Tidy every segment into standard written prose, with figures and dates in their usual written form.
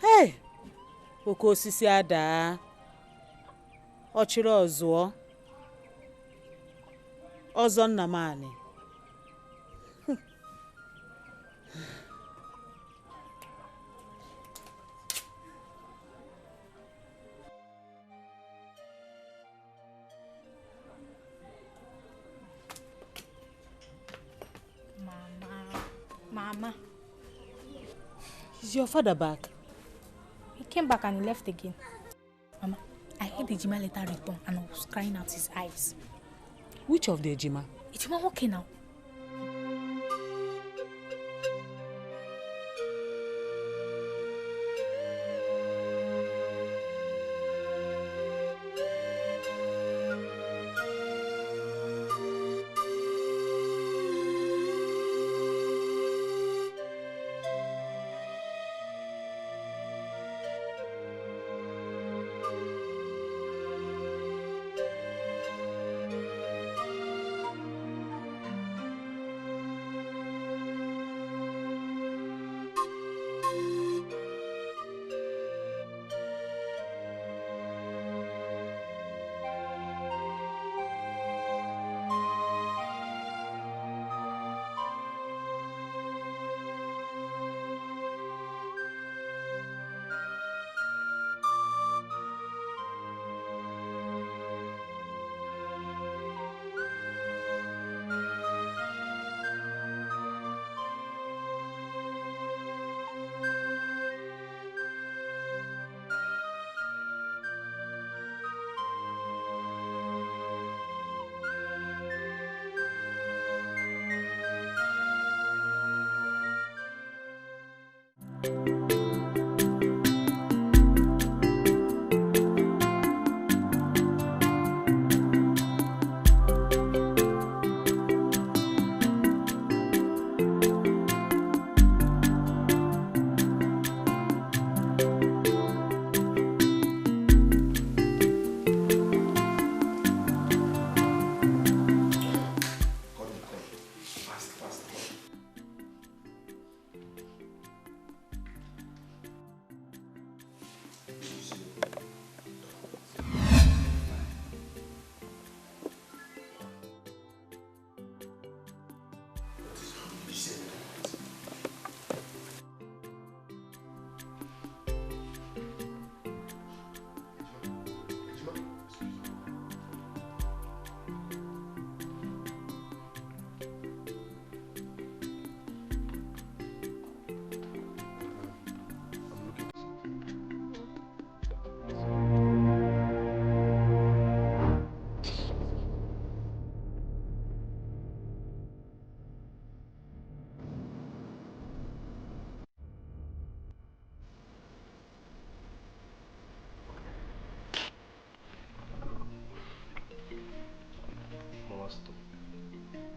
Hey, oke osisi ada. Ọchịrị ọzụọ. Ọzọ nna m anị. Mama. Is your father back? He came back and he left again. Mama, I heard the Ejima later returned and I was crying out his eyes. Which of the Ejima? Ejima okay now?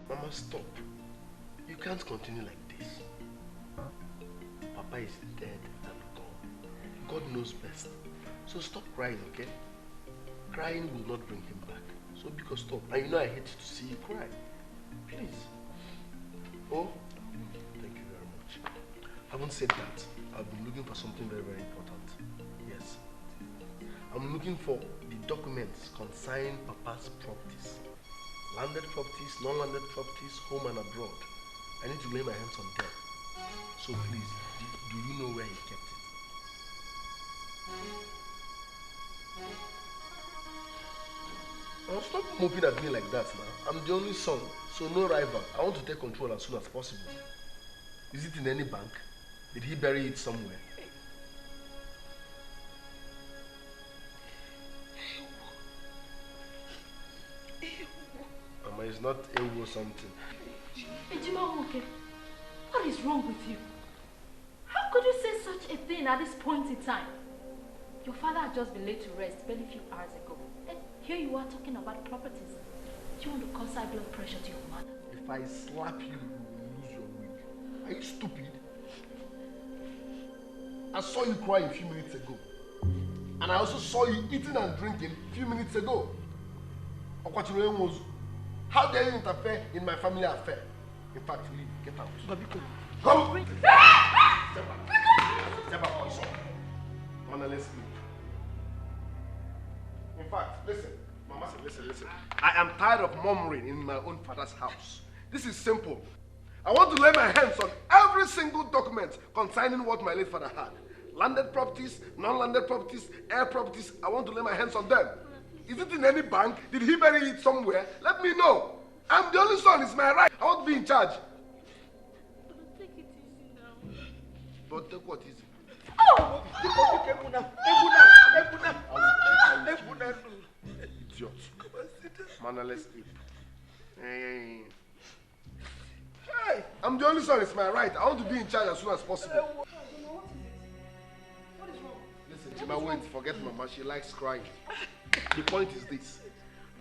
Mama, stop. You can't continue like this. Papa is dead and gone. God knows best. So stop crying, okay? Crying will not bring him back. So because stop. And you know I hate to see you cry. Please. Oh, thank you very much. Having said that, I've been looking for something very, very important. Yes. I'm looking for the documents concerning Papa's properties. Landed properties, non-landed properties, home and abroad. I need to lay my hands on them. So please, do you know where he kept it? Now stop moping at me like that now. I'm the only son, so no rival. I want to take control as soon as possible. Is it in any bank? Did he bury it somewhere? Mama, it's not Ewu or something. Ejima, okay. What is wrong with you? How could you say such a thing at this point in time? Your father had just been laid to rest barely a few hours ago. And here you are talking about properties. Do you want to cause high blood pressure to your mother? If I slap you, you will lose your wig. Are you stupid? I saw you cry a few minutes ago. And I also saw you eating and drinking a few minutes ago. How dare you interfere in my family affair? In fact, leave. Get out. Come! Step up, son. Mama, let's leave. In fact, listen. Mama said, listen. I am tired of murmuring in my own father's house. This is simple. I want to lay my hands on every single document concerning what my late father had. Landed properties, non-landed properties, air properties. I want to lay my hands on them. Is it in any bank? Did he bury it somewhere? Let me know. I'm the only son. It's my right. I want to be in charge. But take it easy now. But take what easy? Oh! Idiot. Man, let's sleep. Hey. I'm the only son. It's my right. I want to be in charge as soon as possible. Listen, Chima, wait. Forget Mama. She likes crying. The point is this.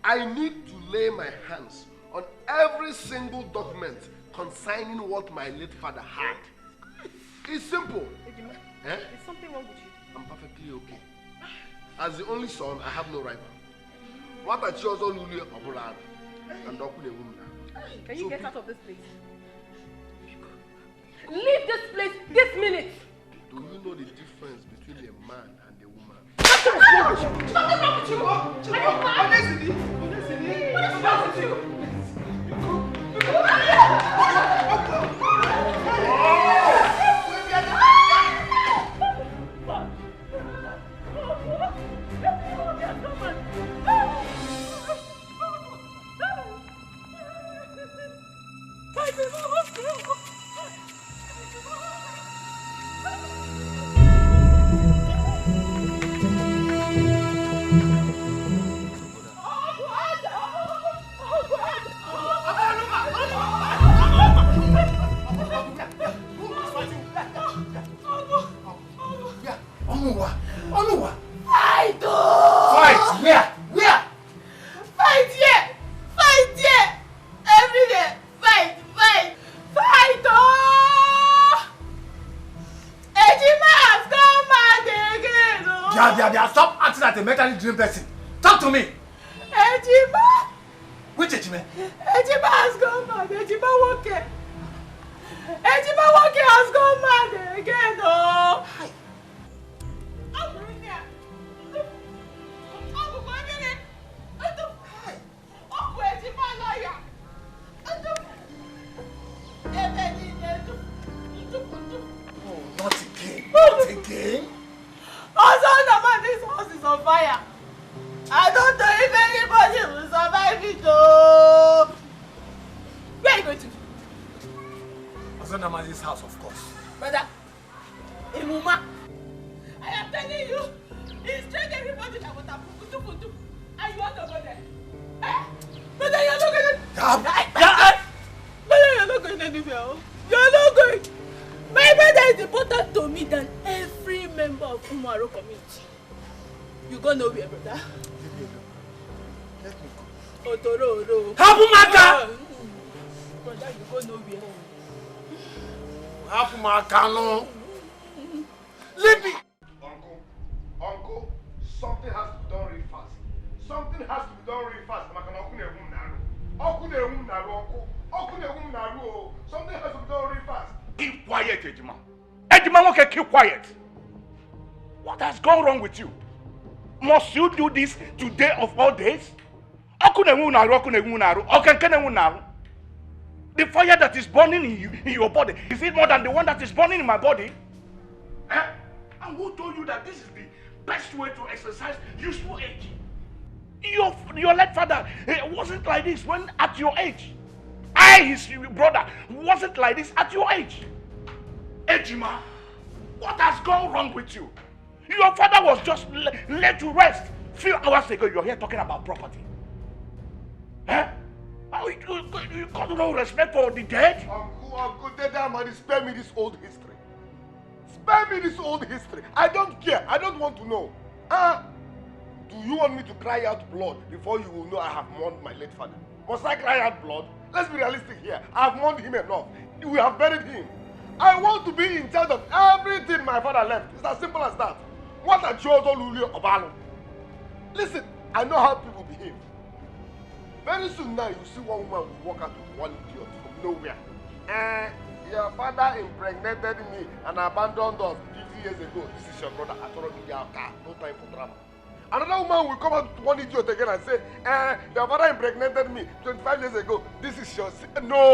I need to lay my hands on every single document concerning what my late father had. It's simple. Is something wrong with you? I'm perfectly okay. As the only son, I have no rival. What I chose on Lulu Obulan and Dokune Wumna. Can you get out of this place? Leave this place this minute! Do you know the difference between a man and a woman? Something wrong with you! Are you mad? What is wrong with you? Stop acting like a mentally dream person. Talk to me. Ejima! Which Ejima? Ejima has gone mad. Ejima walking. Ejima walking has gone mad again. Oh. Oh, not again. Not again. This house is on fire. I don't know if anybody will survive it though. Where are you going to? Ozonama's house, of course. Brother, Imuma, I am telling you, he's trained everybody that was a pukutu, and you want to go there. Eh? Brother, you're not going to... Brother, you're not going anywhere. You're not going. My brother is important to me than every member of Umaro community. You go nowhere, brother. Let me go. Otoro. Habumaka! Brother, you go nowhere. Habumaka, no. Leave me. Uncle, something has to be done really fast. Something has to be done really fast. Something has to be done really fast. Keep quiet, Ejima. Ejima, okay, keep quiet. What has gone wrong with you? Must you do this today of all days? The fire that is burning in your body, is it more than the one that is burning in my body? Eh? And who told you that this is the best way to exercise useful age? Your late father wasn't like this when at your age. His brother, wasn't like this at your age. Ejima, what has gone wrong with you? Your father was just laid to rest. Few hours ago, you're here talking about property. Eh? You got no respect for the dead? Uncle, Daddy, spare me this old history. Spare me this old history. I don't care. I don't want to know. Do you want me to cry out blood before you will know I have mourned my late father? Must I cry out blood? Let's be realistic here. I have mourned him enough. We have buried him. I want to be in charge of everything my father left. It's as simple as that. What a chosen Lulu Obalo. Listen, I know how people behave. Very soon now, you see one woman will walk out with one idiot from nowhere. Your father impregnated me and abandoned us 50 years ago. This is your brother. I told him, no time for drama. Another woman will come out with one idiot again and say, your father impregnated me 25 years ago. This is your... No.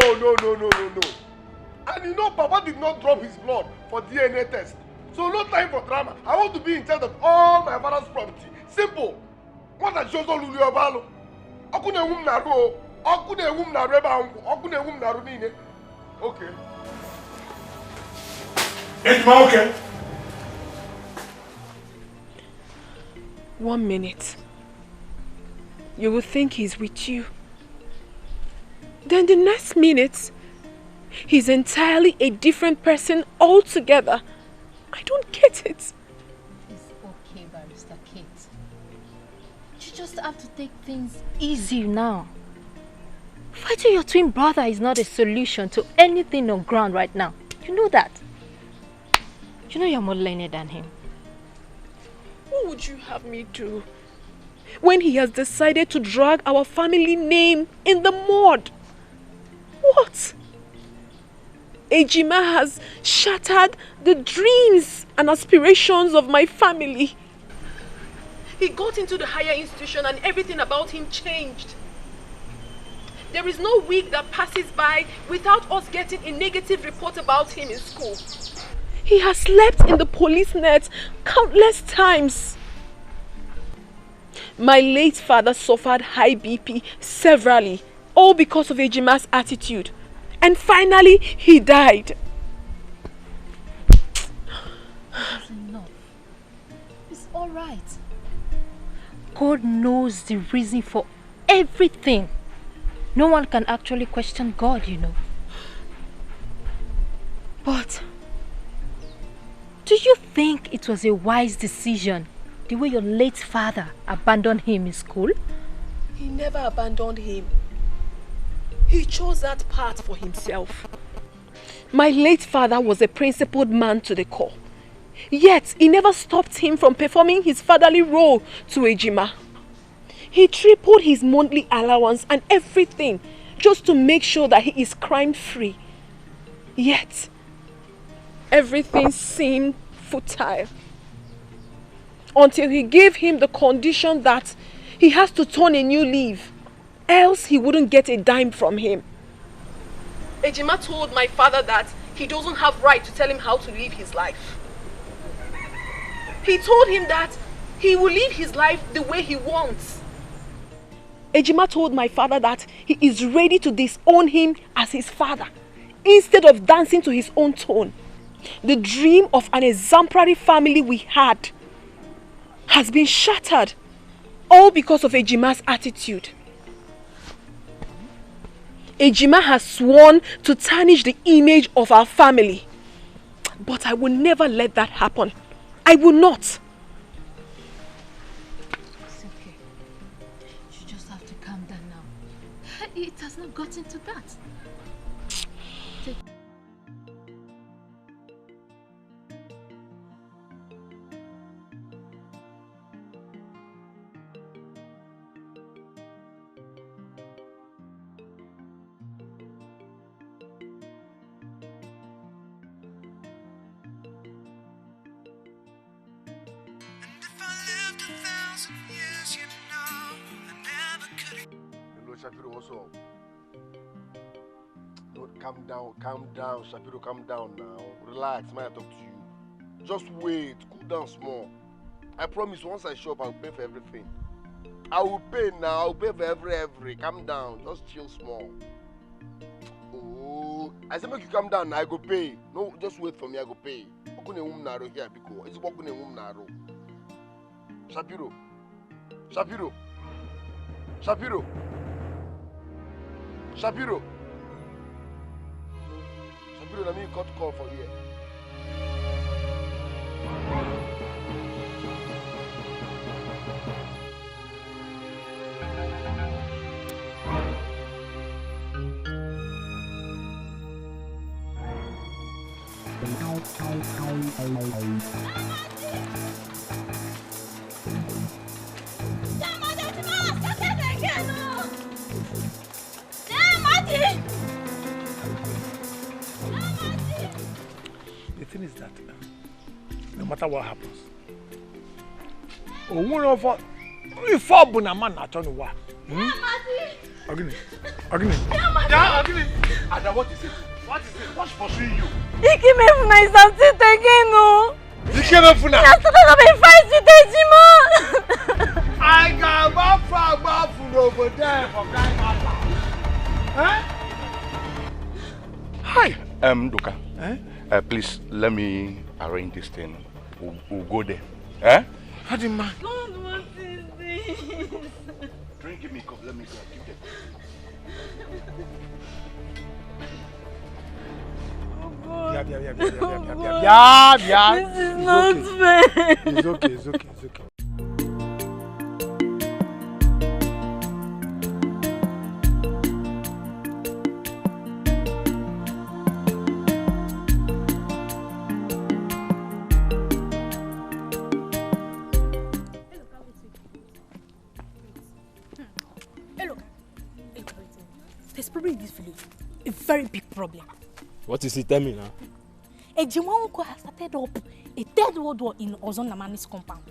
And you know, Papa did not drop his blood for DNA test. So no time for drama. I want to be in charge of all my father's property. Simple. What a shows all Lulu Obalo. Okay. Ejima, okay? 1 minute. You will think he's with you. Then the next minute, he's entirely a different person altogether. I don't get it. It's okay, Barrister Kate. You just have to take things easy now. Fighting your twin brother is not a solution to anything on ground right now. You know that. You know you're more learned than him. What would you have me do when he has decided to drag our family name in the mud? What? Ejima has shattered the dreams and aspirations of my family. He got into the higher institution and everything about him changed. There is no week that passes by without us getting a negative report about him in school. He has slept in the police net countless times. My late father suffered high BP severally, all because of Ejima's attitude. And finally, he died. That's enough. It's all right. God knows the reason for everything. No one can actually question God, you know. But do you think it was a wise decision, the way your late father abandoned him in school? He never abandoned him. He chose that path for himself. My late father was a principled man to the core. Yet, he never stopped him from performing his fatherly role to Ejima. He tripled his monthly allowance and everything just to make sure that he is crime-free. Yet, everything seemed futile. Until he gave him the condition that he has to turn a new leaf, else he wouldn't get a dime from him. Ejima told my father that he doesn't have right to tell him how to live his life. He told him that he will live his life the way he wants. Ejima told my father that he is ready to disown him as his father, instead of dancing to his own tone. The dream of an exemplary family we had has been shattered, all because of Ejima's attitude. Ejima has sworn to tarnish the image of our family. But I will never let that happen. I will not. It's okay. You just have to calm down now. It has not gotten to that. Shapiro, what's up? No, calm down, Shapiro, calm down now. Relax, may I talk to you? Just wait, cool down small. I promise once I show up, I'll pay for everything. I will pay now, I'll pay for every. Calm down, just chill small. Oh, I said make you calm down now, I go pay. No, just wait for me, I go pay. Here, because it's walking a woman narrow. Shapiro. Shapiro, let me cut call for here. The thing is that no matter what happens, one of us, if I be a man, I turn to what? Agni. Ada, what is it? What is it? What's pursuing you? He came in for my something again, no. You came in for now? I started up a fight with Ejima. I got back from over there for crying out loud. Huh? Hi. Doka. Please let me arrange this thing. We'll go there. Eh? How do you mind? God, what is this? Drink, give me a cup. Let me go. Give them. Yeah. This is not fair. It's okay. There's probably in this village a very big problem. What is it? Tell me now. Ejimanko has started up a third world war in Ozon Namani's compound,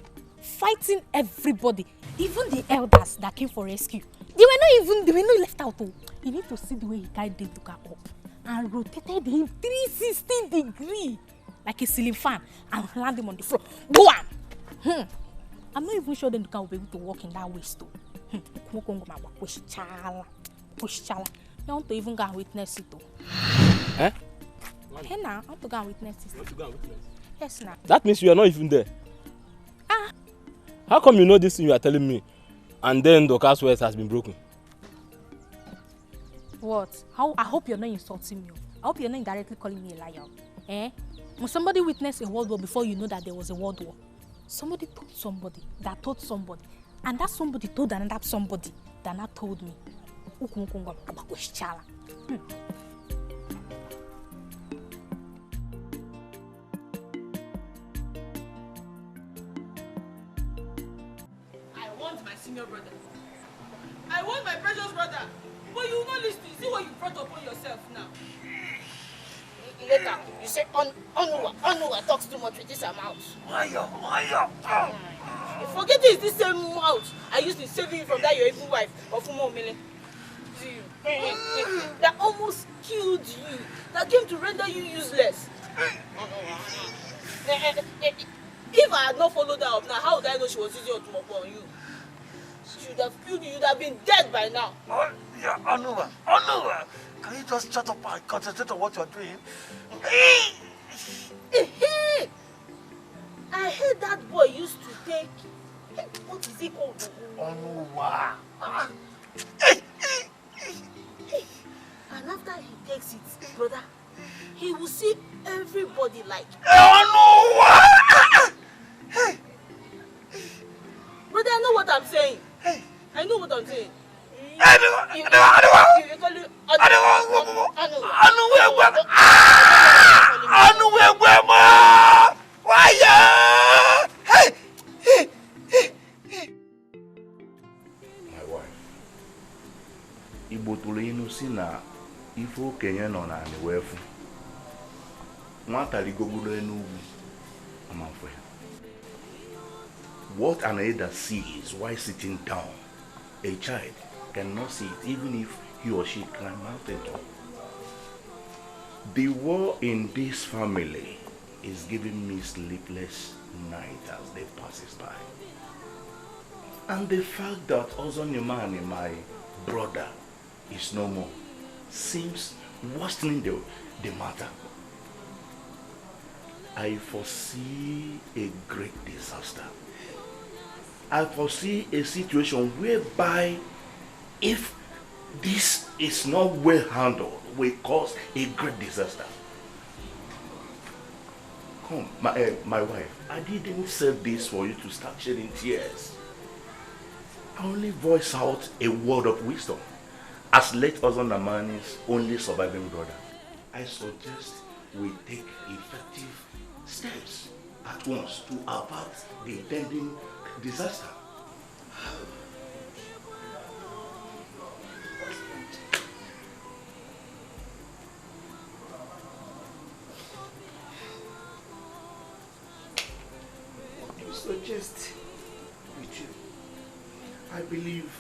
fighting everybody, even the elders that came for rescue. They were not left out. You need to see the way he carried them to up and rotated him 360 degrees like a ceiling fan and landed him on the floor. Go on! I'm not even sure then will be able to walk in that way still. Push-chala. You want to even go and witness it too. Eh? Hey now, I want to go and witness it. You want to go and witness? Yes now. That means you are not even there. Ah. How come you know this thing you are telling me and then the Doka's words has been broken? What? I hope you're not insulting me. I hope you're not indirectly calling me a liar. Eh? When somebody witnessed a world war before you know that there was a world war, somebody told somebody that told somebody, and that somebody told another somebody that not told me. I want my senior brother. I want my precious brother. But you will not listen. See what you brought upon yourself now. Later, you say Onuwa talks too much with this amount. Why? You forget it's this same mouth I used to save you from that your evil wife of Umo Mele. That almost killed you. That came to render you useless. If I had not followed her up now, how would I know she was using Otumopo on you? She would have killed you. You would have been dead by now. Yeah, Onuwa. Can you just shut up and concentrate on what you're doing? I heard that boy used to take... What is it called? Onuwa. And after he takes it, brother, he will see everybody like... Onuwa! Brother, I know what I'm saying. I know what I'm saying. My wife, Igbo tụrụ inu si na ife okenye nọ na ani wefu. Nwata rigogoro enugwu amafwe. What an elder sees while sitting down, a child cannot see it even if he or she climb mountain top. The war in this family is giving me sleepless nights as they pass by. And the fact that Ozonyemani, my brother, is no more seems worsening the matter. I foresee a great disaster. I foresee a situation whereby if this is not well handled, will cause a great disaster. Come, my wife, I didn't say this for you to start shedding tears. I only voice out a word of wisdom. As late Ozon Namani's only surviving brother, I suggest we take effective steps at once to avert the impending disaster. What do you suggest with you? I believe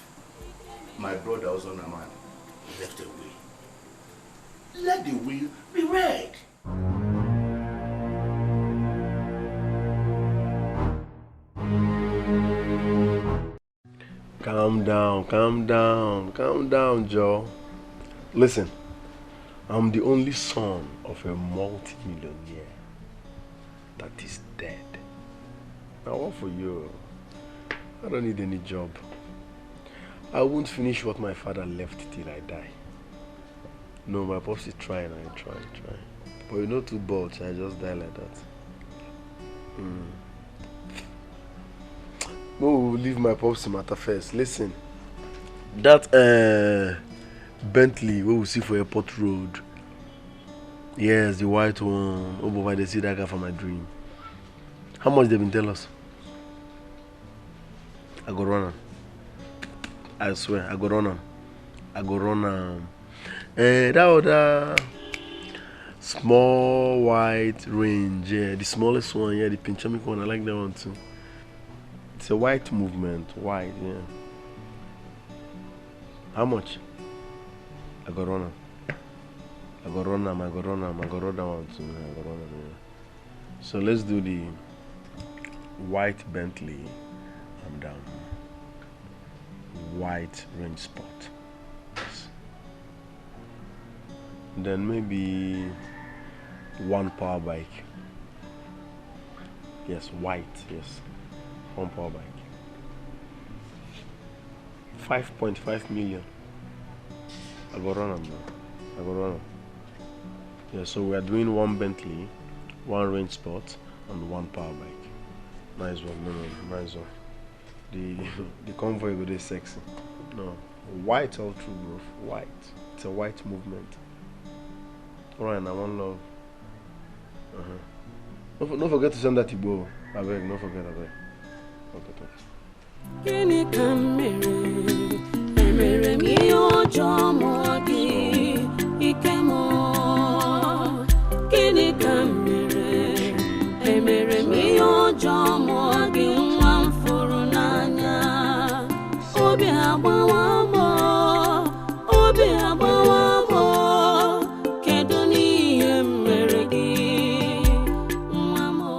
my brother was on a man left a will. Let the will be read. Calm down, Joe. Listen, I'm the only son of a multi-millionaire that is dead. Now what for you? I don't need any job. I won't finish what my father left till I die. No, my pops is trying. But you're not too bold, I just die like that. We'll leave my pops matter first. Listen, that Bentley we will see for Airport Road. Yes, the white one. Oh, boy, they see that guy from my dream. How much they been tell us? I go run. I swear, I go run. That other small white range, yeah, the smallest one, yeah, the pinchamic one. I like that one too. It's a white movement, white, yeah. How much? I go run. I go run that one too. I go run, yeah. So let's do the white Bentley. I'm down. White range spot. Yes. Then maybe one power bike. Yes, white, yes. One power bike. 5.5 million. I go run them. Yeah, so we are doing one Bentley, one range spot, and one power bike. Nice one, nice one. The convoy go dey sexy. No, white all through, bro. White. It's a white movement. Alright, I want love. Don't forget to send that to Igbo. I beg, don't forget. Okay, thanks. Kini kamere mi ojo mogi ikemo. Kini kamere mi ojo mogi nwamfuru nanya. Obi agbawa mo. Kedu n'ihe mere gị nwa mo.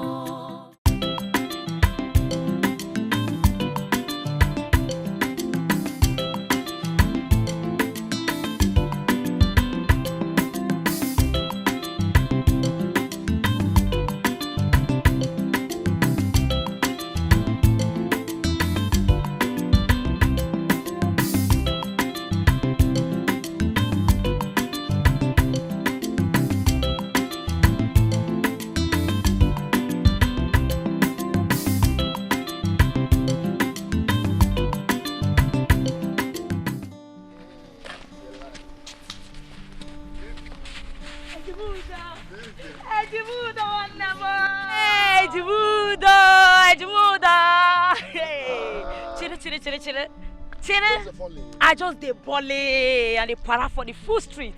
I just dey volley and dey para for the full street.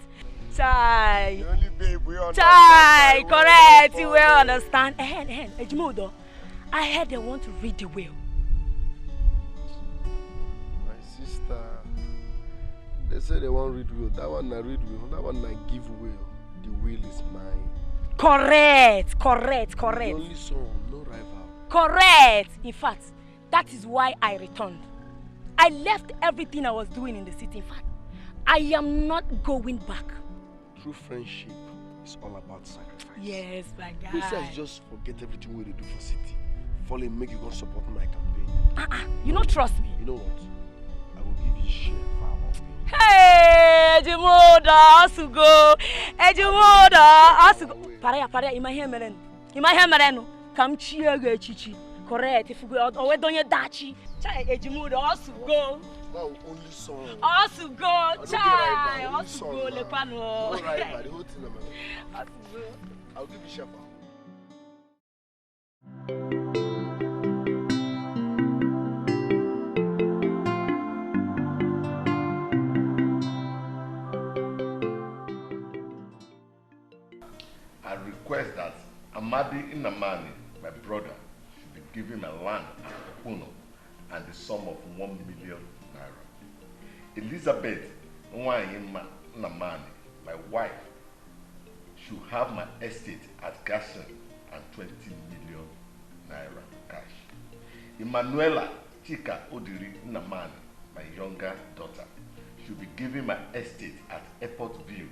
Chai. The only babe we understand. Chai, correct. You will understand. Ejimodo, I heard they want to read the will. My sister, they say they want read will. That one I read will. That one I give will. The will is mine. Correct. The only son, no rival. Correct. In fact, that is why I returned. I left everything I was doing in the city. In fact, I am not going back. True friendship is all about sacrifice. Yes, my guy. Princess just forget everything we do for city. Fall and make you go support my campaign. You don't trust me. You know what? I will give you share for our win. Hey, Ejimoda, Asugo. Paria, in my hair, come cheer, chichi. Correct. If you go out, or don't you dachi? Chai, Ejimoda, Asugo. Wow, only son. Asugo, chai, Asugo, le pano. No rival, the whole thing, man. Asugo. I'll give you shepherd. I request that Amadi Inamani, my brother, should be given my land at Puno and the sum of 1 million naira. Elizabeth Inamani, my wife, should have my estate at Gasson and 20 million naira cash. Emanuela Chika Odiri Inamani, my younger daughter, should be given my estate at Airport View,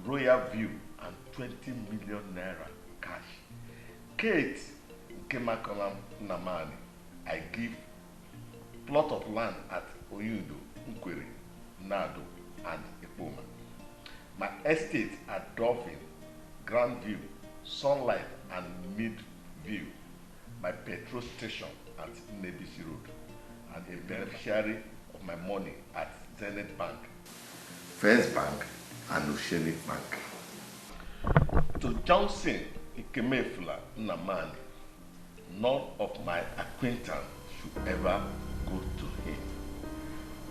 Royal View, and 20 million naira cash. Kate Nkemakolam Namani, I give plot of land at Oyundo, Nkwere, Nado, and Ipoma. My estate at Dolphin, Grand View, Sunlight, and Mid View. My petrol station at Nebisi Road, and a beneficiary of my money at Zenith Bank, First Bank, and Oceanic Bank. To Johnson Ikemefula Namani, none of my acquaintance should ever go to him.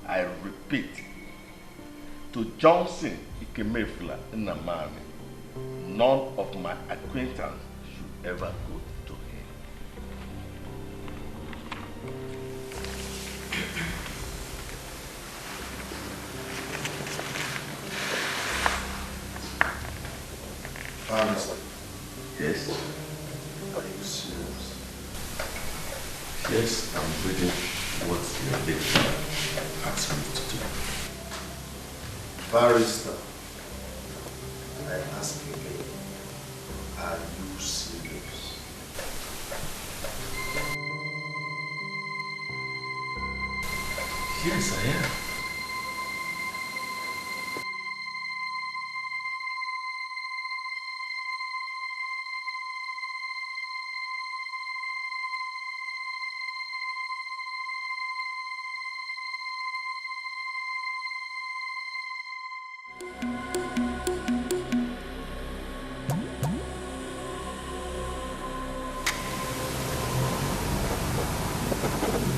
I repeat, to Johnson Ikemefula Namani, none of my acquaintance should ever go to him. Yes? Are you serious? Yes, I'm reading what your lecturer asked me to do. Barrister, I ask again, are you serious? Yes, I am.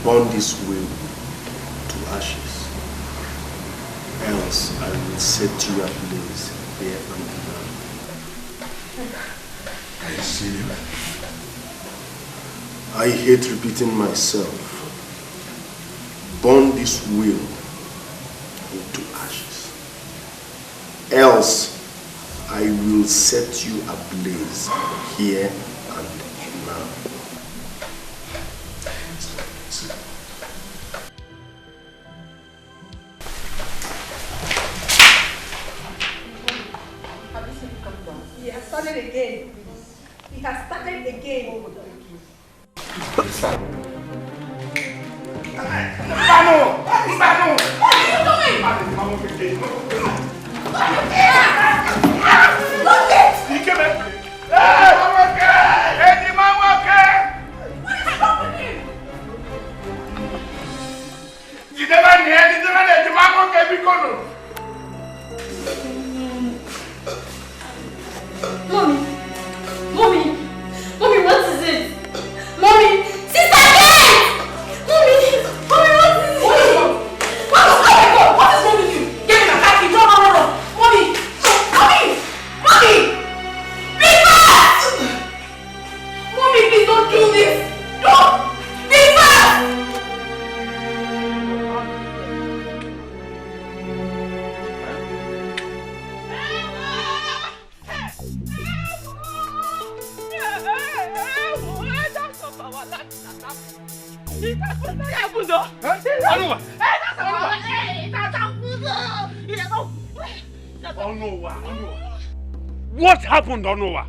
Burn this will to ashes, else I will set you ablaze here on the ground. Are you serious? I hate repeating myself. Burn this will into ashes, else I will set you ablaze here and now. He has started again. He has started again. Mommy, what is it? Mommy, Sister Kate! Mommy, what is it? What is wrong with you? Get me my car key, run. Mommy, be fast! Mommy, please don't do this. Don't, be fast! What happened, Onowa?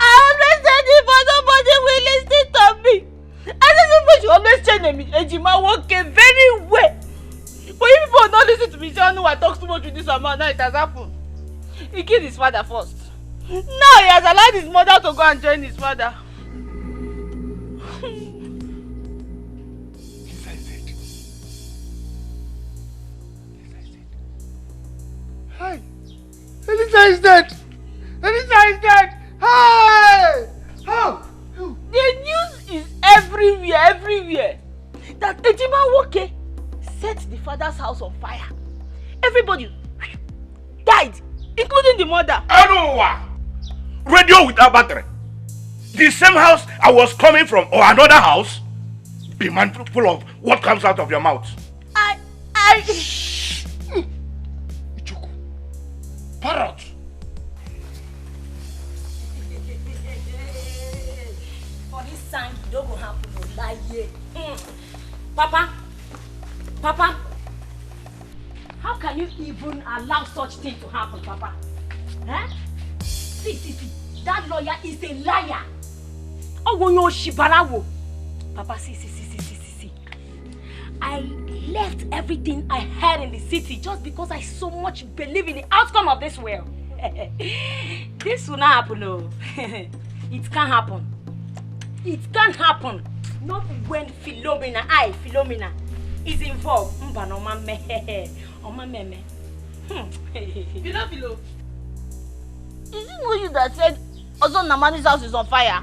I always said it, but nobody will listen to me. I don't know if you always tell me Ejima work very well. But if people don't listen to me, say Onowa talks too much with this amount, now it has happened. He killed his father first. Now he has allowed his mother to go and join his father. Elisa is dead! Elisa is dead! there that Ejima Woke set the father's house on fire. Everybody died, including the mother. Anuwa! Radio without battery. The same house I was coming from or another house? Be mindful of what comes out of your mouth. Ichuku. Parrot. For this sign, it don't go happen no lie here. Papa, how can you even allow such thing to happen, Papa? Huh? See, that lawyer is a liar. Oh, no, Shibarawo. Papa, see. I left everything I had in the city just because I so much believe in the outcome of this will. This will not happen, no. It can't happen. It can't happen. Not when Philomena is involved. Philo. Is it not you that said Ozon Namani's house is on fire?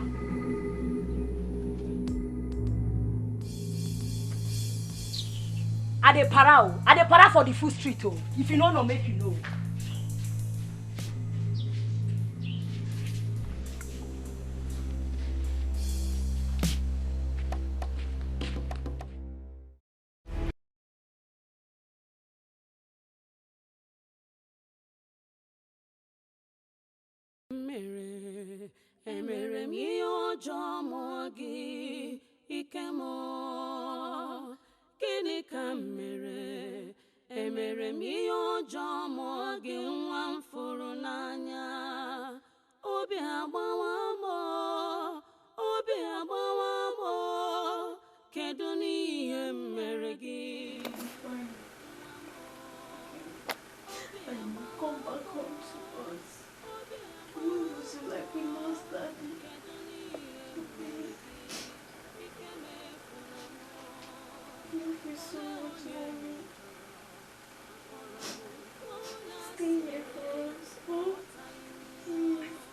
I dey para for the full street, oh. If you know, make you know. Emere m ihe ọjọọ mụọ gị ike mụọ. Gịnị ka m mere? Emere m ihe ọjọọ mụọ gị nwa m fụrụ n'anya. Obi agbawa m, kedu n'ihe m mere gị? Come back home to us. We lose you like we lost Daddy. Thank you so much, Mommy. Stay here for us, oh? Please.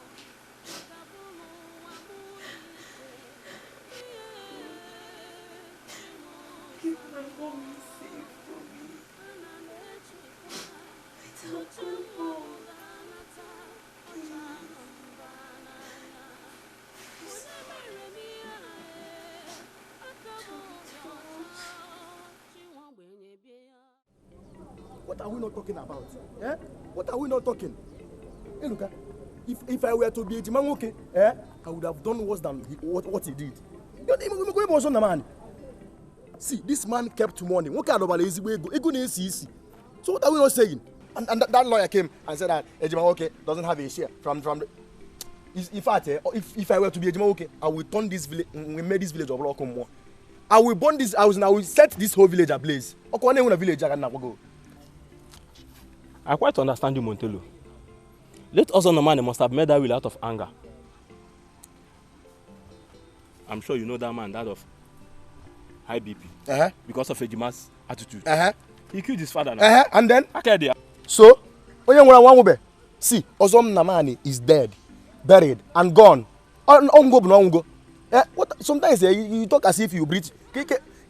Keep my mommy safe for me. Without comfort. What are we not talking about? Eh? What are we not talking? Hey, look, if I were to be a Jimanwoke, I would have done worse than what he did. See, this man kept money. What kind of a lazy way? So what are we not saying? And that lawyer came and said that Jimanwoke doesn't have a share from the. In fact, if I were to be a Jimanwoke, I will turn this village. We made this village of Lokomwa. I will burn this house and I will set this whole village ablaze. I quite understand you, Montelo. Let us man must have made that will out of anger. I'm sure you know that man, that of high BP. Because of Ejima's attitude. He killed his father now. And then? Okay, so, see, Ozom Namani is dead, buried, and gone. What? Sometimes you talk as if you breathe.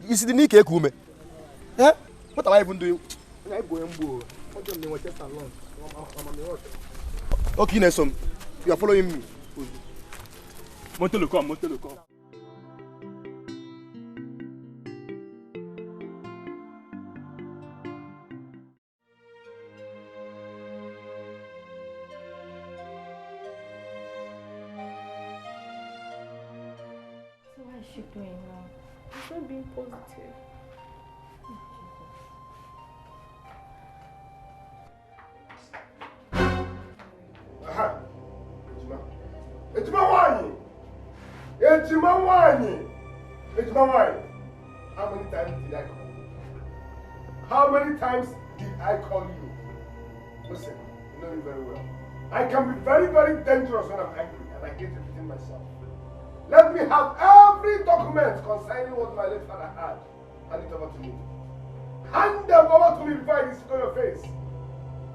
You see the knee cake, What am I even doing? Okay, Nelson, you are following me. Montelo, come. So what is she doing now? She's not being positive. How many times did I call you? Listen, you know me very well. I can be very, very dangerous when I'm angry, and I get everything myself. Let me have every document concerning what my late father had. Hand it over to me. Hand them over to me before I destroy your face.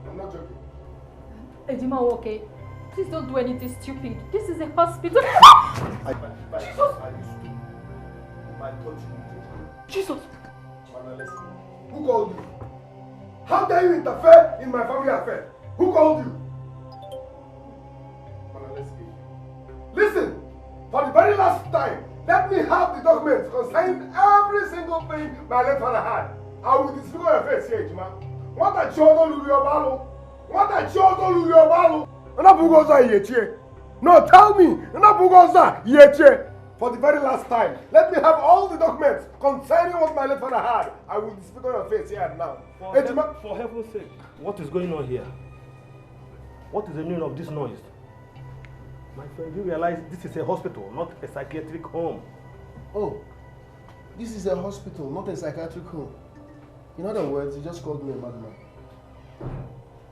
I'm not joking. Ejimawoke, please don't do anything stupid. This is a hospital. I used to. My country. Jesus. Who called you? How dare you interfere in my family affair? Who called you? Listen, for the very last time, let me have the documents concerning every single thing my late father had. I will disfigure your face here, Jima. What a children will your battle? What a children will your battle? No, tell me. For the very last time, let me have all the documents concerning what my late father had. I will disfigure your face here and now. For heaven's sake, what is going on here? What is the meaning of this noise? My friend, you realize this is a hospital, not a psychiatric home. Oh, this is a hospital, not a psychiatric home. In other words, you just called me a madman.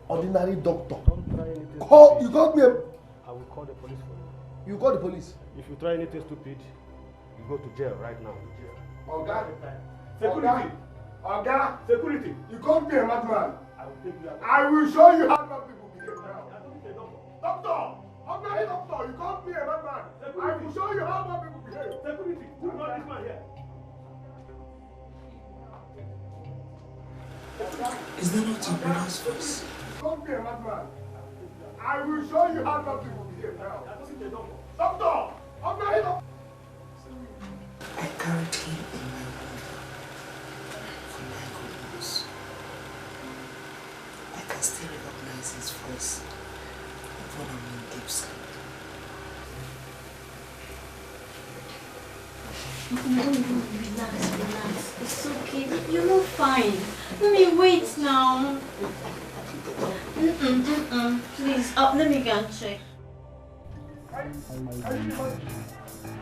Ordinary doctor. Don't try anything. You called me a... I will call the police for you. You call the police? If you try anything stupid, you go to jail right now. Oga. Security. Oga. Security. You called me a madman. I will take you out. I will show you how bad people behave now. Doctor. Ordinary doctor. You called me a madman. I will show you how bad people behave. Security. Who brought this man here? Is that not your brother's voice? You called me a madman. I will show you how bad people behave now. Doctor. Ordinary doctor. I carried him in my womb for 9 good months. I can still recognize his voice when I'm in deep sleep. Relax. It's okay. You're not fine. Let me wait now. Please, let me go and check.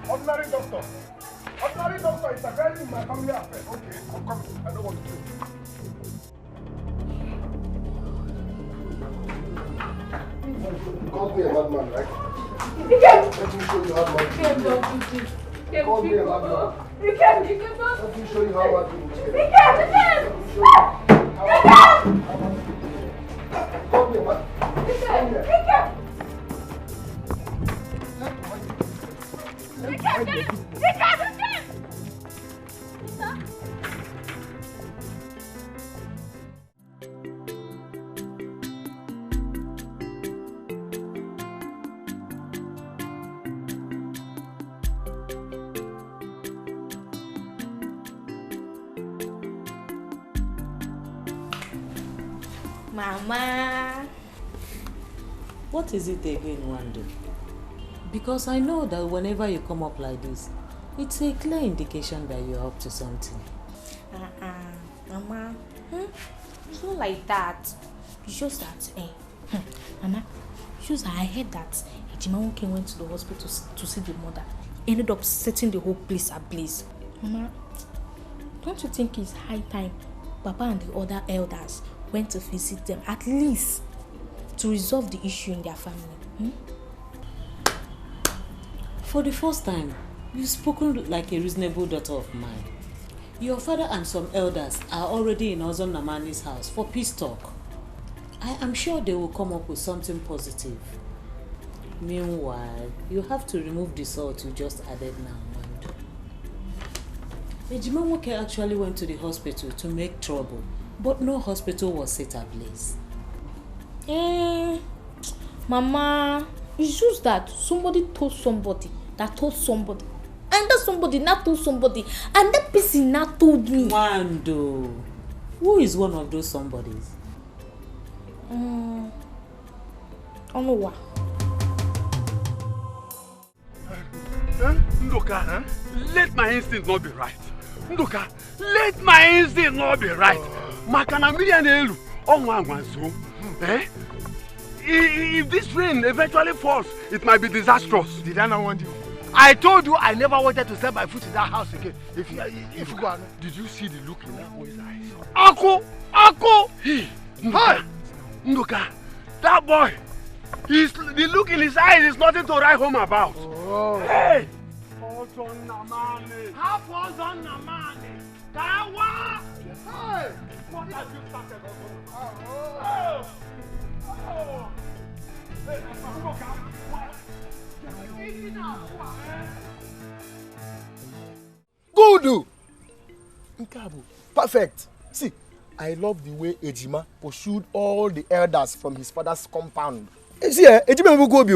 Ordinary doctor. Ordinary doctor is interfering in my family affair. Okay, I'm coming. I know what to do. You called me a madman, right? Let me show you how bad people behave. You called me a madman. Let me show you how bad people behave. Let me show you how called me a madman. Mama. What is it again, Wando? Because I know that whenever you come up like this, it's a clear indication that you're up to something. Mama, it's not like that. It's just that, Mama, it's just that I heard that Ejimawoke went to the hospital to see the mother. Ended up setting the whole place ablaze. Mama, don't you think it's high time Papa and the other elders went to visit them, at least to resolve the issue in their family? For the first time, you've spoken like a reasonable daughter of mine. Your father and some elders are already in Ozon Namani's house for peace talk. I am sure they will come up with something positive. Meanwhile, you have to remove the salt you just added now, Wando. Ejimawoke actually went to the hospital to make trouble, but no hospital was set ablaze. Mama, it's just that somebody told somebody that told somebody, and that somebody not told somebody, and that person not told me. Wando, who is one of those somebodies? Onuwa. Ndoka, let my instinct not be right. Ndoka, let my instinct not be right. Makana Mirianelu, Onwanwanzo. If this rain eventually falls, it might be disastrous. Did I not want you? I told you I never wanted to set my foot in that house again. If you go on, did you see the look in that boy's eyes? Ako! Hey! Ndoka, that boy, the look in his eyes is nothing to write home about. Oh. Hey! Ozon Namani! Half Ozon Namani! Kawa! Hey! What have you started, Ozon? Hey, Ndoka! Good! Perfect. See, I love the way Ejima pursued all the elders from his father's compound. See, Ejima will go be.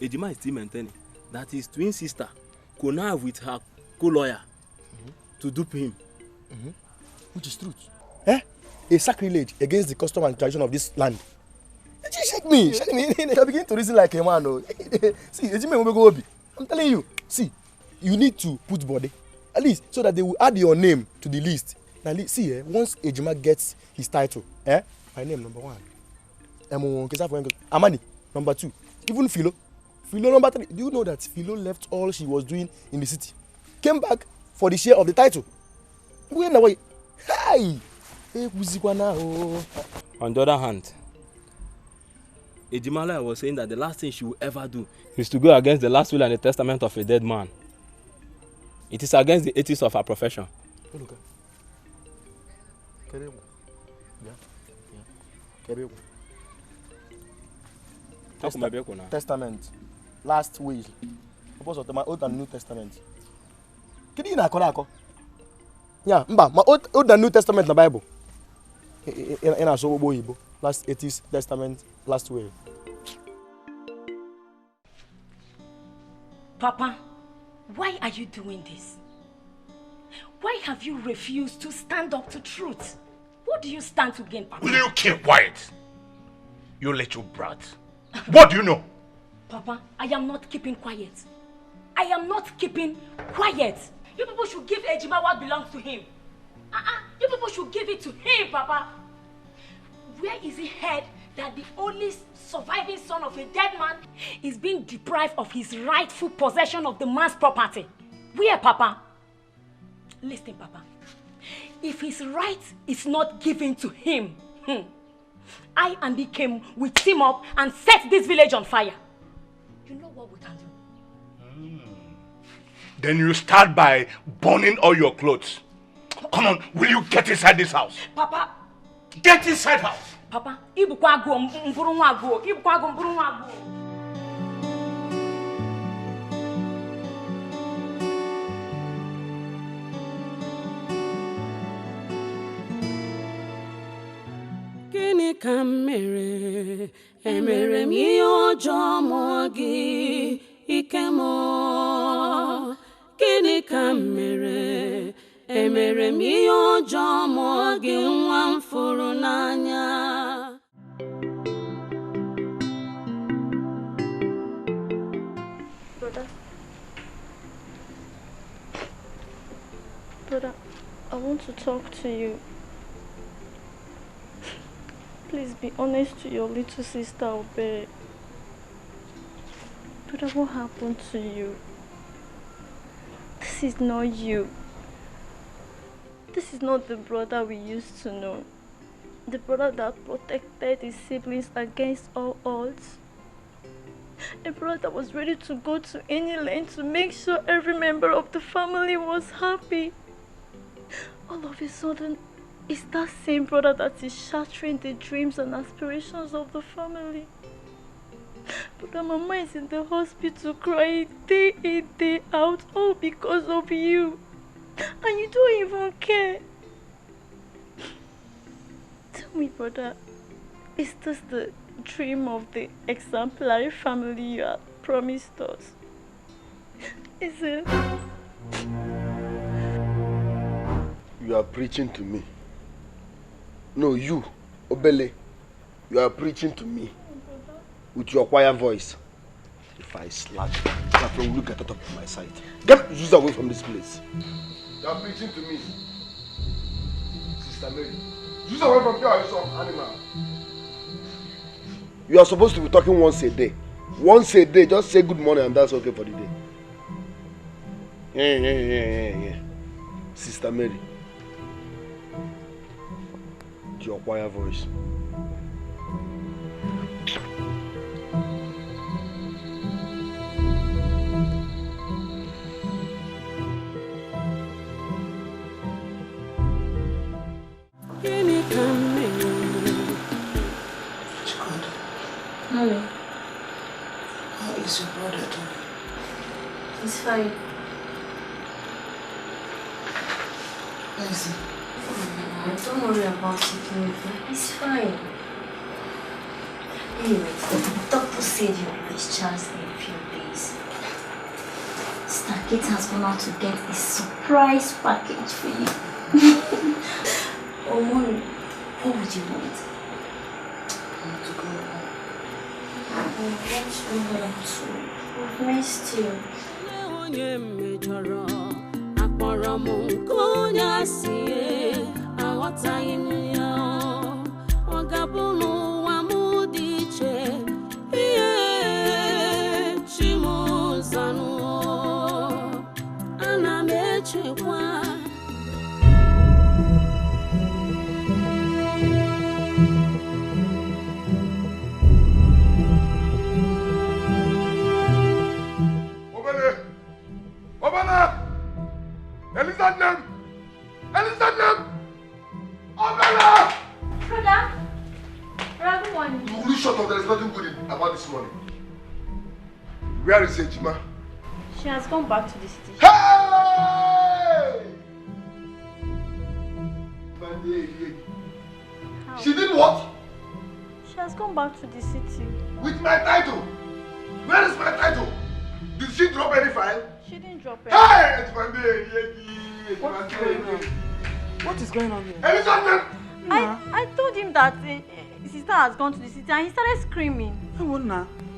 Ejima is still maintaining that his twin sister connived with her co-lawyer to dupe him. Which is truth. A sacrilege against the custom and tradition of this land. Shake me. I begin to reason like a man. See, Ejima will go be. I'm telling you. See, you need to put body. At least so that they will add your name to the list. Now, see, once Ejima gets his title, my name number 1. Amani, number 2. Even Philo number 3. Do you know that Philo left all she was doing in the city, came back for the share of the title? Hi! On the other hand, Ejimala was saying that the last thing she will ever do is to go against the last will and the testament of a dead man. It is against the ethics of her profession. Testament. Last will. Opposed to my Old and New Testament. Yeah, my Old and New Testament in the Bible. In our Sobo, last ethics, testament, last will. Papa, why are you doing this? Why have you refused to stand up to truth? What do you stand to gain, Papa? Will you keep quiet? You little brat. What do you know? Papa, I am not keeping quiet. I am not keeping quiet. You people should give Ejima what belongs to him. You people should give it to him, Papa. Where is it heard that the only surviving son of a dead man is being deprived of his rightful possession of the man's property? Where, Papa? Listen, Papa. If his right is not given to him, I and the king will team up and set this village on fire. You know what we can do? Then you start by burning all your clothes. Come on, will you get inside this house? Papa. Get inside house. Papa, ibukwago mburunwago. Gịnị ka m mere? Emere m ihe ọjọọ mụọ gị ike mụọ. Gịnị ka m mere? Emere m ihe ọjọọ mụọ gị nwa m fụrụ n'anya. Brother, I want to talk to you. Please be honest to your little sister, Obe. Brother, what happened to you? This is not you. This is not the brother we used to know. The brother that protected his siblings against all odds. A brother that was ready to go to any length to make sure every member of the family was happy. All of a sudden, it's that same brother that is shattering the dreams and aspirations of the family. But Mama is in the hospital crying day in, day out, all because of you. And you don't even care. Tell me, brother, is this the dream of the exemplary family you had promised us? Is it? You are preaching to me. No, you, Obele, you are preaching to me with your quiet voice. If I slap you, that will you get out of my sight. Get use away from this place. You are preaching to me, Sister Mary. Use away from here, you some animal. You are supposed to be talking once a day. Once a day, just say good morning and that's okay for the day. Yeah. Sister Mary. Your quiet voice. Mommy, How is your brother doing? he's fine. Listen, don't worry about it, it's fine. Anyway, the doctor said you'll be discharged in a few days. Sister Kate has gone out to get a surprise package for you. Oh, Mommy, what would you want? I want to go home. What's wrong too? We've missed you. Where is Ejima? She has gone back to the city. Hey! She did what? She has gone back to the city. With my title? Where is my title? Did she drop any file? She didn't drop it. Hey! What is going on here? Elizabeth! I told him that his sister has gone to the city and he started screaming.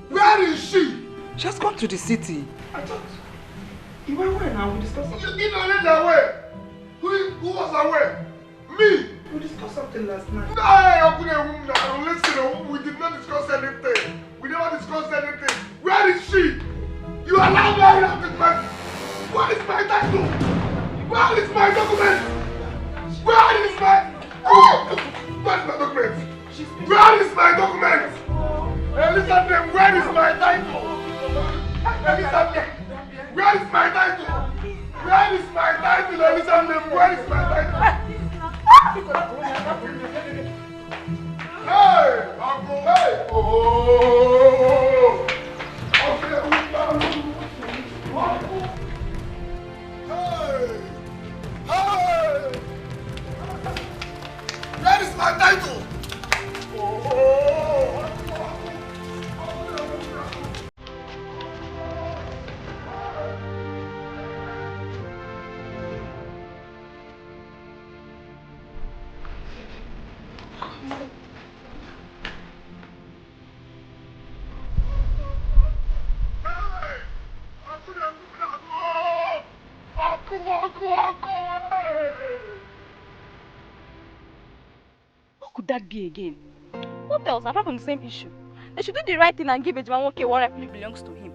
Where is she? She has gone to the city. I thought you were aware now. We discussed something. You didn't already aware. Who was aware? Me. We discussed something last night. No, listen, we did not discuss anything. We never discussed anything. Where is she? You allowed me out with my... Where is my title? Where is my document? Where is my... Where is my document? Where is my document? Elizabeth, where is my title? Elizabeth, where is my title? Where is my title, Elizabeth? Where is my title? Hey! Uncle! Hey! Oh! Hey! Hey! Where is my title? Oh! What could that be again? What else apart from the same issue? They should do the right thing and give Ejima what rightfully belongs to him.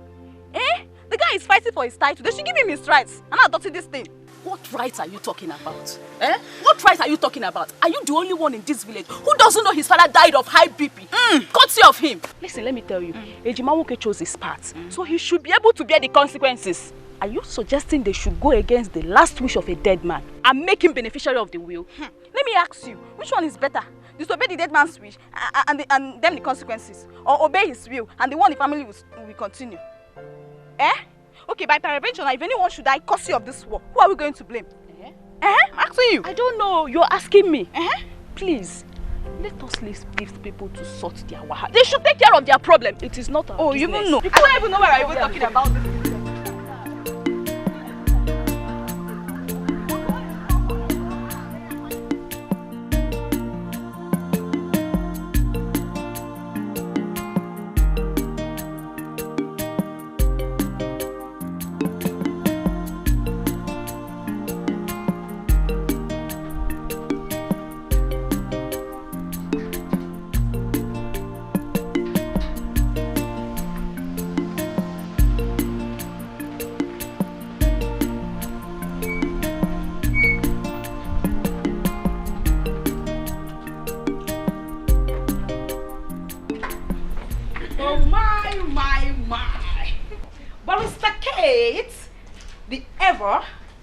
Eh? The guy is fighting for his title. They should give him his rights. I'm not adopting this thing. What rights are you talking about? Eh? What rights are you talking about? Are you the only one in this village who doesn't know his father died of high BP? Courtesy of him. Listen, let me tell you. Ejima chose his part. So he should be able to bear the consequences. Are you suggesting they should go against the last wish of a dead man and make him beneficiary of the will? Let me ask you, which one is better? Disobey the dead man's wish and then the consequences? Or obey his will and the one the family will continue? Eh? Okay, by peradventure, if anyone should die courtesy of this war, who are we going to blame? I'm asking you. I don't know. You're asking me. Please, let us leave these people to sort their wahala. They should take care of their problem. It is not our business. You even know. I don't even know what I'm even talking about this.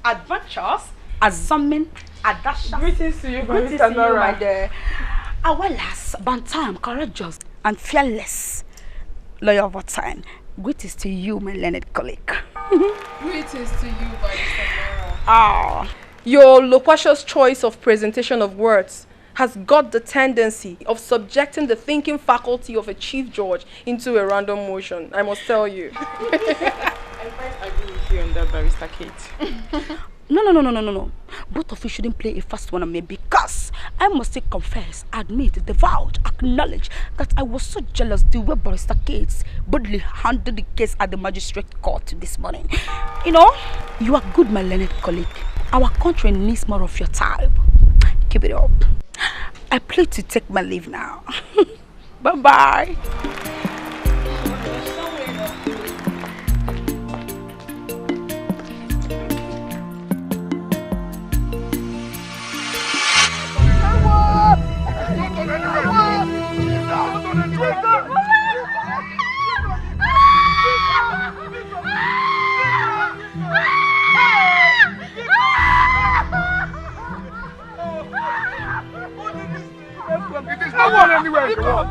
Adventures, Azamin, Adasha. Greetings to you, my dear. Awalas, Bantam, courageous and fearless. Lawyer of our time. Greetings to you, my learned colleague. Greetings to you, Barista Nora. Your loquacious choice of presentation of words has got the tendency of subjecting the thinking faculty of a chief judge into a random motion, I must tell you. I quite agree with you on that, Barrister Kate. No. Both of you shouldn't play a fast one on me because I must confess, admit, divulge, acknowledge that I was so jealous the way Barrister Kate boldly handled the case at the magistrate court this morning. You know, you are good, my learned colleague. Our country needs more of your time. Keep it up. I pledge to take my leave now. Bye-bye. It is not going anywhere in the world.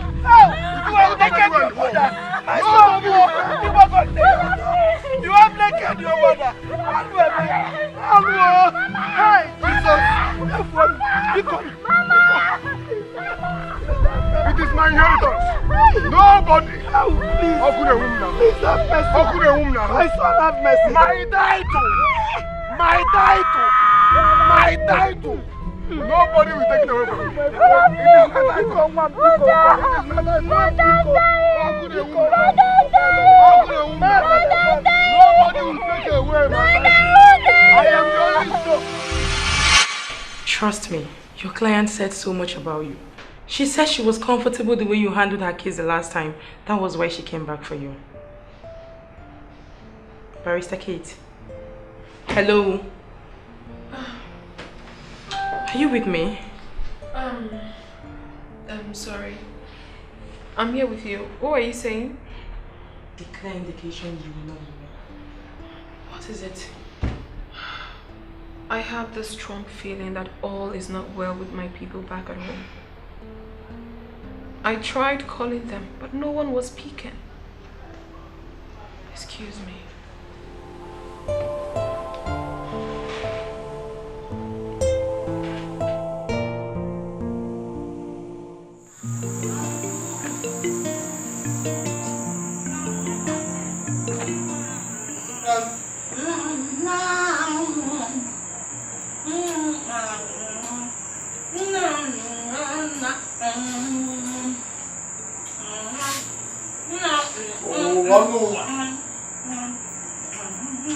You have naked your mother. It is my inheritance. Nobody. How could a woman now? Please have mercy. How could a woman now? My son have mercy. My title. Nobody will take it away from me. It is my title. Nobody will take away my title. I am the only son. Trust me, your client said so much about you. She said she was comfortable the way you handled her case the last time. That was why she came back for you. Barrister Kate. Hello. Are you with me? I'm sorry. I'm here with you. What are you saying? The clear indication you will not know. What is it? I have this strong feeling that all is not well with my people back at home. I tried calling them, but no one was speaking. Excuse me.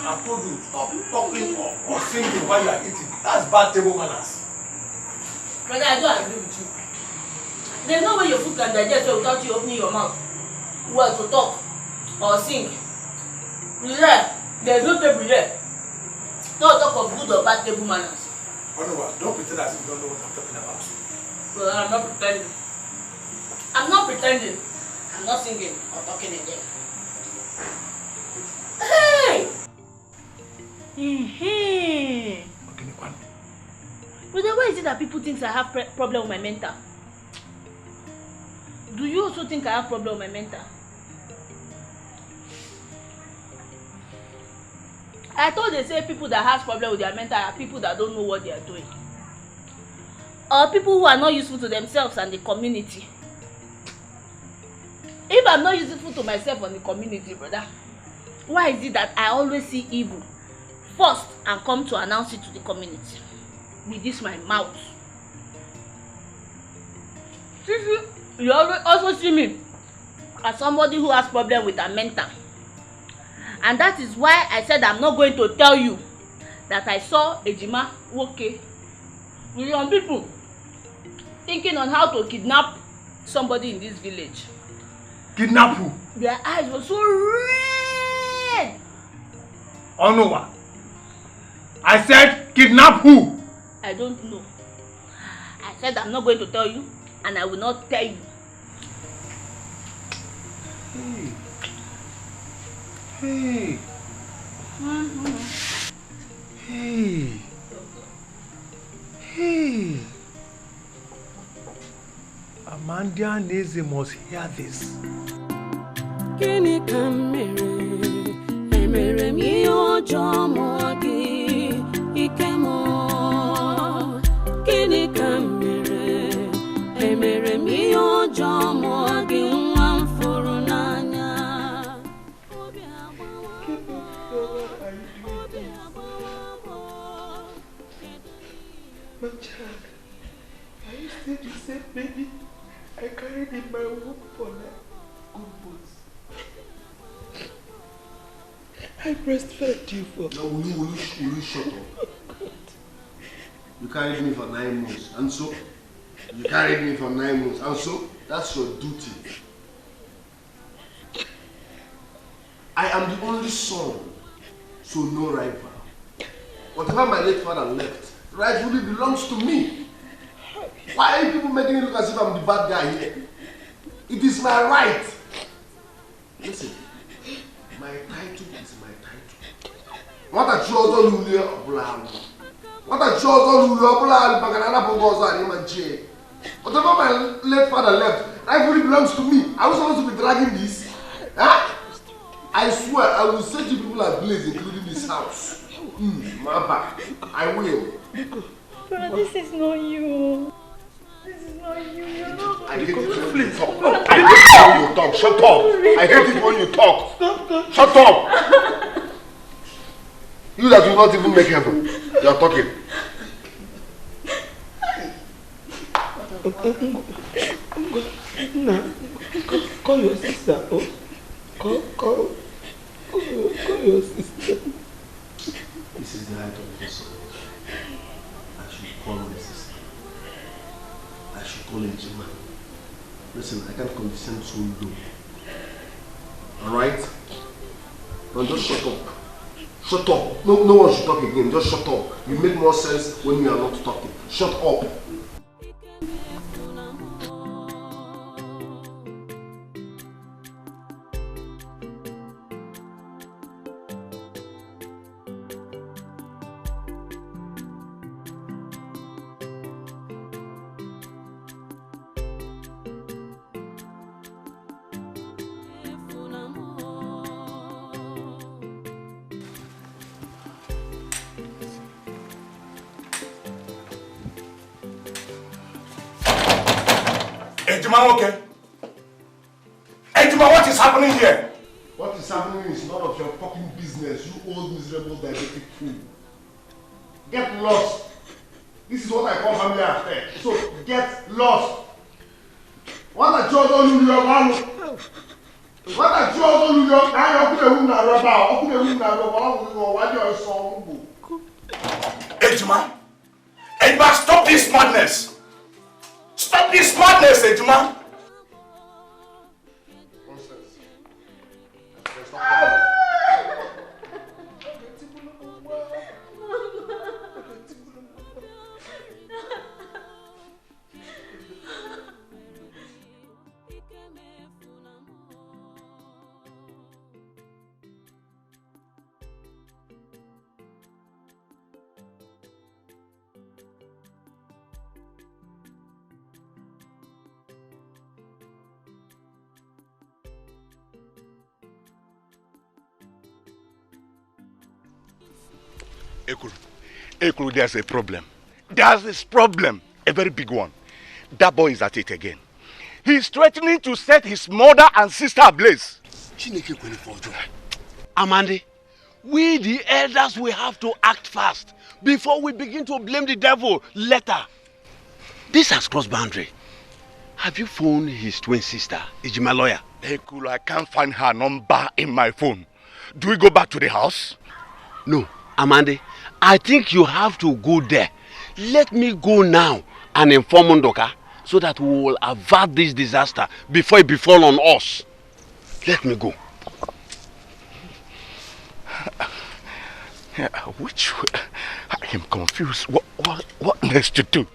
I told you, stop talking or singing while you are eating. That's bad table manners. Brother, I don't agree with you. There's no way your food can digest without you opening your mouth. Well, to talk or sing. There's no table there. Don't talk of good or bad table manners. Don't pretend as if you don't know what I'm talking about. Well, I'm not pretending. I'm not pretending. I'm not singing or talking again. Hey! But then why is it that people think I have problem with my mental? Do you also think I have problem with my mental? I thought they say people that have problem with their mental are people that don't know what they are doing. Or people who are not useful to themselves and the community. If I'm not useful to myself and the community, brother, why is it that I always see evil first and come to announce it to the community with this my mouth? You always also see me as somebody who has problem with her mental. And that is why I said I'm not going to tell you that I saw Ejima Woke with some people thinking on how to kidnap somebody in this village. Kidnap who? Their eyes were so red. Oh no, what? I said kidnap who? I don't know. I said I'm not going to tell you, and I will not tell you. Hey. Hey. Hey. Amanda Neze must hear this. Kini kamere, emere mi ojo mo agi, ikemo. My child, are you still the same baby I carried in my womb for 9 good months? I breastfed you for... Now, will you shut up? You carried me for 9 months, and so? You carried me for 9 months, and so? That's your duty. I am the only son, so no rival. Whatever my late father left, rightfully belongs to me. Why are you people making it look as if I'm the bad guy here? It is my right. Listen, my title is my title. What a chosen ruler of land. What a chosen ruler of land. Whatever my late father left, rightfully belongs to me. Are we supposed to be dragging this? Huh? I swear I will set you people ablaze, including this house. Mama, I will. Bro, this is not you. This is not you. You're not. I hate it when you talk. I hate it when you talk. Shut up. I hate it when you talk. Shut up. You that will not even make heaven. You are talking. Nah, call your sister. Oh, call your sister. This is the height of the soul. I should call my sister. I should call Ejima. Listen, I can't condescend so low. Alright? Now just shut up. Shut up. No one should talk again. Just shut up. You make more sense when you are not talking. Shut up. Okay. Ejima, what is happening here? What is happening is none of your fucking business, you old miserable diabetic fool. Get lost. This is what I call family affair. So get lost. What a job on you, man. What a job on you, man. Ejima, stop this madness. Stop this madness, Ejima! Nonsense. Ekuru, there's a problem. There's this problem, a very big one. That boy is at it again. He's threatening to set his mother and sister ablaze. Amandi, we the elders will have to act fast before we begin to blame the devil later. This has crossed boundary. Have you phoned his twin sister, Ejima lawyer? Ekuru, I can't find her number in my phone. Do we go back to the house? No, Amandi, I think you have to go there. Let me go now and inform Ndoka so that we will avert this disaster before it befall on us. Let me go. Which way? I am confused. What next to do?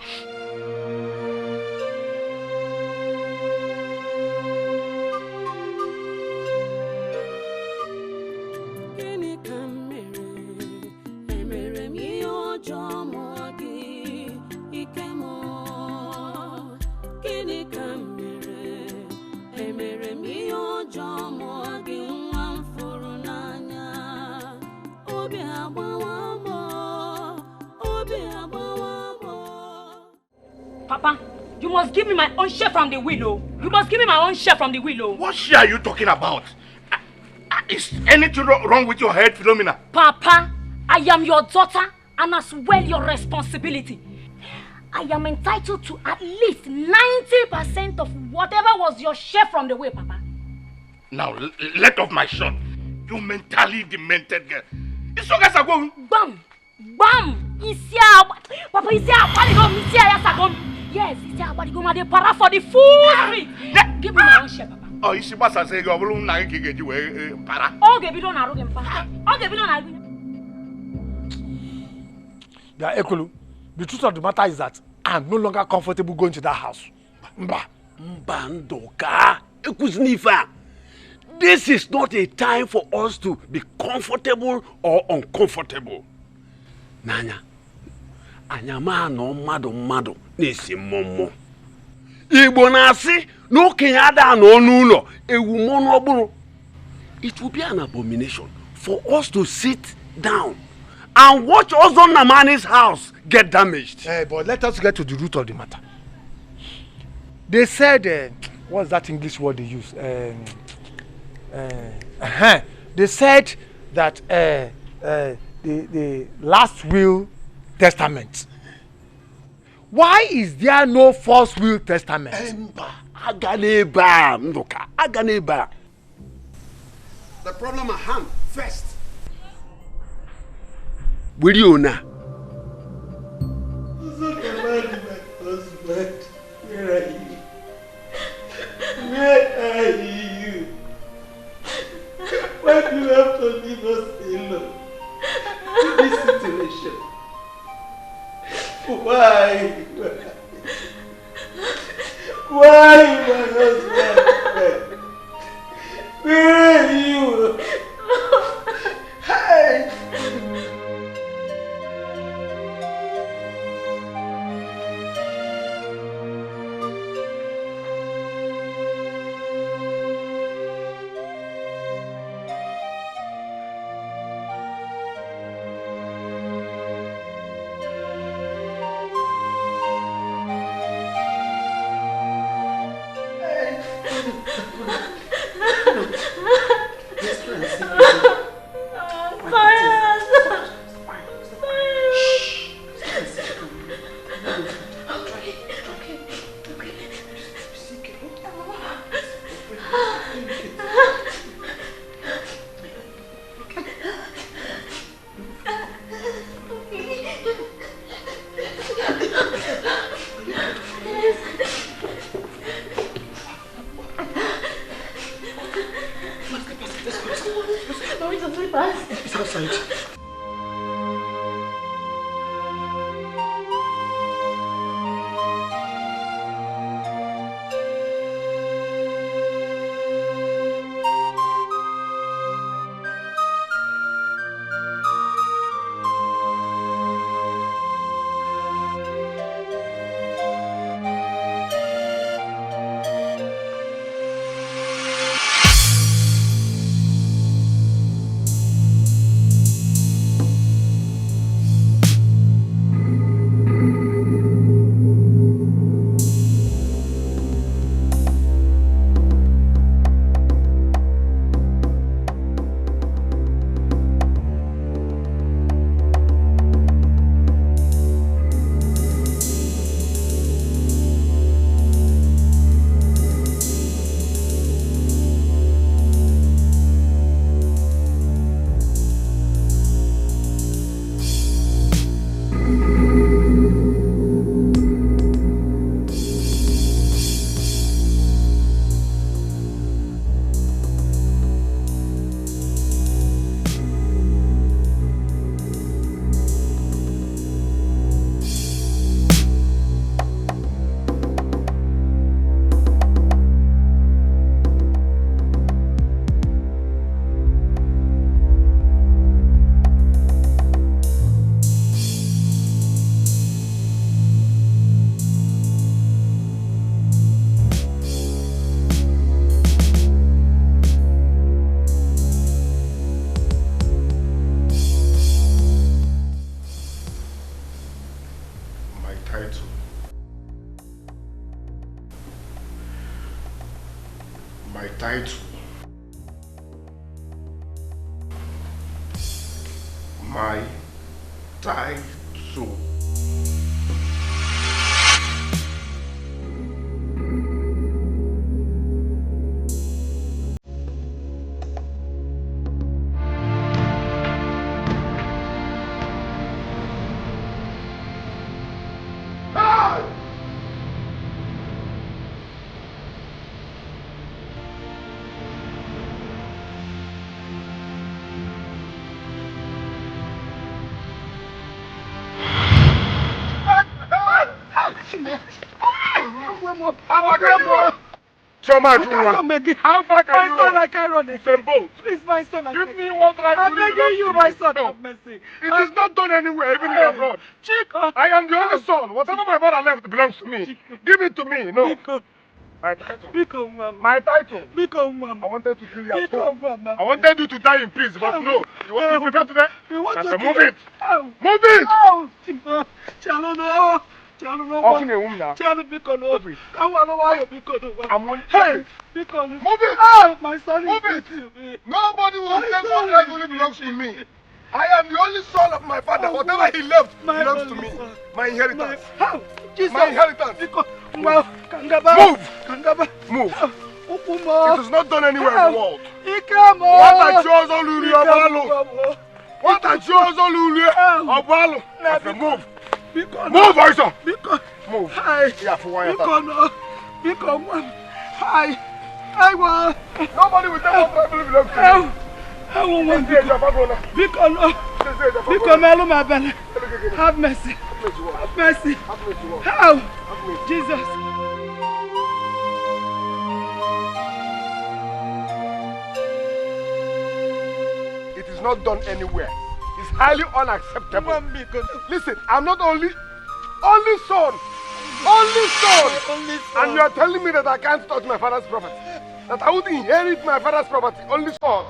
Papa, you must give me my own share from the willow. You must give me my own share from the willow. What share are you talking about? Is anything wrong with your head, Philomena? Papa, I am your daughter and as well your responsibility. I am entitled to at least 90% of whatever was your share from the will, Papa. Now, let off my shot. You mentally demented girl. It's so guys are going. Bam! Bam! Papa, yes, they para for the full street. Give me my own share, Papa. Oh, you see what I say? You're going to get you para. Oh, give me don't argue, Papa. Oh, give me don't argue. Yeah, Ekulu, the truth of the matter is that I'm no longer comfortable going to that house. Mbandoka, Ekuznifa. This is not a time for us to be comfortable or uncomfortable. Nanya, anyama no mado nisi momo. Igbo nasi no kenyada no nulo ewu mono buru. It will be an abomination for us to sit down and watch Ozon Namani's house get damaged. But let us get to the root of the matter. They said, what's that English word they use? They said that the last will testament. Why is there no first will testament? Aganeba, Ndoka, Aganeba. The problem at hand first. Will you now? Where are you? Where are you? Why do you have to leave us alone in this situation? Why? Why, my husband? Where are you? Hey! My title. How far can you run? I can't run. It's a boat. Please, my son. Give me one right. I'm begging you, my son. Have mercy. It is not done anywhere, even in abroad. Chico. I am the only son. Whatever my father left belongs to me. Give it to me. No. My title. My title. I wanted to kill you at home. I wanted you to die in peace, but no. You want to prepare to die? Move it. Move it. Open a womb now. Hey, move it. My son move it. Nobody will take what rightfully belongs to me. I am the only son of my father. Whatever he left belongs to me. My inheritance. My inheritance. Move. Move. It is not done anywhere in the world. What I chose on Lulu Obalo. What I chose on Lulu Obalo. I said move. Move, Aisha. Move. Yeah, for one I want. Nobody will tell what family belongs to me. I won't want to. Have mercy. Have mercy. How? Jesus. It is not done anywhere. It's highly unacceptable. Listen, I'm not only son. And you are telling me that I can't touch my father's property. That I would inherit my father's property. Only son.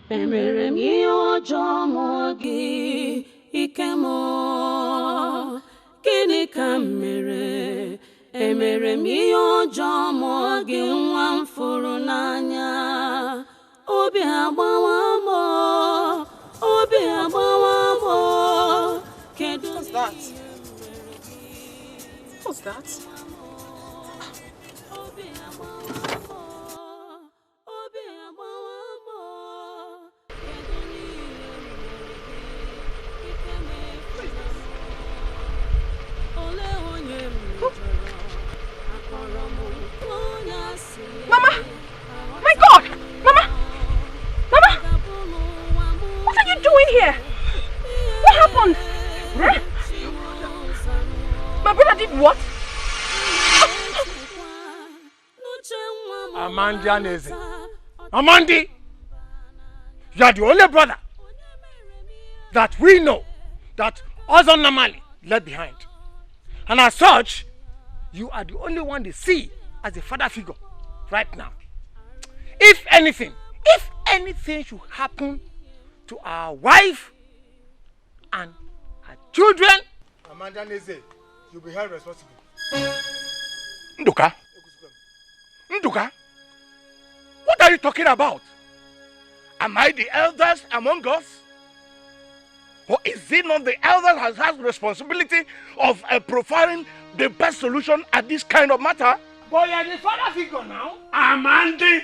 Emere m ihe ọjọọ mụọ gị ike mụọ. Gịnị ka m mere? Emere m ihe ọjọọ mụọ gị nwa m fụrụ n'anya. Obi agbawa m, obi agbawa m. What's that? What's that? Mama! My God! Mama! Mama! What are you doing here? What happened? Huh? My brother did what? Amandi Aneze. Amandi! You are the only brother that we know that Ozon Namali left behind. And as such, you are the only one they see as a father figure right now. If anything should happen to our wife and her children, Amanda Neze, you'll be held responsible. Nduka? What are you talking about? Am I the eldest among us? Or is it not the eldest that has responsibility of providing the best solution at this kind of matter? But you are the father figure now. Amandi,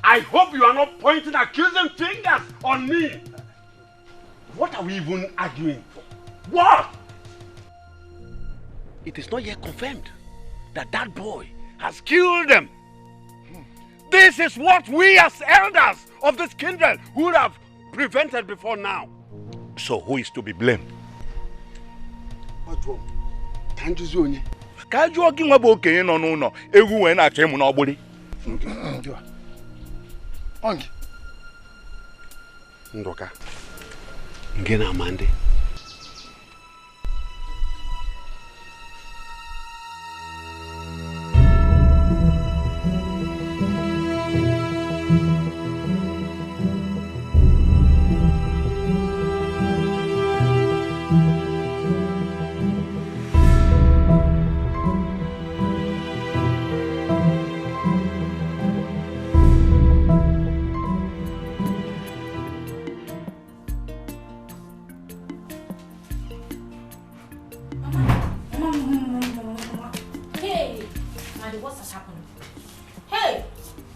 I hope you are not pointing accusing fingers on me. What are we even arguing for? What? It is not yet confirmed that that boy has killed them. This is what we as elders of this kindred would have prevented before now. So who is to be blamed? What wrong? Can't you see only? Ka jụọ gị nwa bụ okenye nọ n'ụlọ egwu wee na-achọ ịmụ n'ọgbụrị. Ndoka, ngị na Amandi.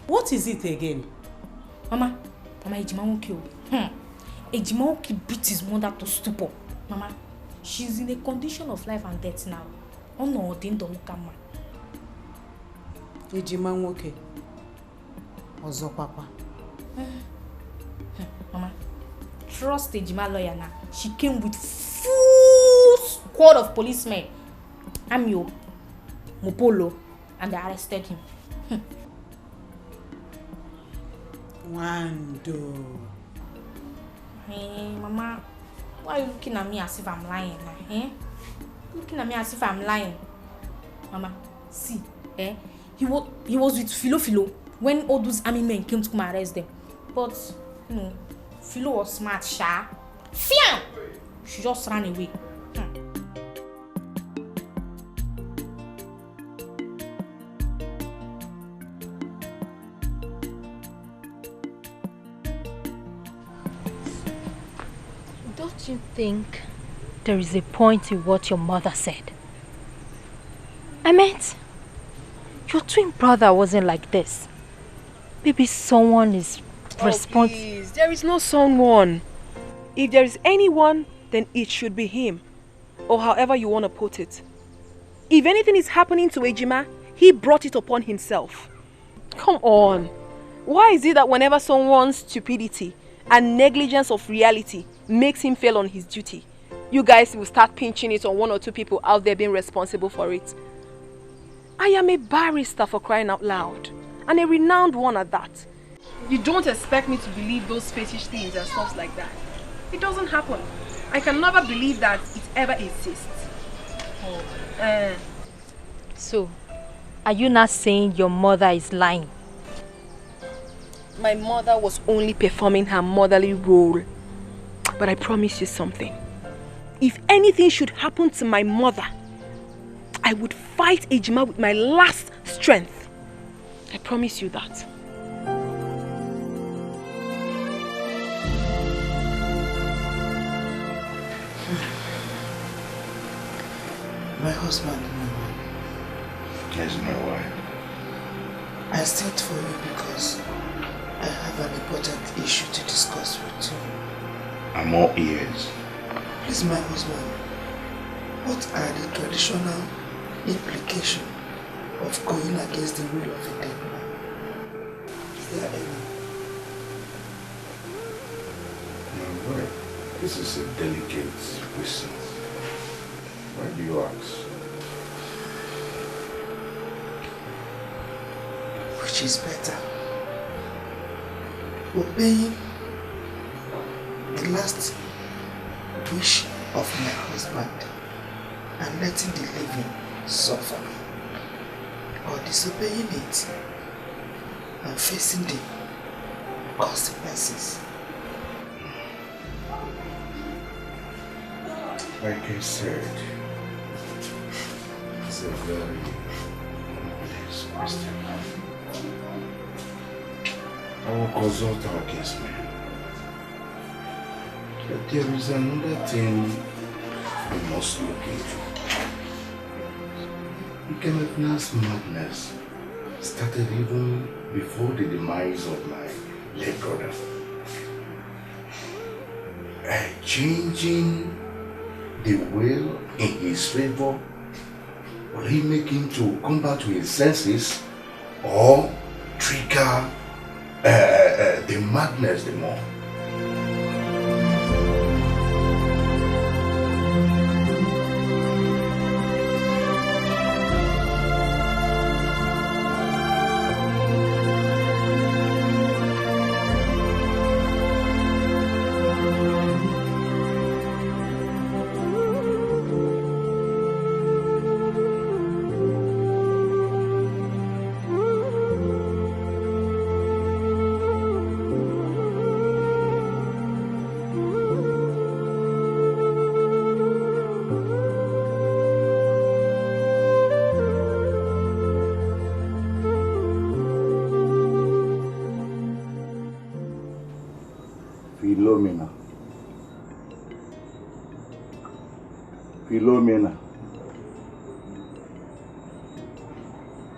What is it again? Mama, Ejima won't kill. Ejima won't beat his mother to stupor. Mama, She's in a condition of life and death now. Oh no, Dindo Mukama. Ejima nwoke. Ozo papa. Mama, trust Ejima lawyer now. She came with full squad of policemen. Amio, Mopolo, and they arrested him. Wando. Hey, Mama, why are you looking at me as if I'm lying now? Eh? Looking at me as if I'm lying. Mama, see, he was with Philo when all those army men came to come arrest them. But, you know, Philo was smart, sha. Fiam! She just ran away. Don't you think there is a point in what your mother said? I meant, your twin brother wasn't like this. Maybe someone is responsible. Please, there is no someone. If there is anyone, then it should be him. Or however you want to put it. If anything is happening to Ejima, he brought it upon himself. Come on. Why is it that whenever someone's stupidity and negligence of reality makes him fail on his duty, you guys will start pinching it on one or two people out there being responsible for it? I am a barrister, for crying out loud, and a renowned one at that. You don't expect me to believe those fetish things and stuff like that. It doesn't happen. I can never believe that it ever exists. So, are you not saying your mother is lying? My mother was only performing her motherly role. But I promise you something. If anything should happen to my mother, I would fight Ejima with my last strength. I promise you that. My husband, Yes, my wife. I stayed for you because I have an important issue to discuss with you. I'm all ears. Please, my husband, what are the traditional implications of going against the will of a dead man? Is there any? My wife, this is a delicate question. Why do you ask? Which is better? Obeying the last wish of my husband and letting the living suffer, or disobeying it and facing the consequences? Like I said, it's a very complex question. I will consult our case man. But there is another thing we must look into. Ikemefuna's madness started even before the demise of my late brother. Changing the will in his favor, will he make him to come back to his senses or trigger the madness the more?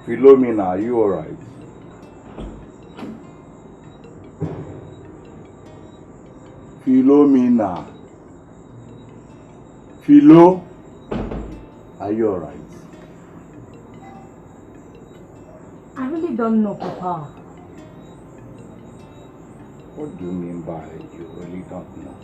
Philomena, are you alright? Philomena. Philo, are you alright? I really don't know, Papa. What do you mean by you really don't know?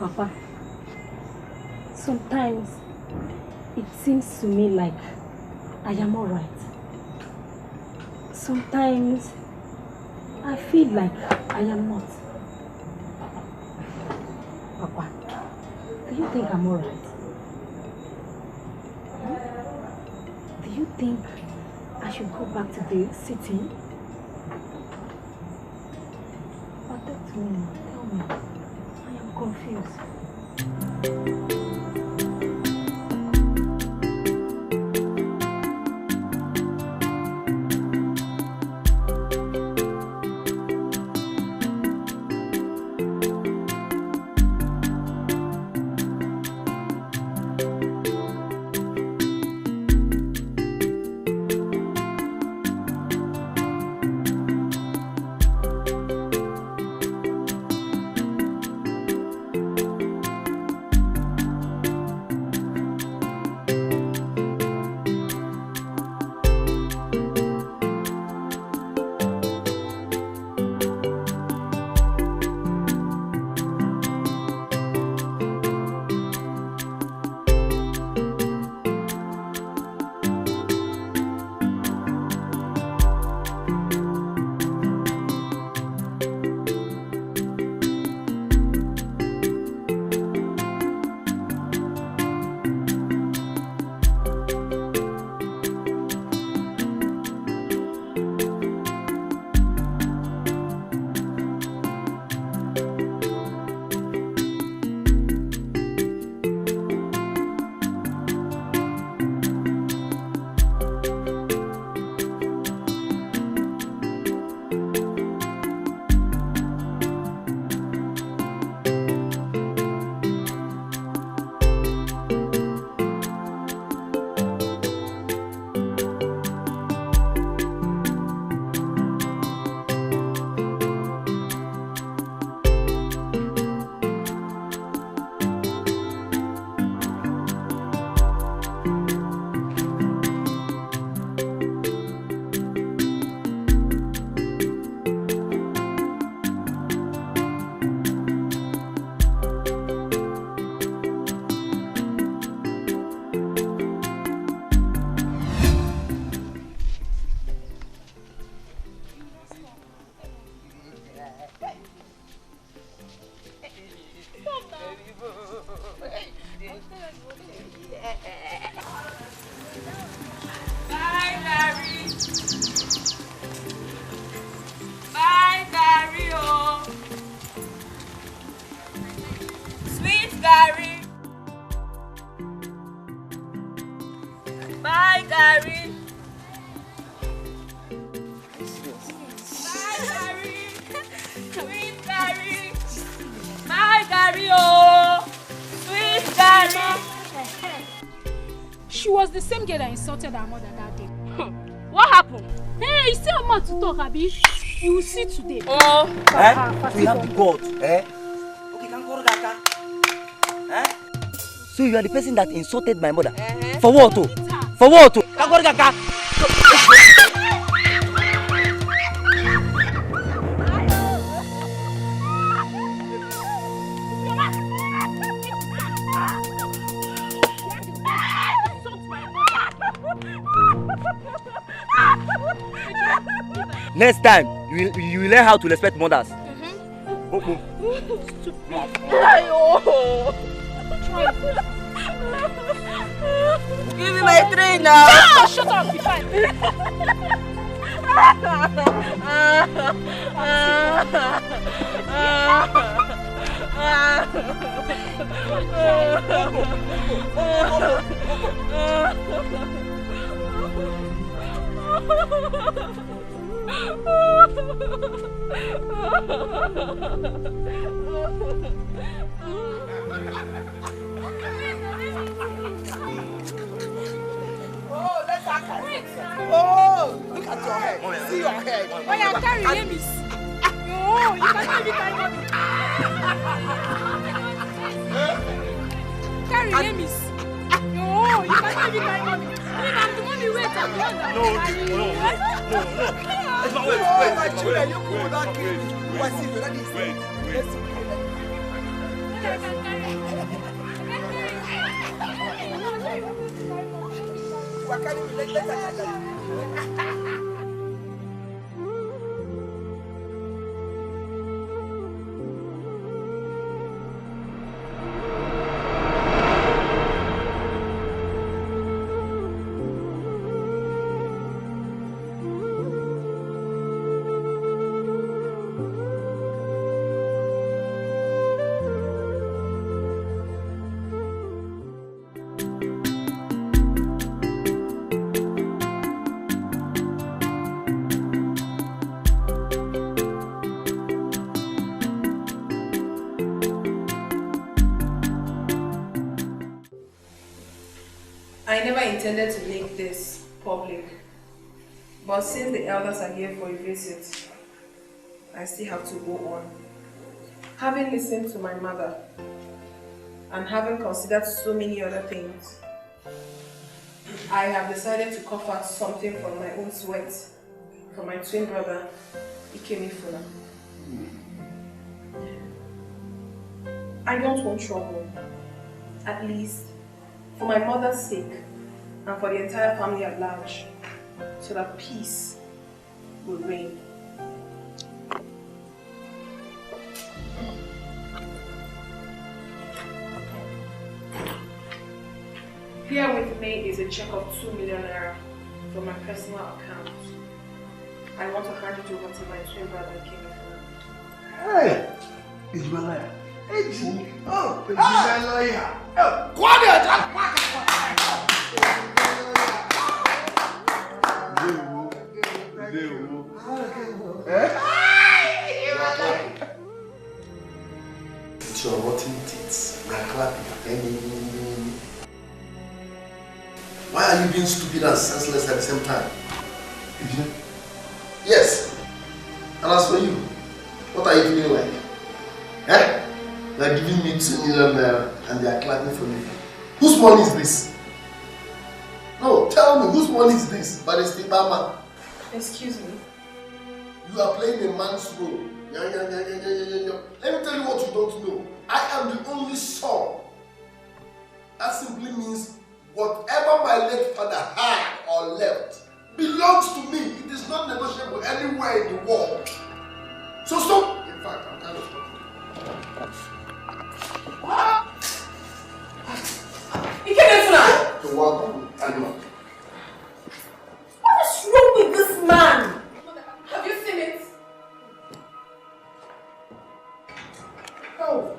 Papa, sometimes it seems to me like I am alright. Sometimes I feel like I am not. Papa, do you think I'm alright? Do you think I should go back to the city? But talk to me, tell me. I am confused. Bye, Gary. Sweet Gary. Bye, Gary. Oh, sweet Gary. She was the same girl that insulted her mother that day. What happened? Hey, you see how much to talk, Abi? You will see today. Oh, we have the God. Okay, can go to so you are the person that insulted my mother. For what? For what? Next time, you will learn how to respect mothers. Give me my tray now. No, shut up, be fine. Oh, let's oh, look at your head. See your head. Oh, yeah, carry him. No, you cannot even carry money. Carry him. No, you cannot even carry money. Even I'm the one who waits and the one that No. It's my wait. My children, you will not kill me. What's it? Wait. I never intended to make this public, but since the elders are here for a visit, I still have to go on. Having listened to my mother and having considered so many other things, I have decided to cough out something from my own sweat for my twin brother, Ikemefuna. I don't want trouble, at least for my mother's sake and for the entire family at large, so that peace will reign. Here with me is a check of 2 million naira from my personal account. I want to hand it over to my twin brother, Ikemefuna. Hey! It's my lawyer. It's my lawyer. Quiet! It's your rotten tits. We are clapping. Why are you being stupid and senseless at the same time? Yes. And as for you, what are you feeling like? Eh? They are giving me 2 million naira and they are clapping for me. Whose money is this? No, tell me, whose money is this? By the state man. Excuse me. You are playing a man's role. Let me tell you what you don't know. I am the only son. That simply means whatever my late father had or left belongs to me. It is not negotiable anywhere in the world. So stop. In fact, I'm kind of Ikemefuna! You're welcome. What is wrong with this man? Have you seen it? Oh.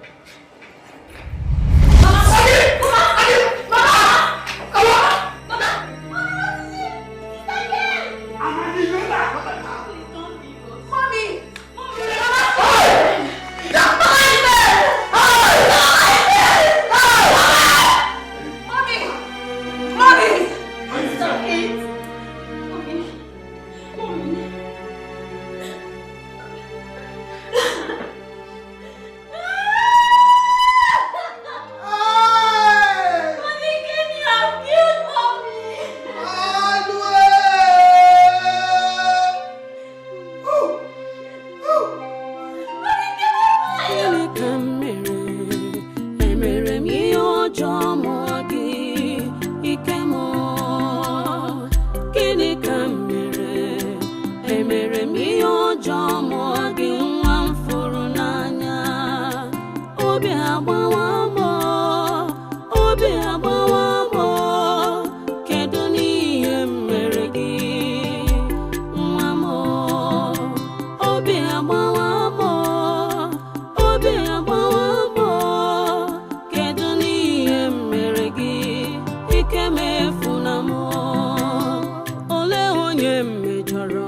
Ole onye mmejọrọ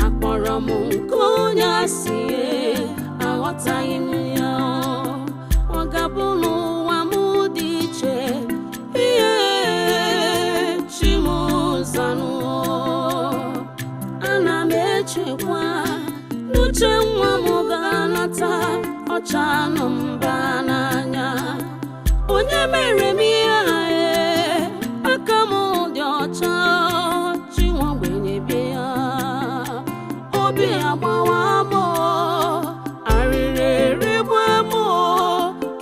akpọrọ m nke onye asị uche nwa m ga-anata ọcha nọ mba n'anya onye mere m ihe aka m dị ọcha chinwa gbenye bịa ya obi agbawa m arịrị erigbu m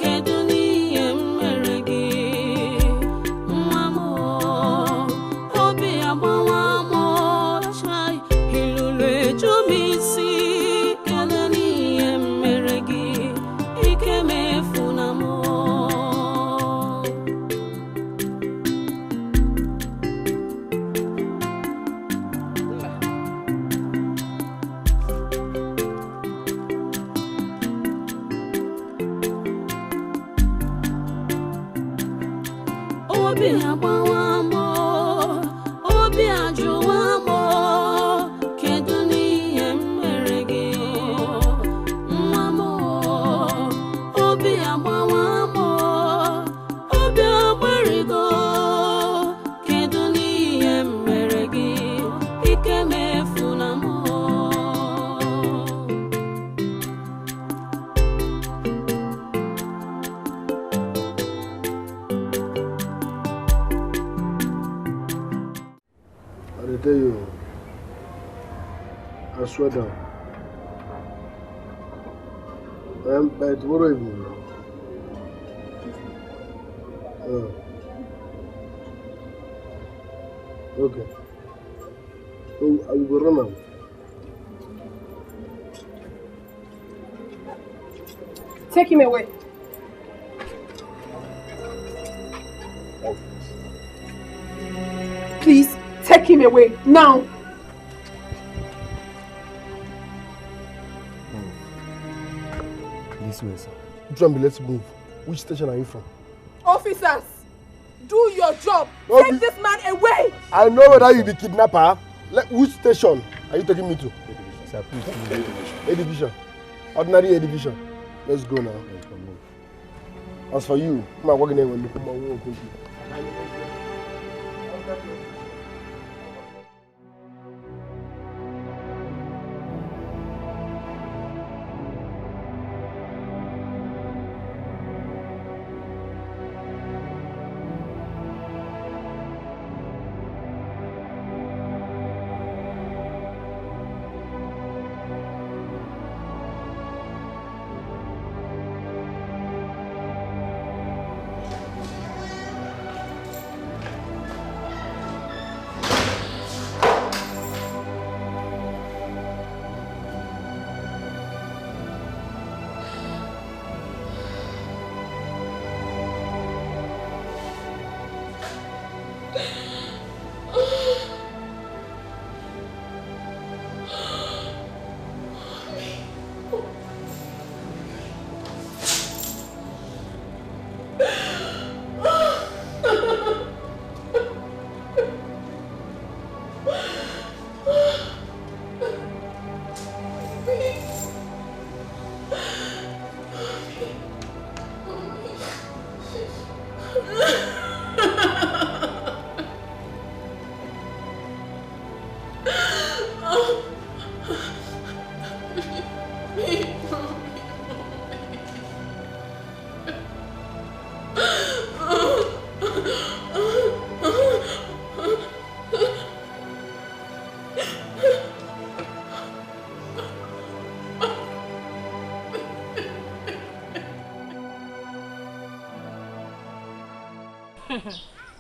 kedu n'ihe m mere gị nwa m obi agbawa m chai ilulu eju m isi kedu n'ihe m mere gị ike m efuna m obi agbawa m obi ajụwa m kedu n'ihe m mere gị nwa m obi agbawa m obi agbarigo kedu n'ihe m mere gị ike m efuna m I tell you, I swear down. By tomorrow evening. Okay. So I will go run now. Take him away. Please, take him away, now. This way, sir. Jambi, let's move. Which station are you from? Officers, do your job. No, Take this man away. I know whether you be kidnapper. Which station are you taking me to? Sir, please. A division. Ordinary A division. Let's go now. As for you, I'm working there when you come on.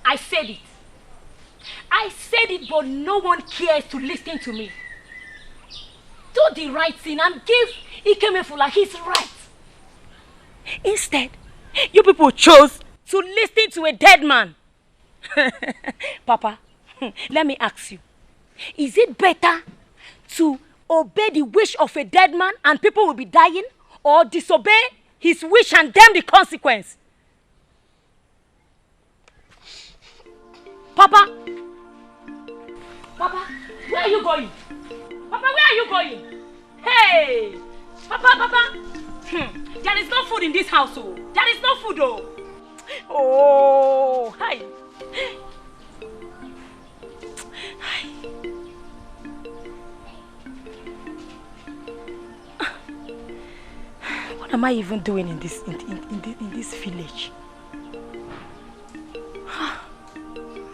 I said it. I said it, but no one cares to listen to me. Do the right thing and give Ikemefula his right. Instead, you people chose to listen to a dead man. Papa, let me ask you. Is it better to obey the wish of a dead man and people will be dying, or disobey his wish and them the consequence? Papa! Papa, where are you going? Papa, where are you going? Hey! Papa! There is no food in this house, oh. There is no food, oh. Oh, hi. Hi. What am I even doing in this village?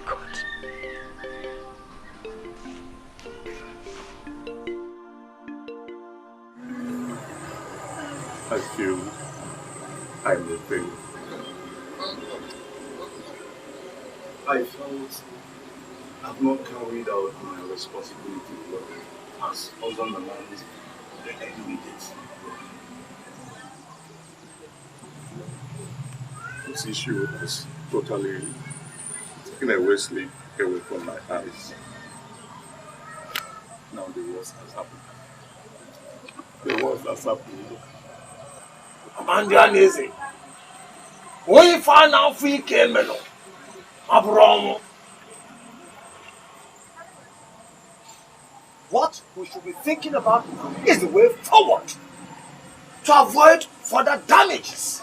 God. I feel I'm a failure. I felt I've not carried out my responsibility well as husband and man that I do with it. This issue has totally taken away sleep away from my eyes. Now the worst has happened. The worst has happened. Amanda Nezi. We find out free Kemelo. Abromo. What we should be thinking about is the way forward to avoid further damages.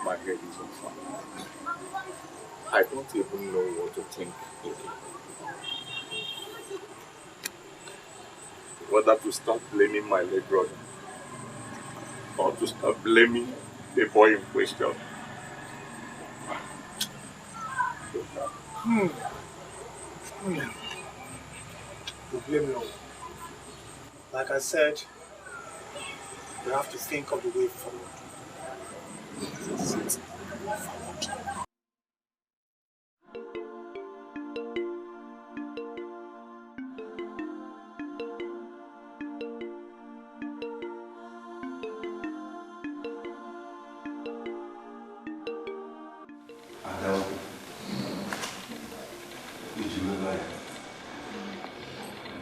My head is on fire. I don't even know what to think. Whether to start blaming my late brother or to start blaming the boy in question. To blame no. Like I said, we have to think of the way forward.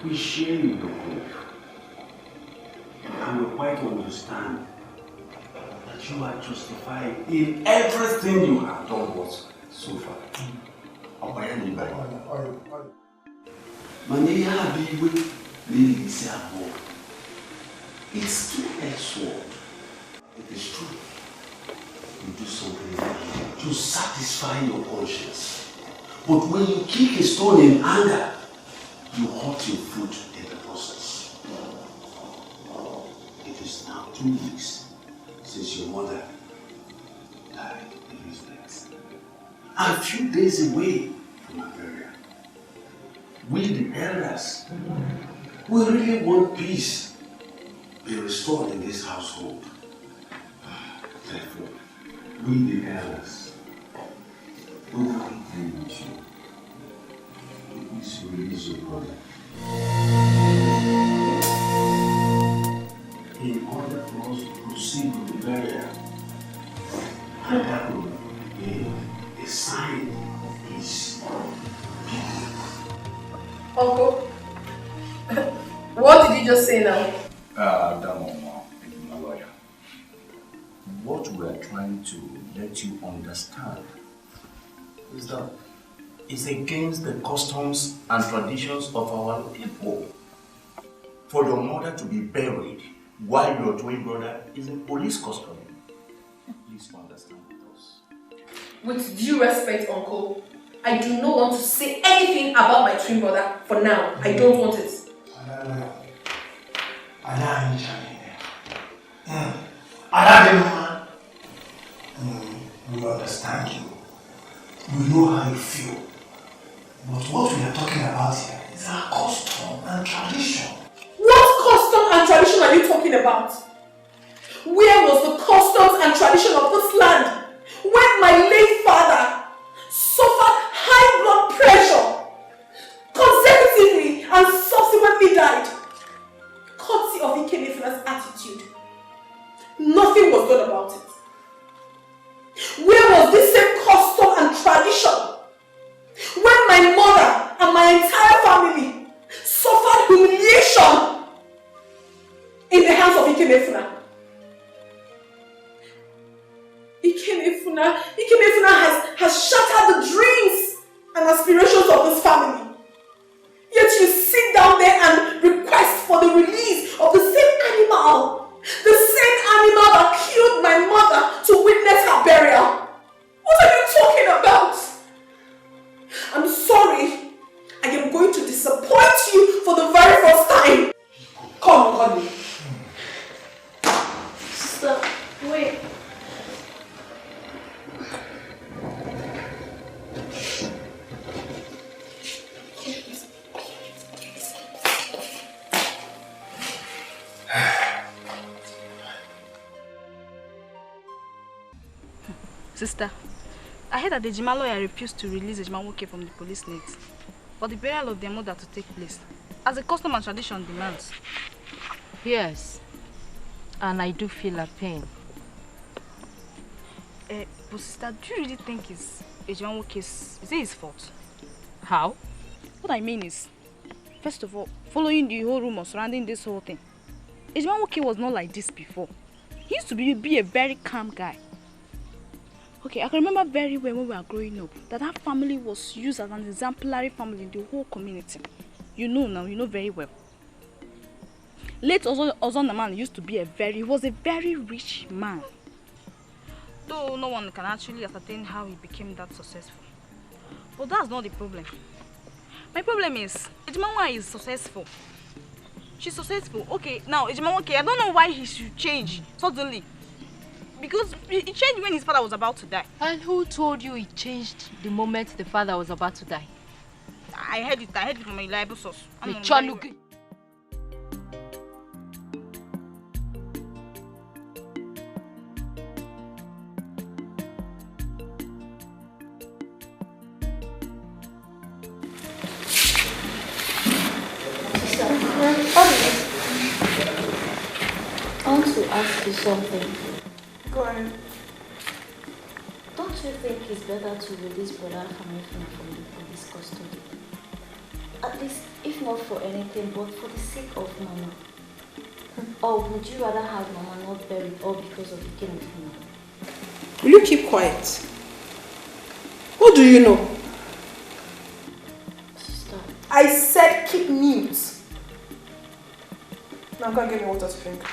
We share your hope, and we quite understand that you are justified in everything you have done was so far. It's two-edged sword. It is true. You do something to satisfy your conscience. But when you kick a stone in anger, you hurt your foot in the process. It is now 2 weeks since your mother died in his death. And a few days away from her burial. We the elders, we really want peace be restored in this household. Therefore, we the elders, we will agree with you. Please release your brother. In order for us to proceed with the burial, and that will be a sign of peace. Uncle, what did you just say now? My lawyer. What we are trying to let you understand is that it's against the customs and traditions of our people for your mother to be buried while your twin brother is in police custody. Please understand us. With due respect, Uncle, I do not want to say anything about my twin brother for now. I don't want it. We understand you. We know how you feel. But what we are talking about here is our custom and tradition. What custom and tradition are you talking about? Where was the customs and tradition of this land when my late father suffered high blood pressure consecutively and subsequently died? Courtesy of Ikenefuna's attitude. Nothing was done about it. Where was this same custom and tradition when my mother and my entire family suffered humiliation in the hands of Ikenefuna? Ikenefuna has shattered the dreams and aspirations of this family. Yet you sit down there and request for the release of the same animal. The same animal that killed my mother to witness her burial. What are you talking about? I'm sorry. I am going to disappoint you for the very first time. Come, Connie. Sister, wait. Sister, I heard that the Ejima lawyer refused to release Ejima Woke from the police net for the burial of their mother to take place, as the custom and tradition demands. Yes, and I do feel a pain. But sister, do you really think Ejima Woke's is it his fault? How? What I mean is, first of all, following the whole rumor surrounding this whole thing, Ejima Woke was not like this before. He used to be a very calm guy. Okay, I can remember very well when we were growing up that family was used as an exemplary family in the whole community. You know now, you know very well. Late Ozonaman used to be he was a very rich man. Though no one can actually ascertain how he became that successful. But that's not the problem. My problem is, Ejimawa is successful. She's successful. Okay, now Ejimawa, I don't know why he should change suddenly. Because he changed when his father was about to die. And who told you he changed the moment the father was about to die? I heard it from a reliable source. I want to ask you something. Go ahead. Don't you think it's better to release Brother Hamilton from the police custody? At least, if not for anything, but for the sake of Mama. Or would you rather have Mama not buried all because of the king of Mama? Will you keep quiet? What do you know? Sister. I said keep mute. Now go and get me water to drink.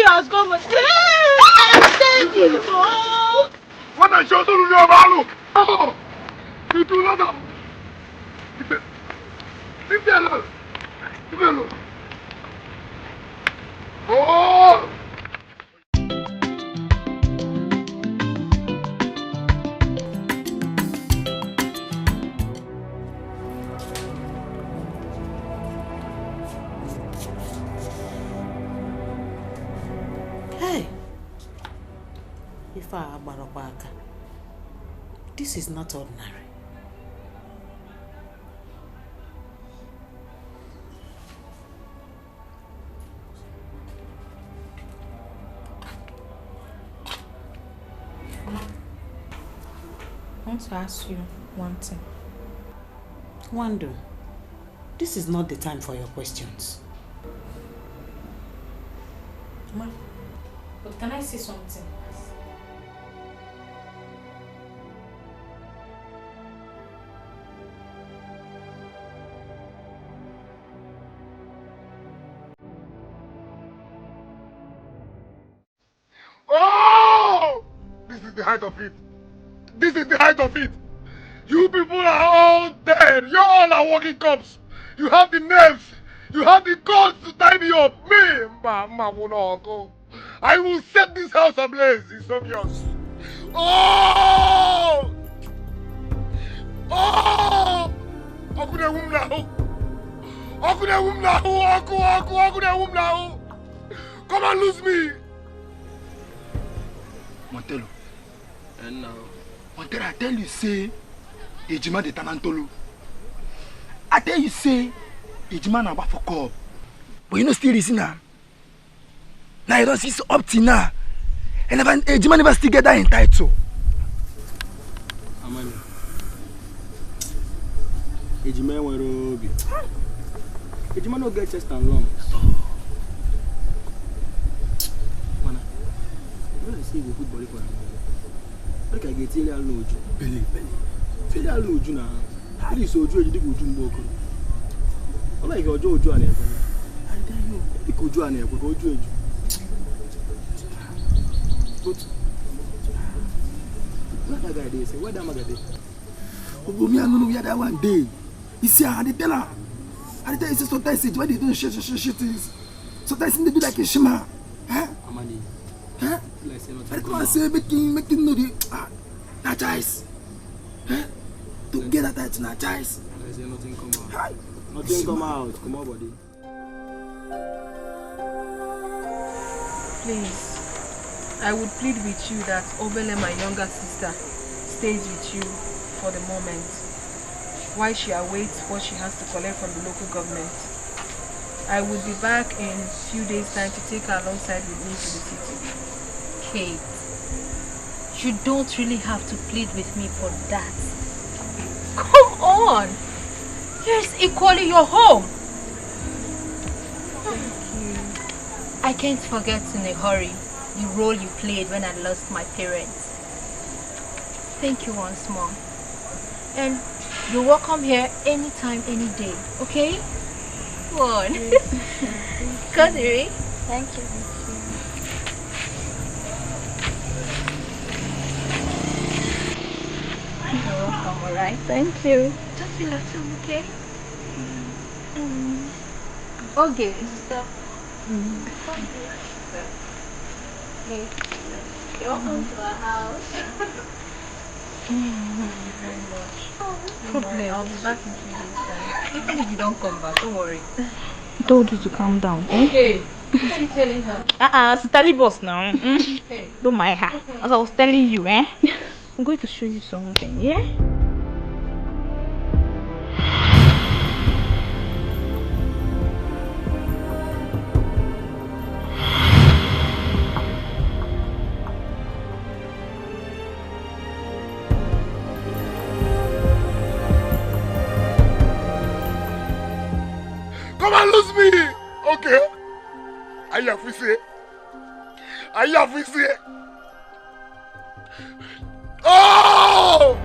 Has come and thank you. What I show you your value. You do not have. Leave me alone. Leave me alone. Oh! Hey! This is not ordinary. I want to ask you one thing. Wando, this is not the time for your questions. Ma, but can I say something? Oh! This is the height of it. This is the height of it. You people are all dead. You all are walking cops. You have the nerves. You have the guts to tie me up. Me, Mama will not go. I will set this house ablaze. It's obvious. Oh! Oh! Akune wumlahu. Akune wumlahu. Akune wumlahu. Come and lose me. Montelo. And now, Montelo, I tell you, say, Ejima de Tanantolo. I tell you, say, Ejima na for call. But you know, still listen now. Now you don't see so up to now. And Ejima never still get that in title. Amani. Ejima were Obi. Ejima no get chest and lungs. I say you good body for him. Look, I get tell you all no ju. Belly. Tell you all no ju na. Please so ju ejidi go ju mboko. Ola ike ojo oju ani ekwe. I tell you, ike oju ani ekwe ko oju eju. But what that guy dey say? Where that maga dey? Ogo me anu no we that one day. You see how they tell her. I tell you sometimes when they don't shit things. Sometimes they be like a shima. Huh? Amani. Huh? I can't say making no the that choice. Huh? To get that title na choice. I say nothing come out. Hi. Nothing come out. Come on, body. Please, I would plead with you that Obele, my younger sister, stays with you for the moment while she awaits what she has to collect from the local government. I would be back in a few days' time to take her alongside with me to the city. Kate, you don't really have to plead with me for that. Come on! Here's equally your home. Thank you. I can't forget in a hurry the role you played when I lost my parents. Thank you once more. And you're welcome here anytime, any day, okay? Come on. Connery. Thank you. You're welcome, alright? Thank you. Just feel at home, okay? Okay, stop. Okay. You're welcome to our house. Thank you very much. Problem. I'll be back in 3 days' time. Even if you don't come back, don't worry. I told you to calm down. Okay. What are you telling her? Study boss now. Hey. Don't mind her. As I was telling you, I'm going to show you something, yeah? Come and lose me. Okay. Ayafisi. Oh!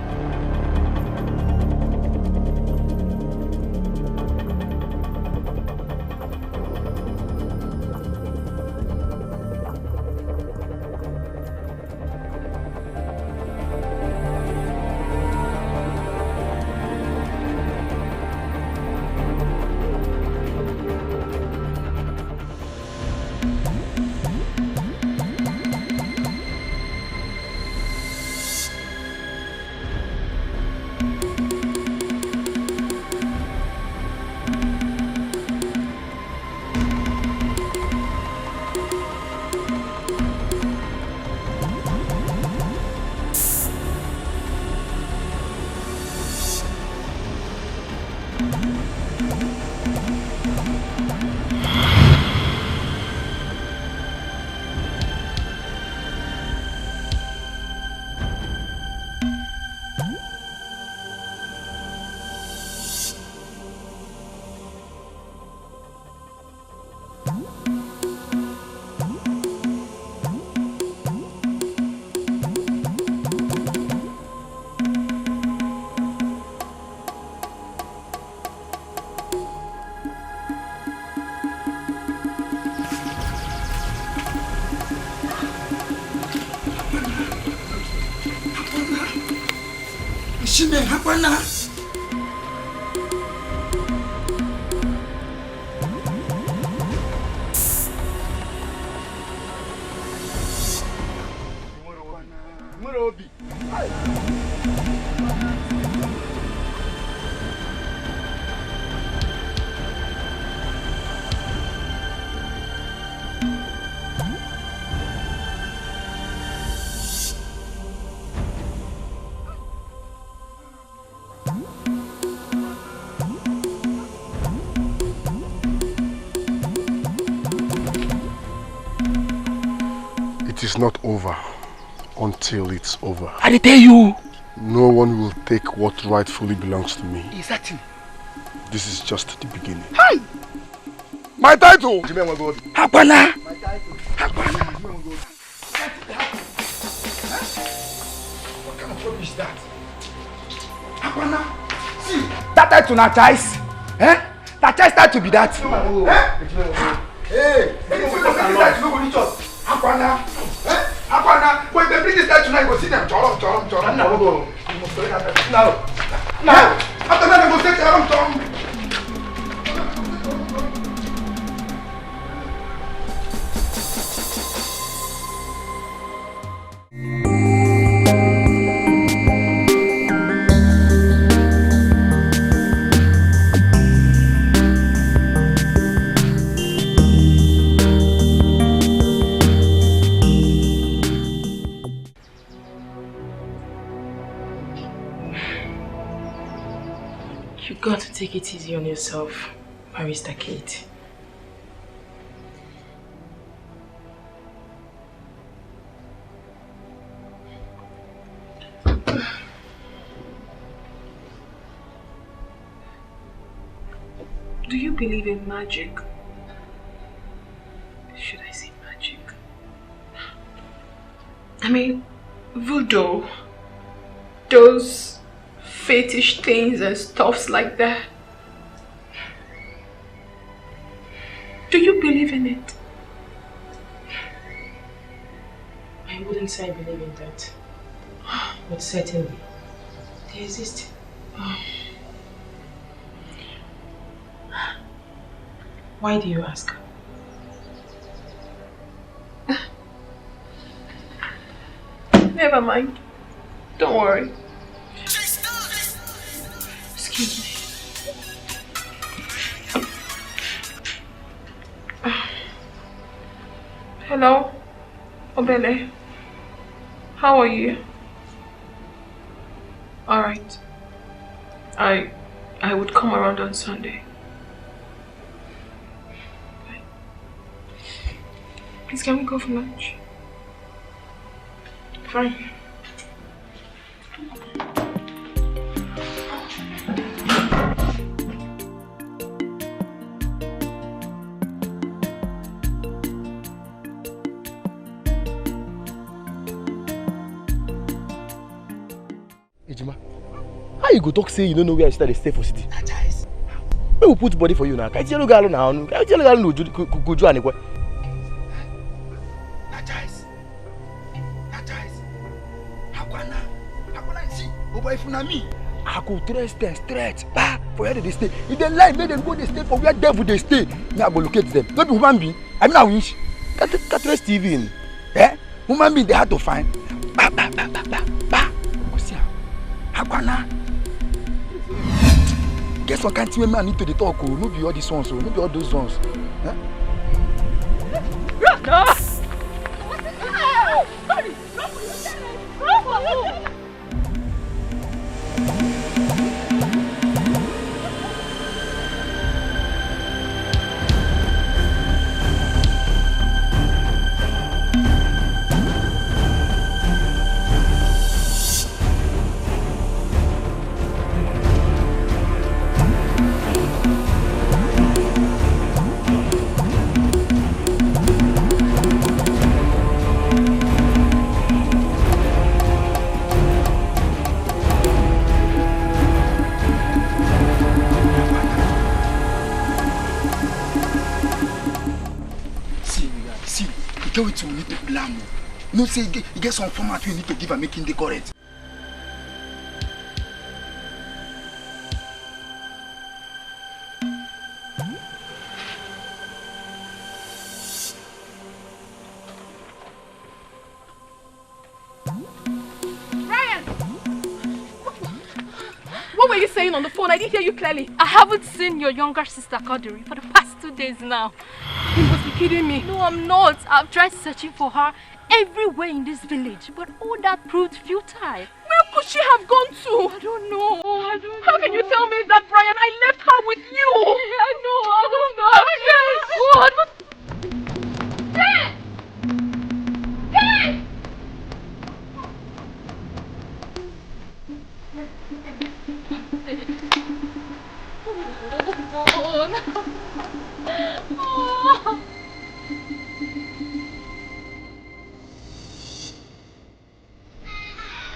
Shime, hapana. It is not over until it's over. I tell you. No one will take what rightfully belongs to me. Exactly. This is just the beginning. Hi! My title! Hapana! What kind of rubbish is that? Hapana! See, that title na choice. Eh? That choice start to be that. Hey! Nobody trust. Hapana! Hapana! When they bring this guy tonight, you go see them. Chorom. Now. After that, they go say chorom. You got to take it easy on yourself, Barrister Kate. Do you believe in magic? Should I say magic? I mean, voodoo. Those fetish things and stuffs like that. Do you believe in it? I wouldn't say I believe in that. But certainly, they exist. Why do you ask? Never mind. Don't worry. Excuse me. Hello, Obele. How are you? All right. I would come around on Sunday. Bye. Please, can we go for lunch? Fine. you go talk say you don't know where I stay for city? Where we put body for you now? Can't you look at now? Can't you look at no go do anyway? But if na me, I go straight, for where they stay. If they lie, make them go they stay for where devil they stay. Me I go locate them. Not be human being. I mean I wish. Can't TV in. Eh? Human being they hard to find. Go see Hakwana. Guess what can't man need to the talk? No be all these ones, no be all those ones. Eh? No! Get what you need to plan. No say you get some format you need to give and making the correct. Brian! What were you saying on the phone? I didn't hear you clearly. I haven't seen your younger sister, Kadiri, for the past 2 days now. You must be kidding me. No, I'm not. I've tried searching for her everywhere in this village, but all that proved futile. Where could she have gone to? I don't know. How can you tell me that, Brian? I left her with you. I don't know. What?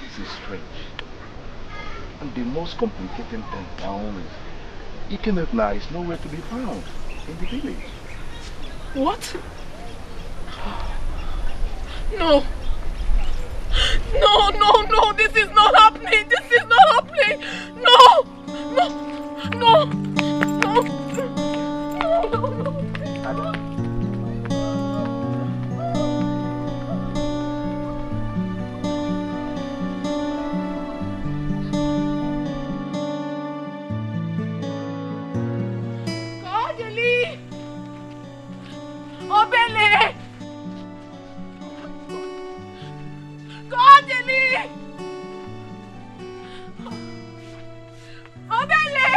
This is strange. And the most complicated thing now is Ikenetna is nowhere to be found in the village. What? No. No, no, no, this is not happening. This is not happening. No, no, no, no, no, no, no. Obele! Godly! Obele!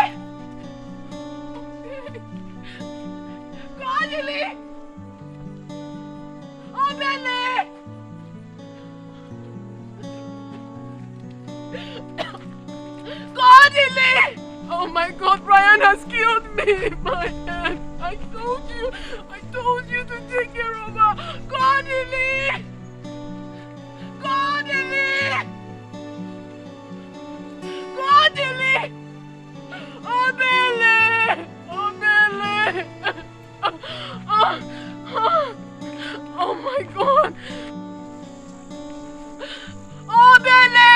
Godly! Obele! Godly! Oh my God, Brian has killed me! My head! I told you to take care of her! Godly! Godly! Godly! Obele! Obele! Oh my God! Obele!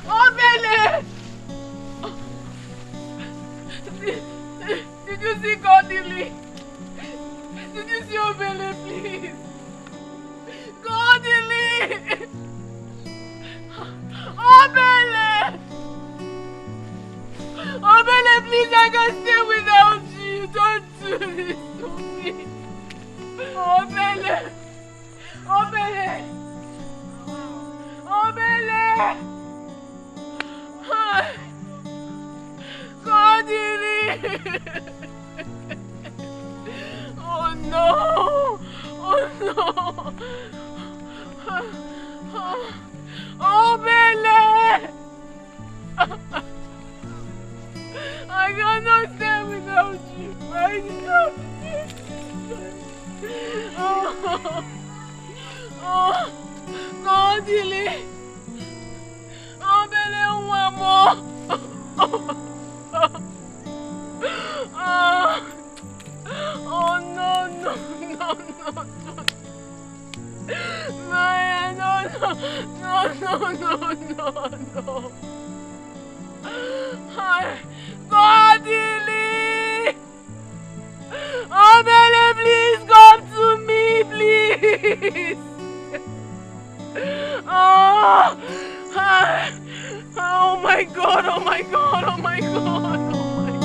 Obele! Did you see Godly? Did you see Obele, please? Godly! Obele! Obele, please, I can stay without you. Don't do this to me. Obele! Obele! Obele! Godly! Oh no! Oh no! Obele! I cannot stay without you. I cannot. Oh, Godly! Obele! Oh no, no, no, no, no. Maya, no, no, no, no, no, no, no. God, Lily! Oh, please come to me, please! Oh, oh my God, oh my God, oh my God, oh my God.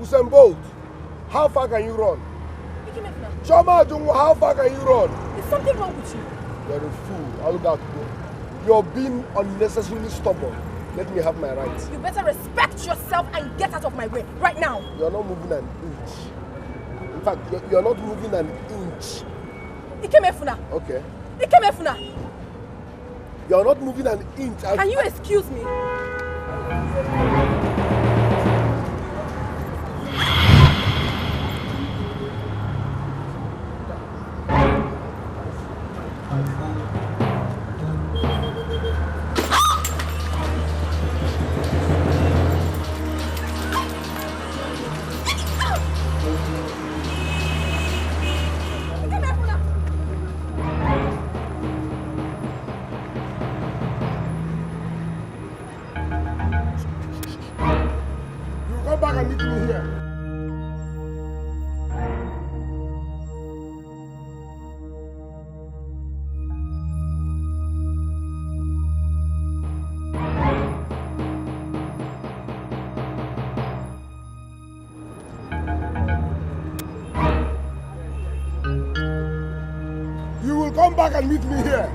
Usain Bolt, how far can you run? Choma Jungu, how far can you run? Is something wrong with you? You're a fool. I'll look at you. You're being unnecessarily stubborn. Let me have my rights. You better respect yourself and get out of my way right now. You're not moving an inch. In fact, you're not moving an inch. Ikemefuna. Okay. Ikemefuna. You're not moving an inch. Can you excuse me? come back and meet me here.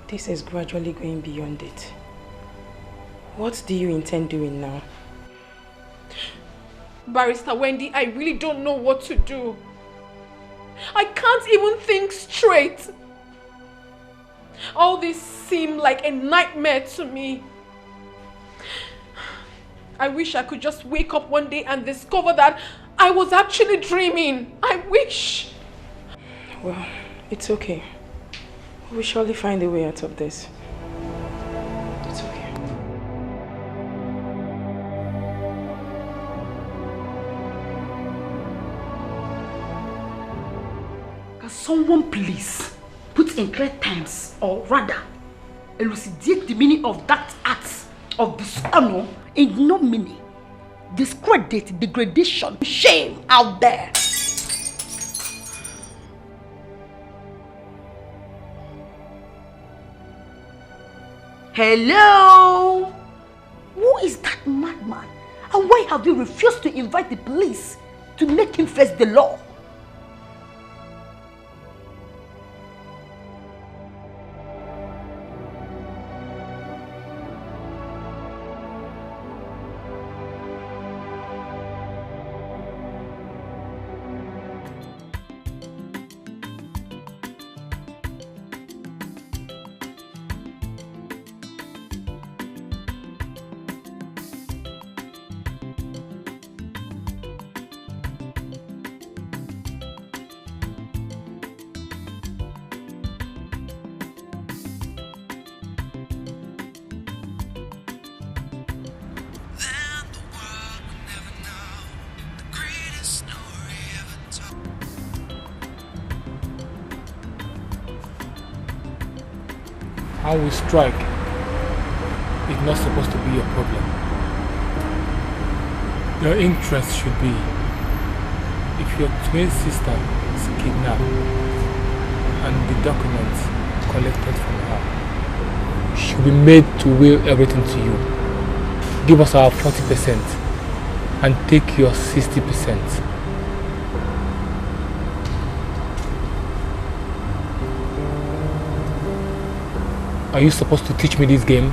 This is gradually going beyond it. What do you intend doing now? Barrister Wendy, I really don't know what to do. I can't even think straight. All this seems like a nightmare to me. I wish I could just wake up one day and discover that I was actually dreaming. I wish. Well, it's okay. We'll surely find a way out of this. It's okay. Can someone please put in clear terms, or rather, elucidate the meaning of that act of dishonor, ignominy, discredit, degradation, shame out there? Hello? Who is that madman? And why have you refused to invite the police to make him face the law? How we strike is not supposed to be your problem. Your interest should be if your twin sister is kidnapped and the documents collected from her should be made to will everything to you. Give us our 40% and take your 60%. Are you supposed to teach me this game?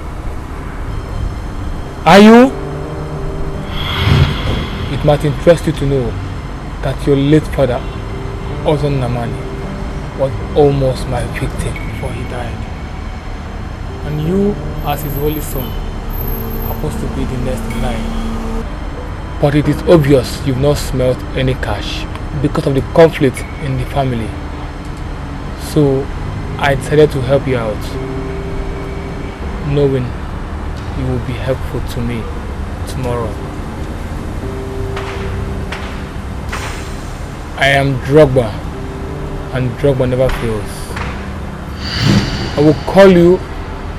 Are you? It might interest you to know that your late father, Ozon Namani, was almost my victim before he died. And you, as his only son, are supposed to be the next in line. But it is obvious you've not smelt any cash because of the conflict in the family. So I decided to help you out, knowing you will be helpful to me tomorrow. I am Drogba, and Drogba never fails. I will call you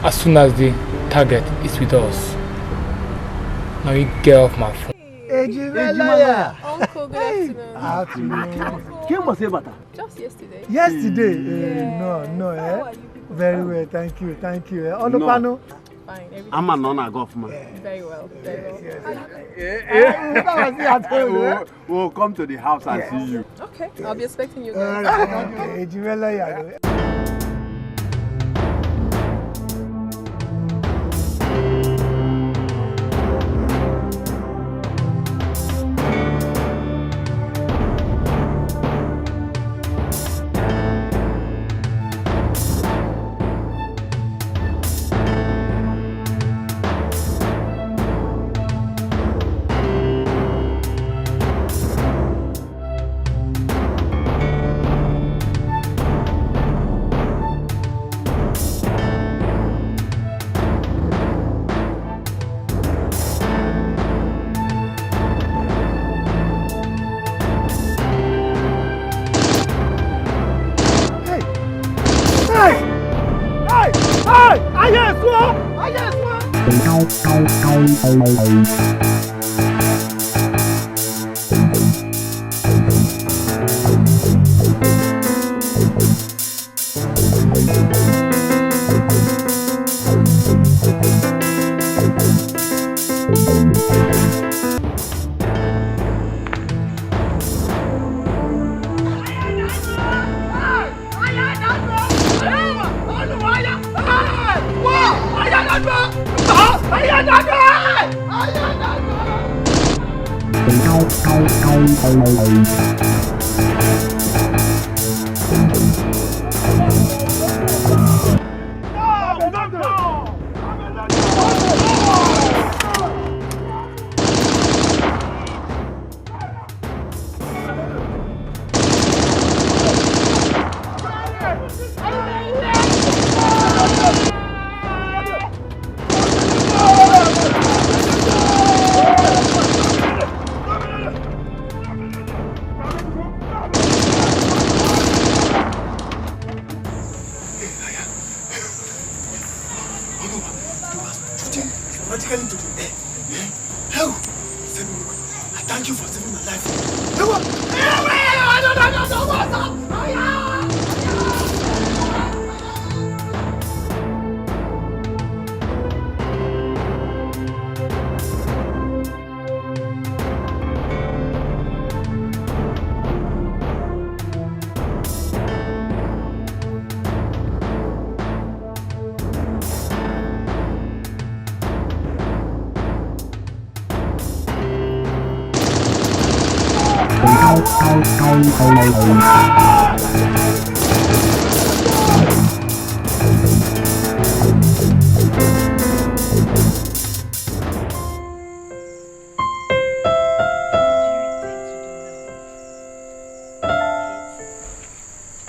as soon as the target is with us. Now you get off my phone. Uncle, good afternoon. Just yesterday. Yesterday? No. How are you? Very well, thank you. Olopano? fine. I'm a non-golf-man. Very well, very well. We'll come to the house and see you. Okay, I'll be expecting you guys.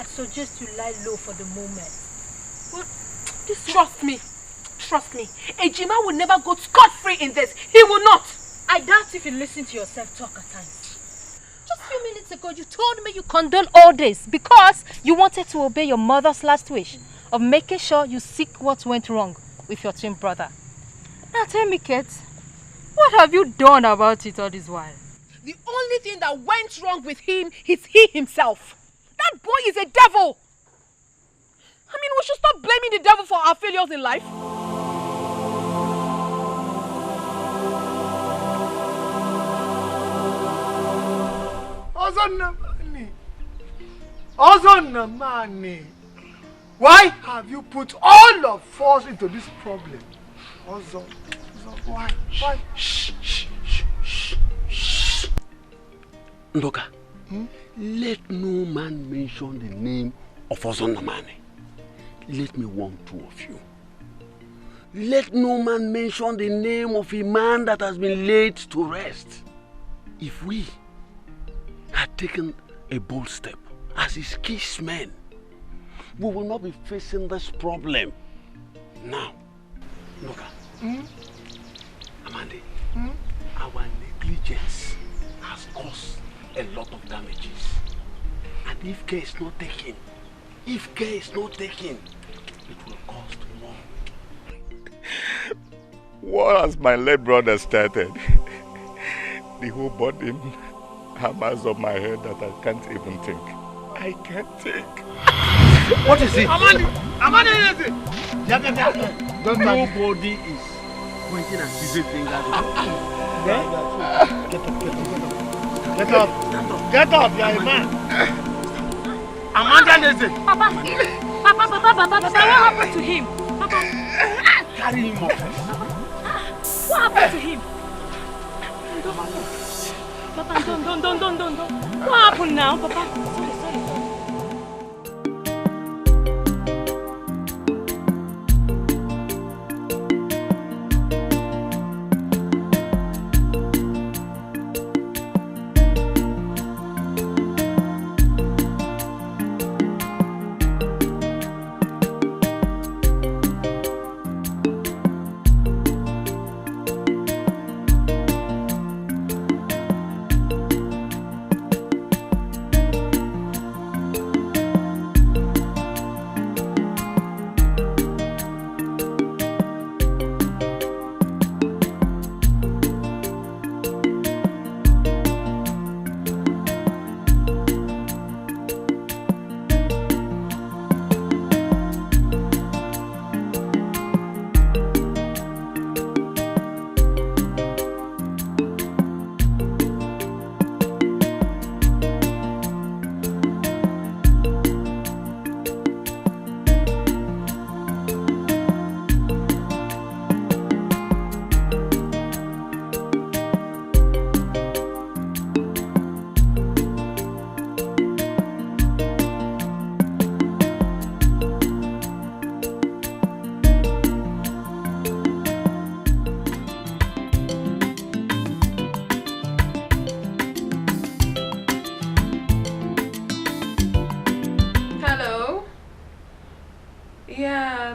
Suggest you lie low for the moment. What? Trust me. Trust me. Ejima will never go scot-free in this. He will not. I doubt if you listen to yourself talk at times. Just a few minutes ago, you told me you condone all this because you wanted to obey your mother's last wish of making sure you seek what went wrong with your twin brother. Now tell me, Kate, what have you done about it all this while? The only thing that went wrong with him is he himself. That boy is a devil. I mean, we should stop blaming the devil for our failures in life. Ozonamani, why have you put all of us into this problem? Ozo, why? Shh. Ndoka, let no man mention the name of Ozonamani. Let me warn two of you. Let no man mention the name of a man that has been laid to rest. If we had taken a bold step as his kinsmen, we will not be facing this problem now. Look, Amande, our negligence has caused a lot of damages. And if care is not taken, it will cost more. What has my late brother started? The whole body hammers on my head that I can't even think. I can't think. What is it? Amani! Nobody is pointing at his fingers. Get up. Get up, you are a man. Amanda Neze. Papa, what happened to him? Papa. Carry him up. What happened to him? Papa, don't. What happened now, Papa? Sorry.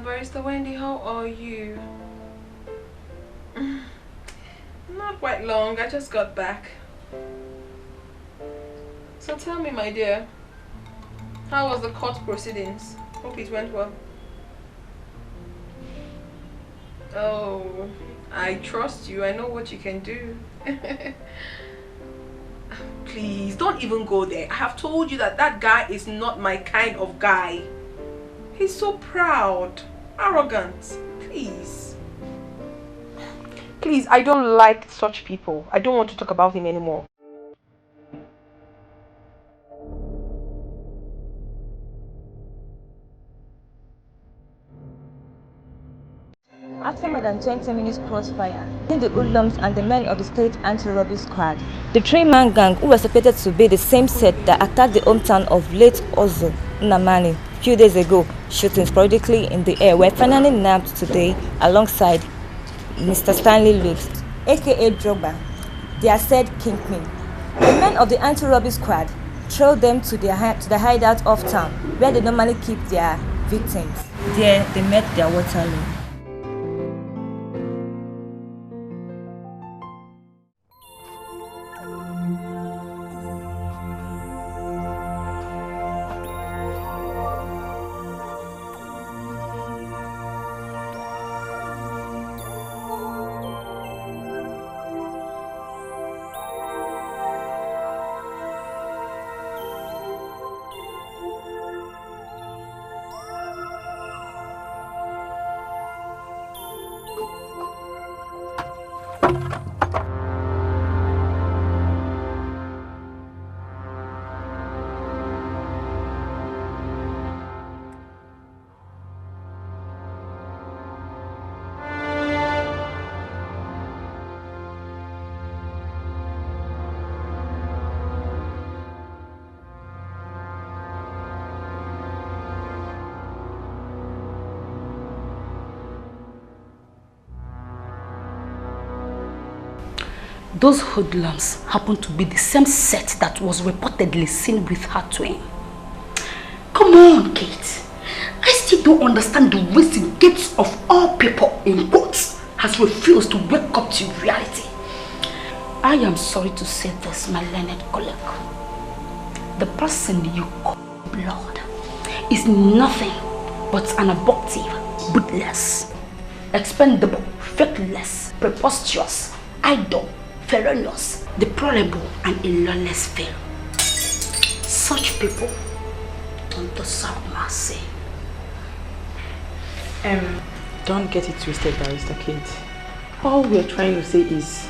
Barrister Wendy, how are you? Not quite long, I just got back. So tell me, my dear, how was the court proceedings? Hope it went well. Oh, I trust you. I know what you can do. Please, don't even go there. I have told you that that guy is not my kind of guy. He's so proud, arrogant. Please. Please, I don't like such people. I don't want to talk about him anymore. After more than 20 minutes crossfire between the hoodlums and the men of the state anti-robbery squad, the three-man gang, who were suspected to be the same set that attacked the hometown of late Ozo Nnamani a few days ago, shooting sporadically in the air, were finally nabbed today alongside Mr. Stanley Lukes, aka Drogba, their said kingpin. The men of the anti-robbery squad trailed them to the hideout off town, where they normally keep their victims. There, they met their Waterloo. Those hoodlums happen to be the same set that was reportedly seen with her twin. Come on, Kate. I still don't understand the reason Gates of all people in quotes has refused to wake up to reality. I am sorry to say this, my learned colleague. The person you call blood is nothing but an abortive, bootless, expendable, faithless, preposterous, idle, felonious, deplorable, and a lawless fail. Such people don't deserve mercy. Don't get it twisted, Barrister Kate. All we're trying to say is...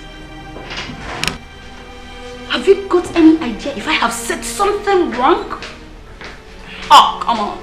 Have you got any idea if I have said something wrong? Oh, come on.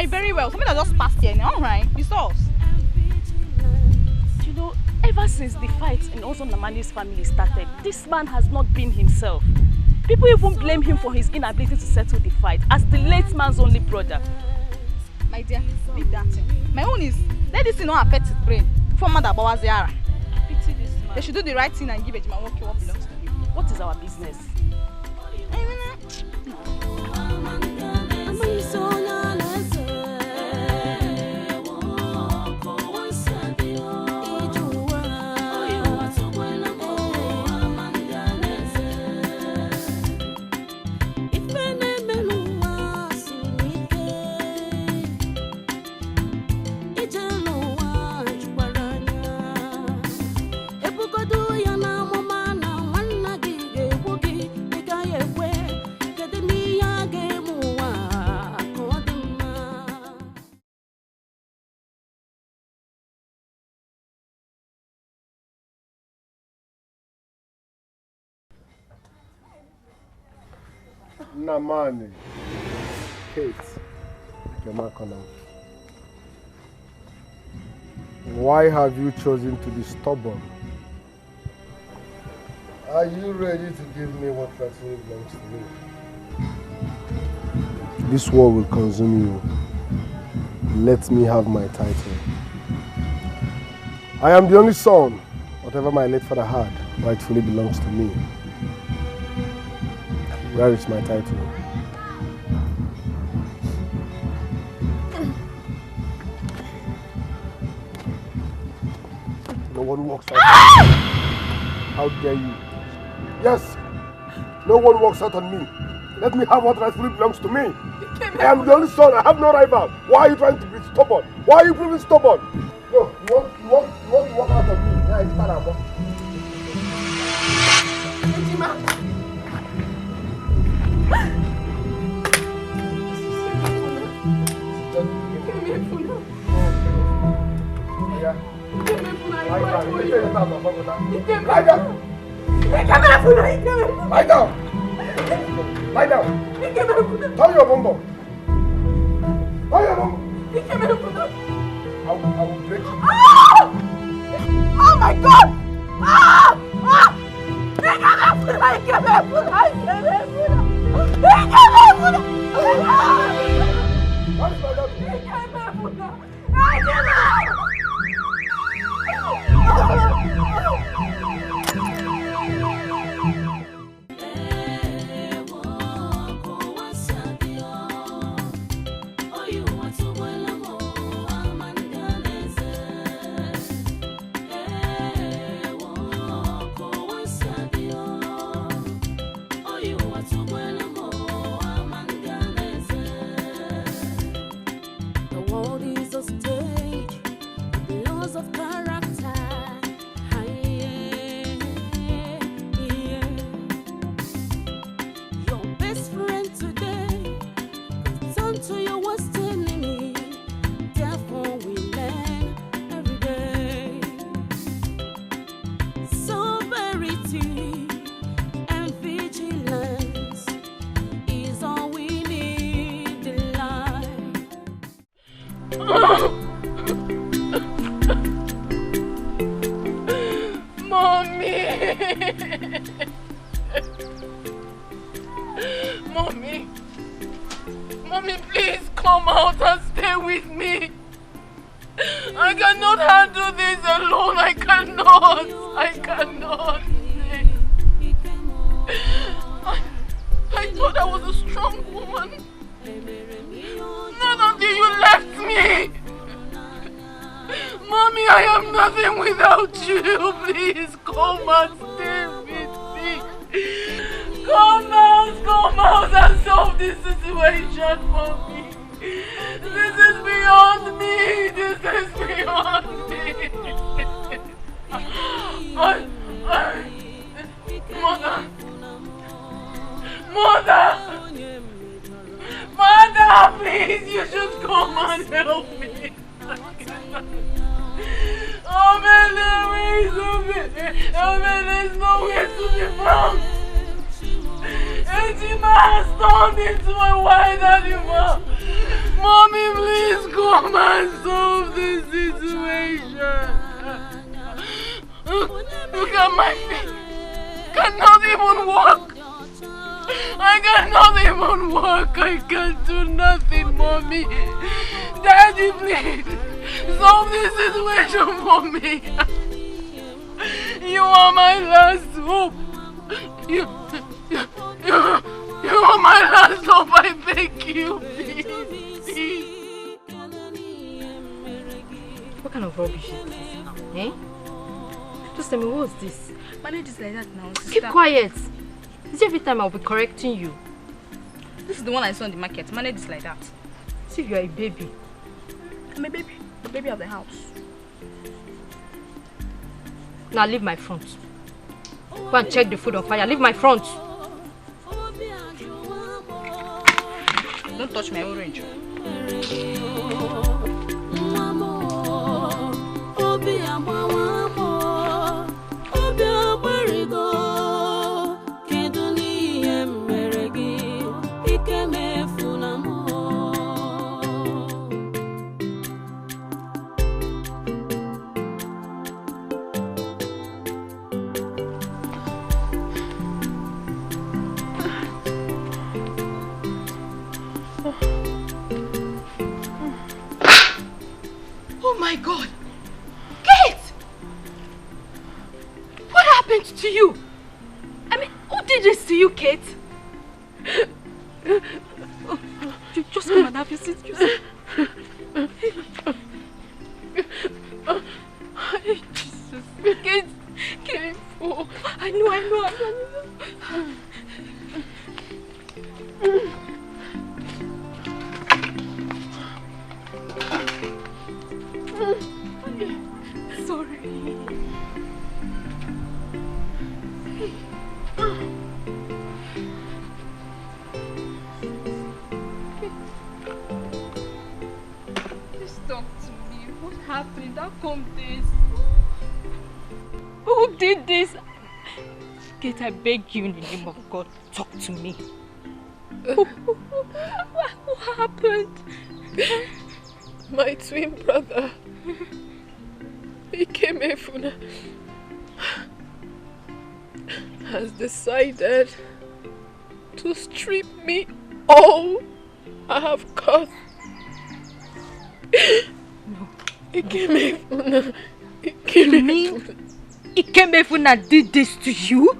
Very well. Somebody that just passed here. Alright, you saw us. You know, ever since the fight in Ozon Namani's family started, this man has not been himself. People even blame him for his inability to settle the fight as the late man's only brother. My dear, leave that thing. My own is, let this thing not affect his brain. For Mother Bawaziara. Pity this man. They should do the right thing and give Ejima what belongs to him. What is our business? Namani, Kate, why have you chosen to be stubborn? Are you ready to give me what rightfully belongs to me? This war will consume you. Let me have my title. I am the only son. Whatever my late father had rightfully belongs to me. Where is my title? No one walks out. How dare you? Yes, no one walks out on me. Let me have what rightfully belongs to me. I am the only son. I have no rival. Why are you trying to be stubborn? Why are you proving stubborn? No, you want to walk out on me. Yeah, it's bad. Lie down. Lie down. Turn your bumbo. Turn your bumbo. I will break you. Oh my God! I cannot handle this alone. I cannot. I thought I was a strong woman. Not until you left me. Mommy, I am nothing without you. Please come and stay with me. Come out and solve this situation for me. This is beyond me. Mother, please, you should come and help me. There's nowhere to be found. Ejima has turned into a wild animal. Mommy, please come and solve this situation. Look at my feet. Cannot even walk. I cannot even walk. I can do nothing, Mommy. Daddy, please solve this situation for me. You are my last hope. You are my last hope. I beg you, please. What kind of rubbish is this now? Eh? Just tell me, what's this? Manage this like that now, sister. Keep quiet. Is every time I'll be correcting you? This is the one I saw in the market. Manage this like that. See if you're a baby. I'm a baby. The baby of the house. Now leave my front. Go and check the food on fire. Leave my front. Don't touch my orange. Oh my God! Kate! What happened to you? I mean, who did this to you, Kate? Just come and have your seat. Jesus. Kate, careful. I know. Sorry. Just talk to me. What happened? How come this? Who did this? Kate, I beg you in the name of God, talk to me. What happened? My twin brother, Ikemefuna, has decided to strip me all I have got. No. Ikemefuna. You mean Ikemefuna did this to you?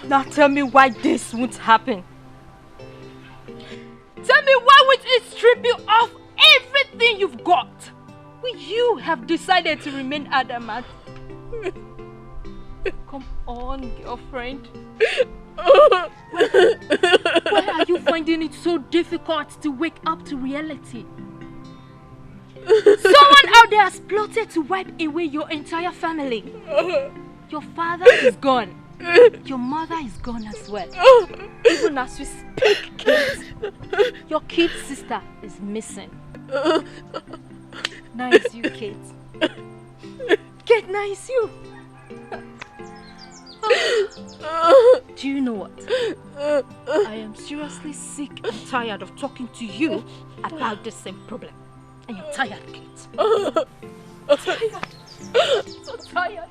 Now tell me why this won't happen. Tell me why won't it strip you of everything you've got? Will you have decided to remain adamant? Come on, girlfriend. Why are you finding it so difficult to wake up to reality? Someone out there has plotted to wipe away your entire family. Your father is gone. Your mother is gone as well. Even as we speak, Kate, your kid sister is missing. Now it's you, Kate. Kate, now it's you. Do you know what? I am seriously sick and tired of talking to you about the same problem. I am tired, Kate. Tired. So tired.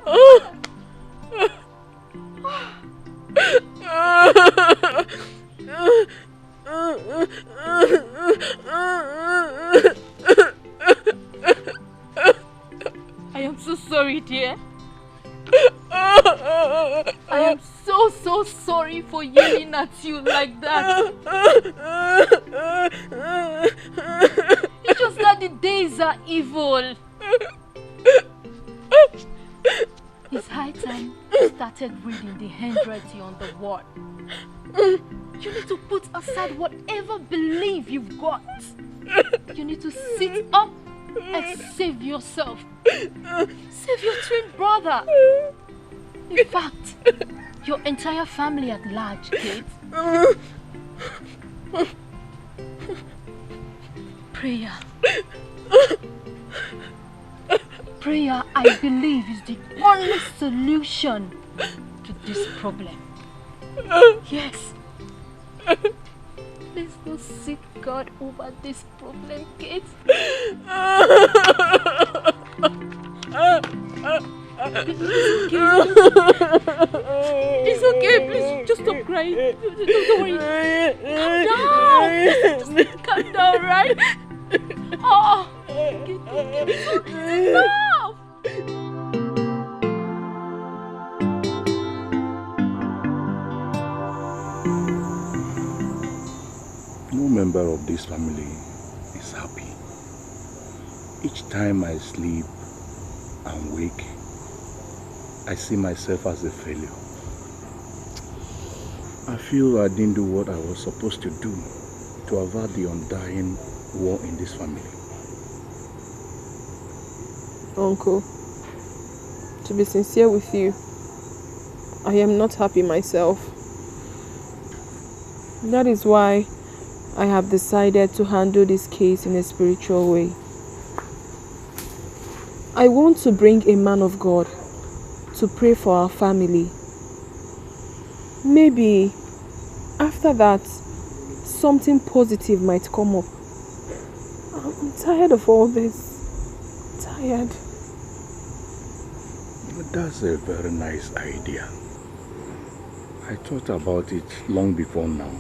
I am so sorry for yelling at you like that. It's just that the days are evil. It's high time you started reading the handwriting on the wall. You need to put aside whatever belief you've got. You need to sit up and save yourself. Save your twin brother. In fact, your entire family at large, Kate. Prayer. Prayer, I believe, is the only solution to this problem. Yes. Let's go seek God over this problem, Kate. It's okay, please, just stop crying. Don't worry. Calm down. Just calm down, right? Oh, it's enough. No member of this family is happy. Each time I sleep and wake, I see myself as a failure. I feel I didn't do what I was supposed to do to avert the undying war in this family. Uncle, to be sincere with you, I am not happy myself. That is why I have decided to handle this case in a spiritual way. I want to bring a man of God to pray for our family. Maybe after that, something positive might come up. I'm tired of all this. Tired. That's a very nice idea. I thought about it long before now.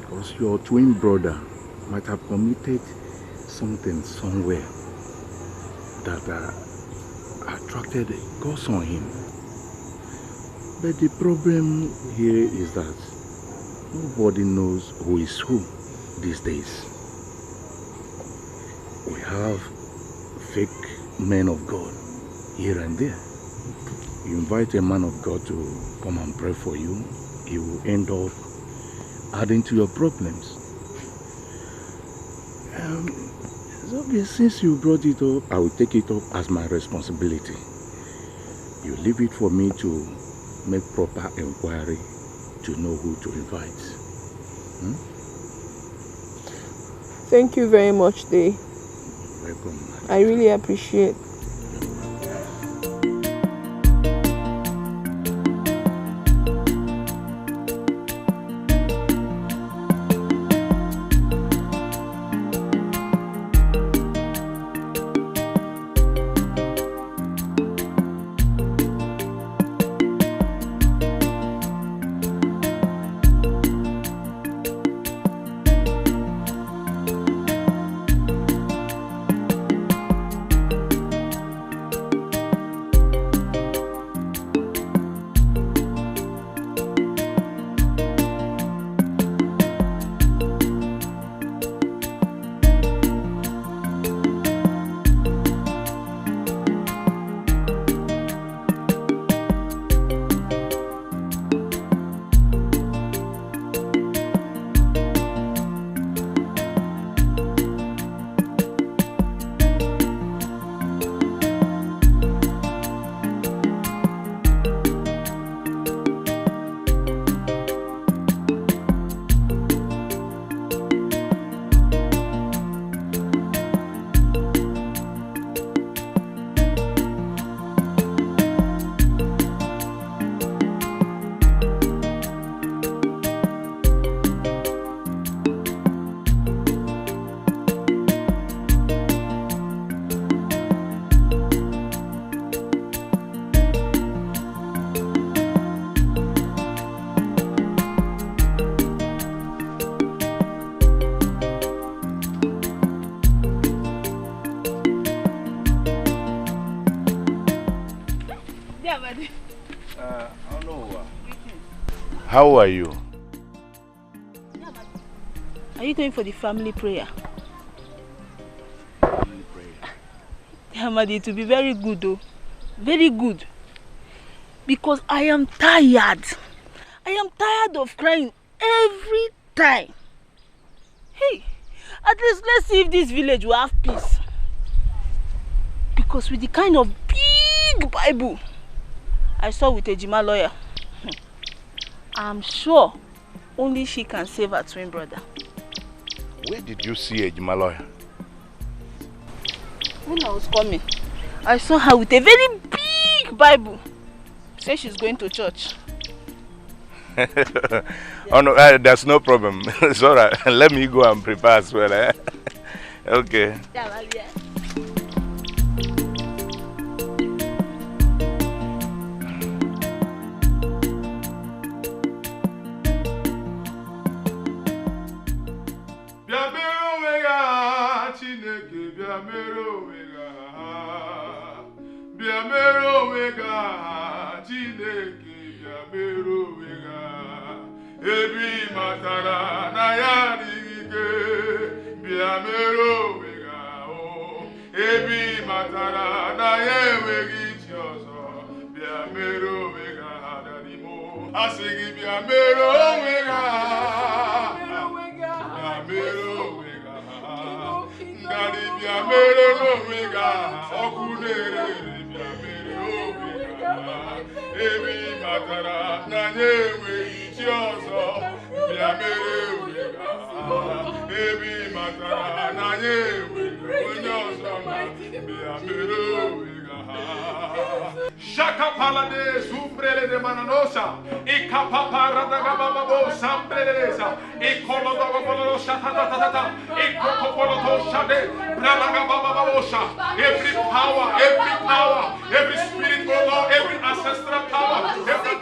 Because your twin brother might have committed something somewhere that attracted God's on him. But the problem here is that nobody knows who is who these days. We have fake men of God here and there. You invite a man of God to come and pray for you, he will end up adding to your problems. So since you brought it up, I will take it up as my responsibility. You leave it for me to make proper inquiry to know who to invite. Thank you very much, Day. Welcome. I really appreciate. How are you? Are you going for the family prayer? Family prayer. Yeah, Amadi, it will be very good though. Very good. Because I am tired. I am tired of crying every time. Hey, at least let's see if this village will have peace. Because with the kind of big Bible I saw with a Ejima lawyer, I'm sure only she can save her twin brother. Where did you see a Ejima lawyer? When I was coming, I saw her with a very big Bible. Say she's going to church. Oh no, there's no problem. It's alright. Let me go and prepare as well. Eh? Okay. Ebi matara na ya digige biamero wega o ebi matara na ya wegi chioso biamero wega danimo asigi biamero wega biamero wega ngari biamero wega okunere biamero wega ebi matara na ya wegi chioso biamere wega ebi matara na ye wega biamere wega shaka palade sumbrele de mananosa ikapapara da gababo sambrelesa ikolodo gabolo shata ikokopolo shade bralaga bababosa every power every spirit Lord, every ancestral power every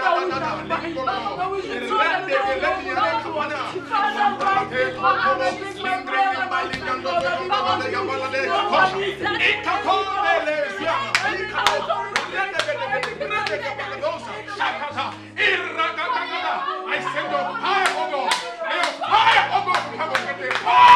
I send your fire, oh God. Your fire, oh God, to come and get the fire.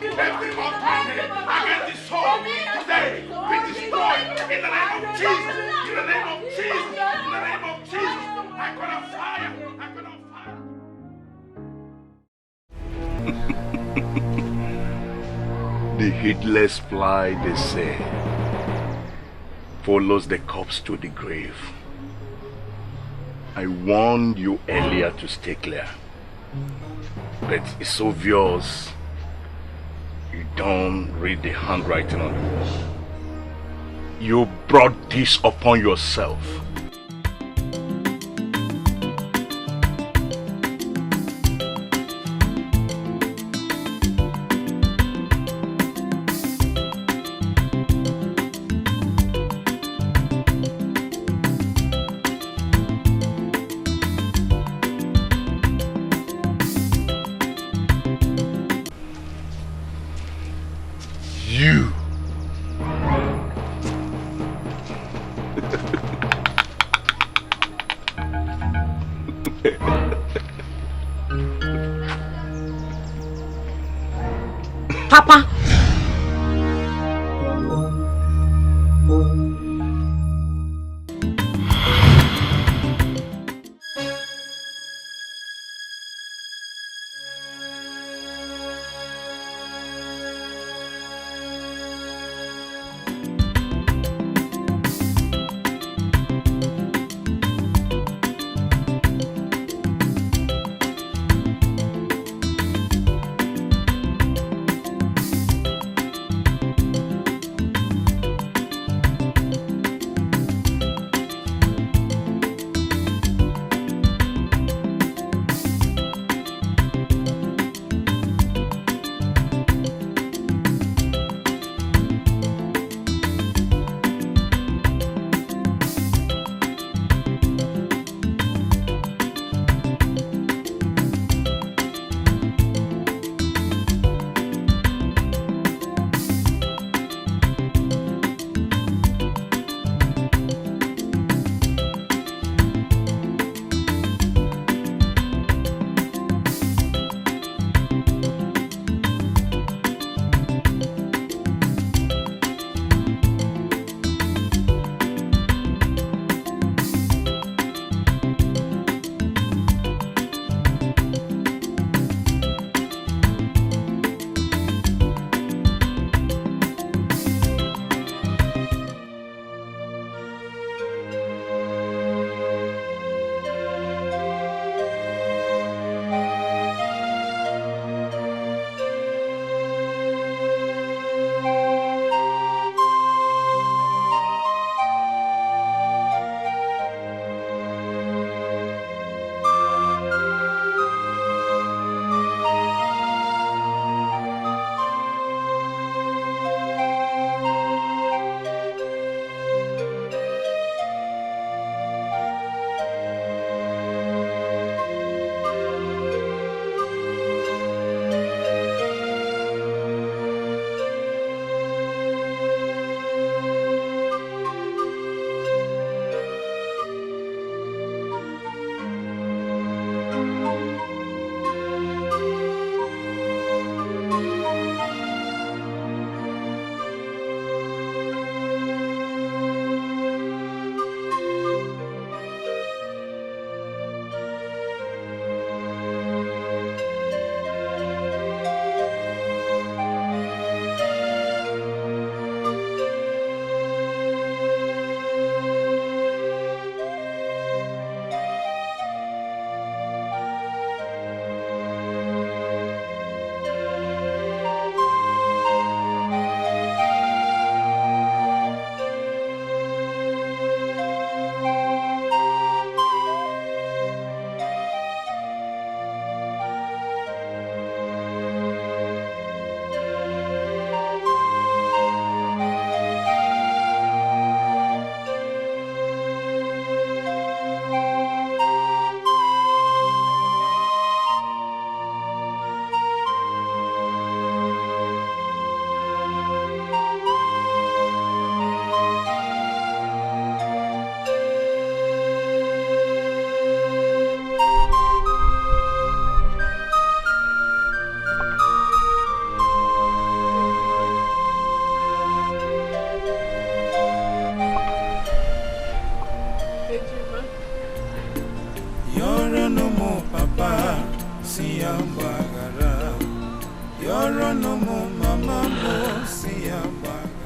Every authority against the soul today be destroyed in the name of Jesus. In the name of Jesus. In the name of Jesus. I call on fire. I call on fire. The heedless fly, they say, follows the corpse to the grave. I warned you earlier to stay clear, but it's obvious you don't read the handwriting on the wall. You brought this upon yourself. You. Papa.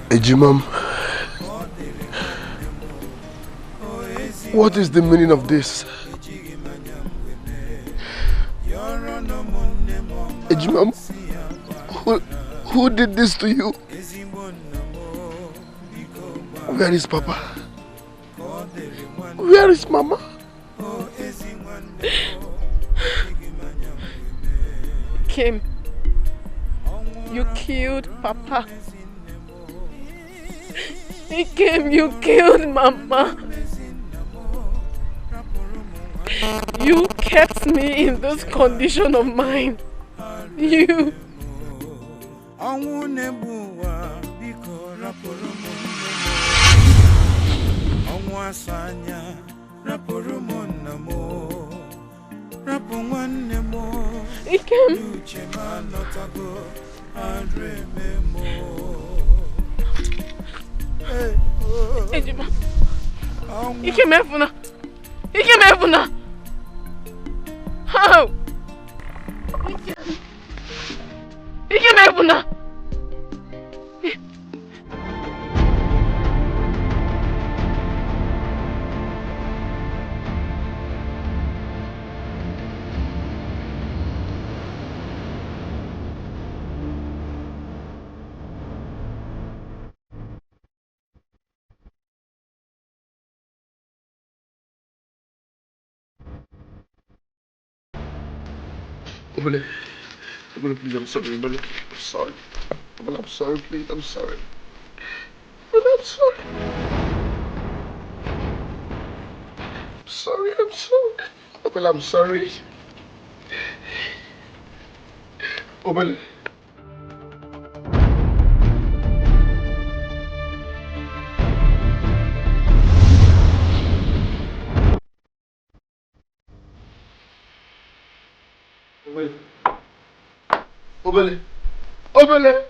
Ejimam, what is the meaning of this? Ejimam, who did this to you? Where is Papa? Where is Mama? Kim, you killed Papa. Kim, you killed Mama. You kept me in this condition of mind. You. Ikem. Ejima. Ikem efuna. Ikem efuna. How? Ikem efuna. Obele, please, I'm sorry, Obele. I'm sorry. Obele, I'm sorry, please, I'm sorry. Obele, I'm sorry. I'm sorry, I'm sorry. Obele, I'm sorry. Obele. Obele. Obele.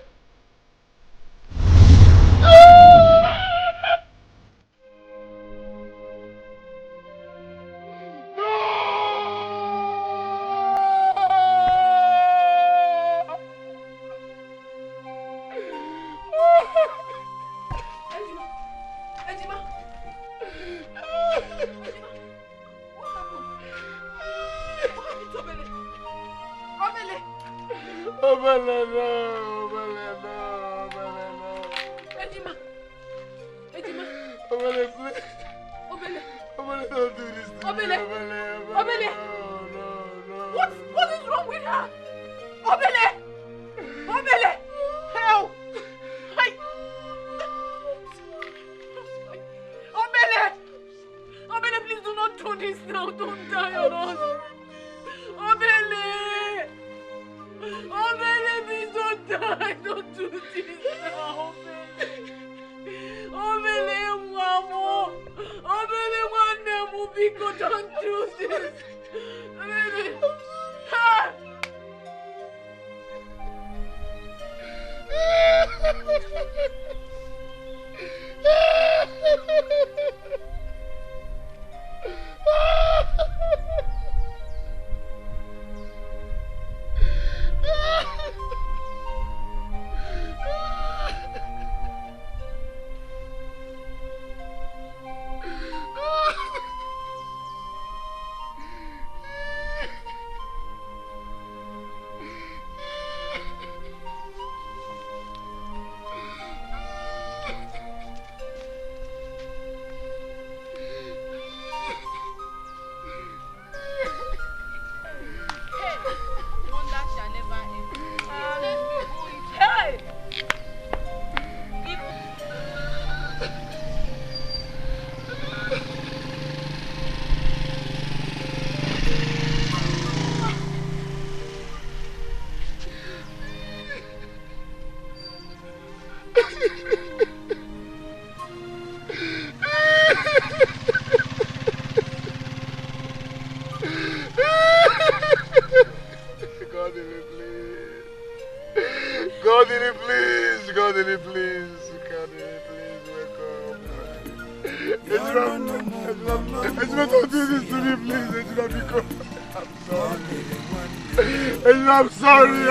I'm sorry.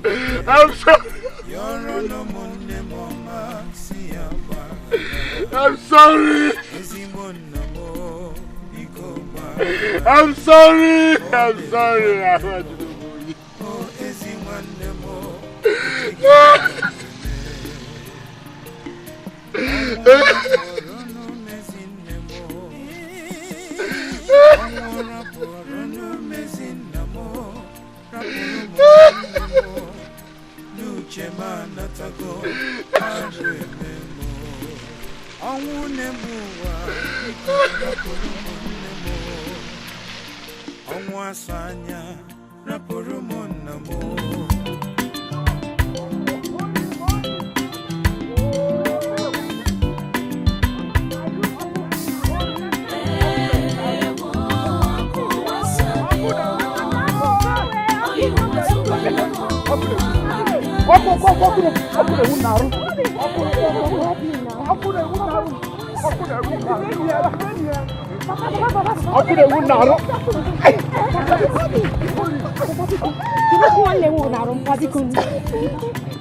I'm sorry. I'm sorry. I'm sorry. I'm sorry. I want to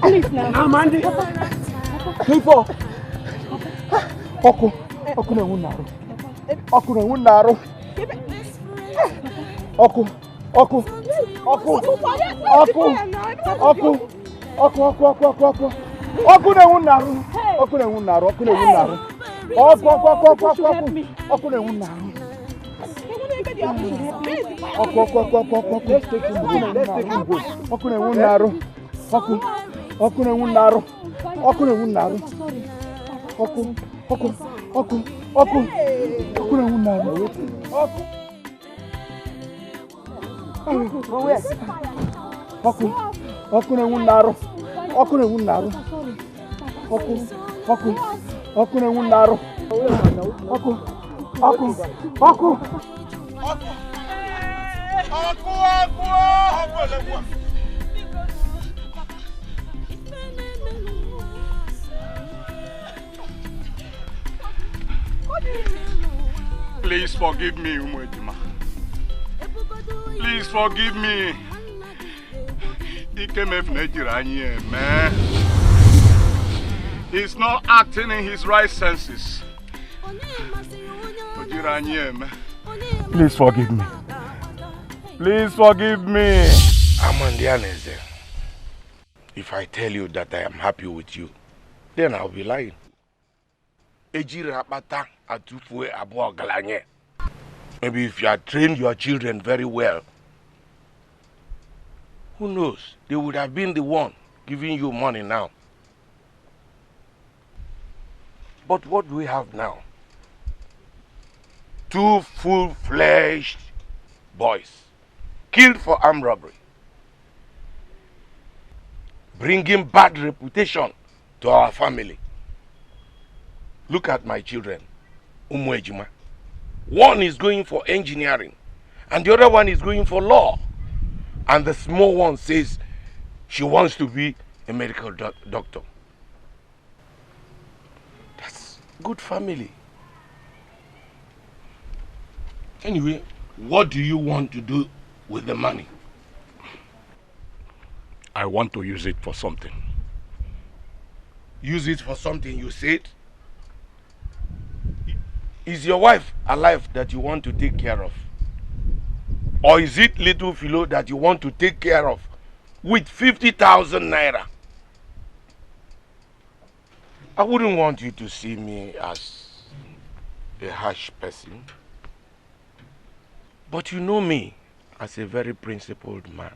Please now. Amandi. People. Oku na wunaru. Oku. Please forgive me, Umwejima. Please forgive me. Man. He's not acting in his right senses. Please forgive me. Please forgive me. Amandianeze, if I tell you that I am happy with you, then I'll be lying. Maybe if you had trained your children very well, who knows? They would have been the one giving you money now. But what do we have now? Two full-fledged boys killed for armed robbery, bringing bad reputation to our family. Look at my children, Umwejima. One is going for engineering, and the other one is going for law. And the small one says she wants to be a medical doctor. That's good family. Anyway, what do you want to do with the money? I want to use it for something. Use it for something, you said? Is your wife alive that you want to take care of? Or is it little Philo that you want to take care of with 50,000 naira? I wouldn't want you to see me as a harsh person. But you know me as a very principled man.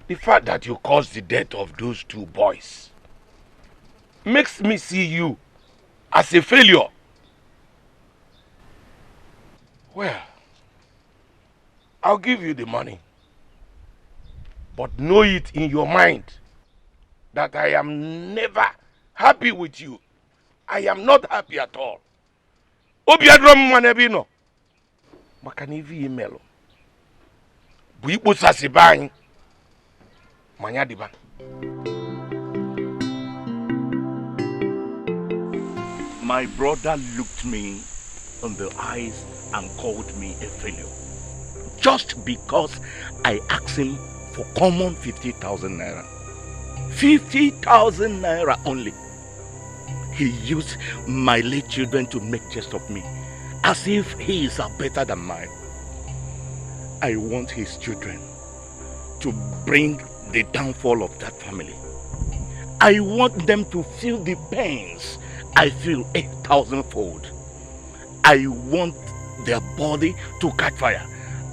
The fact that you caused the death of those two boys makes me see you as a failure. Well, I'll give you the money. But know it in your mind that I am never happy with you. I am not happy at all. Obiadrom manebino. Makanivi emelo. Buipo sasibany. Manyadiba. My brother looked me in the eyes and called me a failure. Just because I asked him for common 50,000 naira. 50,000 naira only. He used my late children to make jest of me, as if he is better than mine. I want his children to bring the downfall of that family. I want them to feel the pains I feel 8,000-fold. I want their body to catch fire.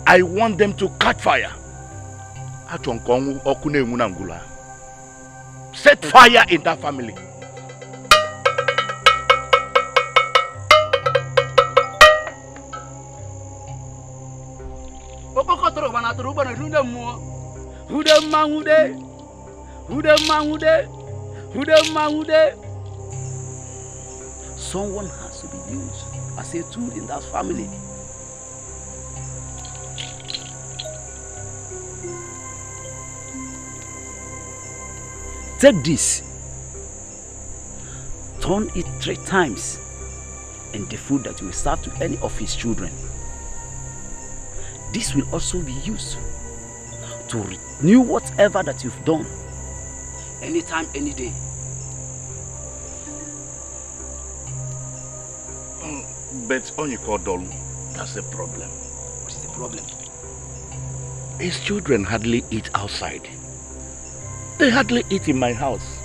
I want them to catch fire. Set fire in that family. Someone has to be used as a tool in that family. Take this, turn it 3 times in the food that you will serve to any of his children. This will also be used to renew whatever that you've done, anytime, any day. But on you call Dolu, that's the problem. What is the problem? His children hardly eat outside. They hardly eat in my house.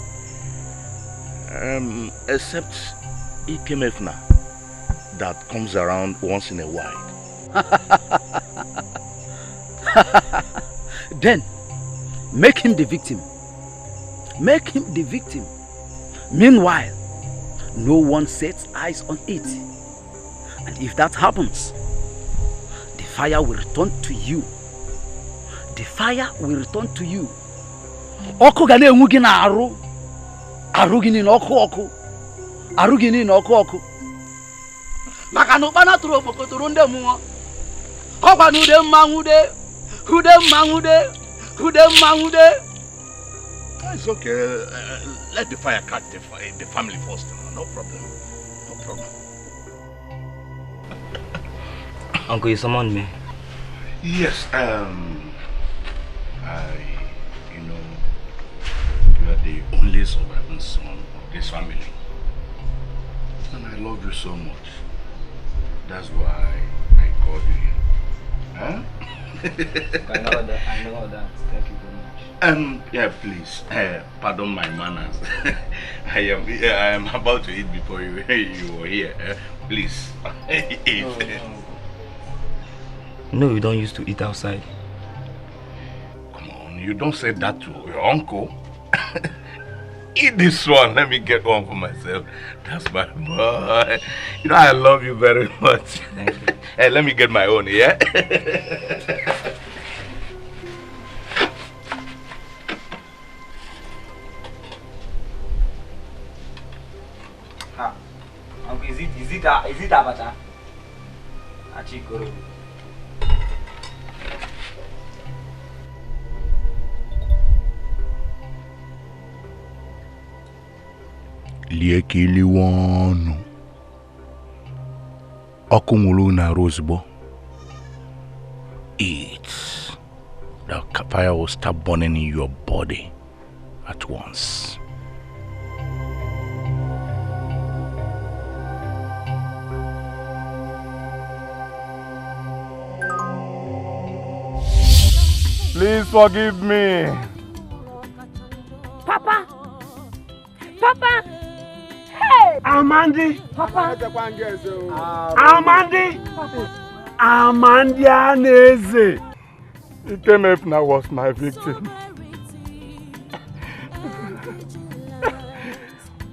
Except Ikemefna, that comes around once in a while. Then, make him the victim. Make him the victim. Meanwhile, no one sets eyes on it. And if that happens, the fire will return to you. The fire will return to you. Oku ga na-enwu gị na arụ. Arụ gị na ọkụ. Arụ gị na ọkụ. Maka na ụkpana tụrụ okpokotoro ndị mmụọ. Ọkwa na ude mmanwude. It's okay. Let the fire catch the family first. No problem. No problem. Uncle, you summoned me. Yes, you are the only surviving son of this family. And I love you so much. That's why I called you here. Huh? I know that. Thank you very much. Yeah, please, pardon my manners. I am about to eat before you were here. Please, eat. No, you don't used to eat outside. Come on, you don't say that to your uncle. Eat this one. Let me get one for myself. That's my boy. You know I love you very much. Thank you. Hey, let me get my own, yeah? Uncle, is it Abata? Achikoro. Liekili wonu. Okumulu na rosebo. Eat. The fire will start burning in your body at once. Please forgive me. Papa! Hey! Amandi! Papa! Amandi! Amandianeze! Ikemefna was my victim.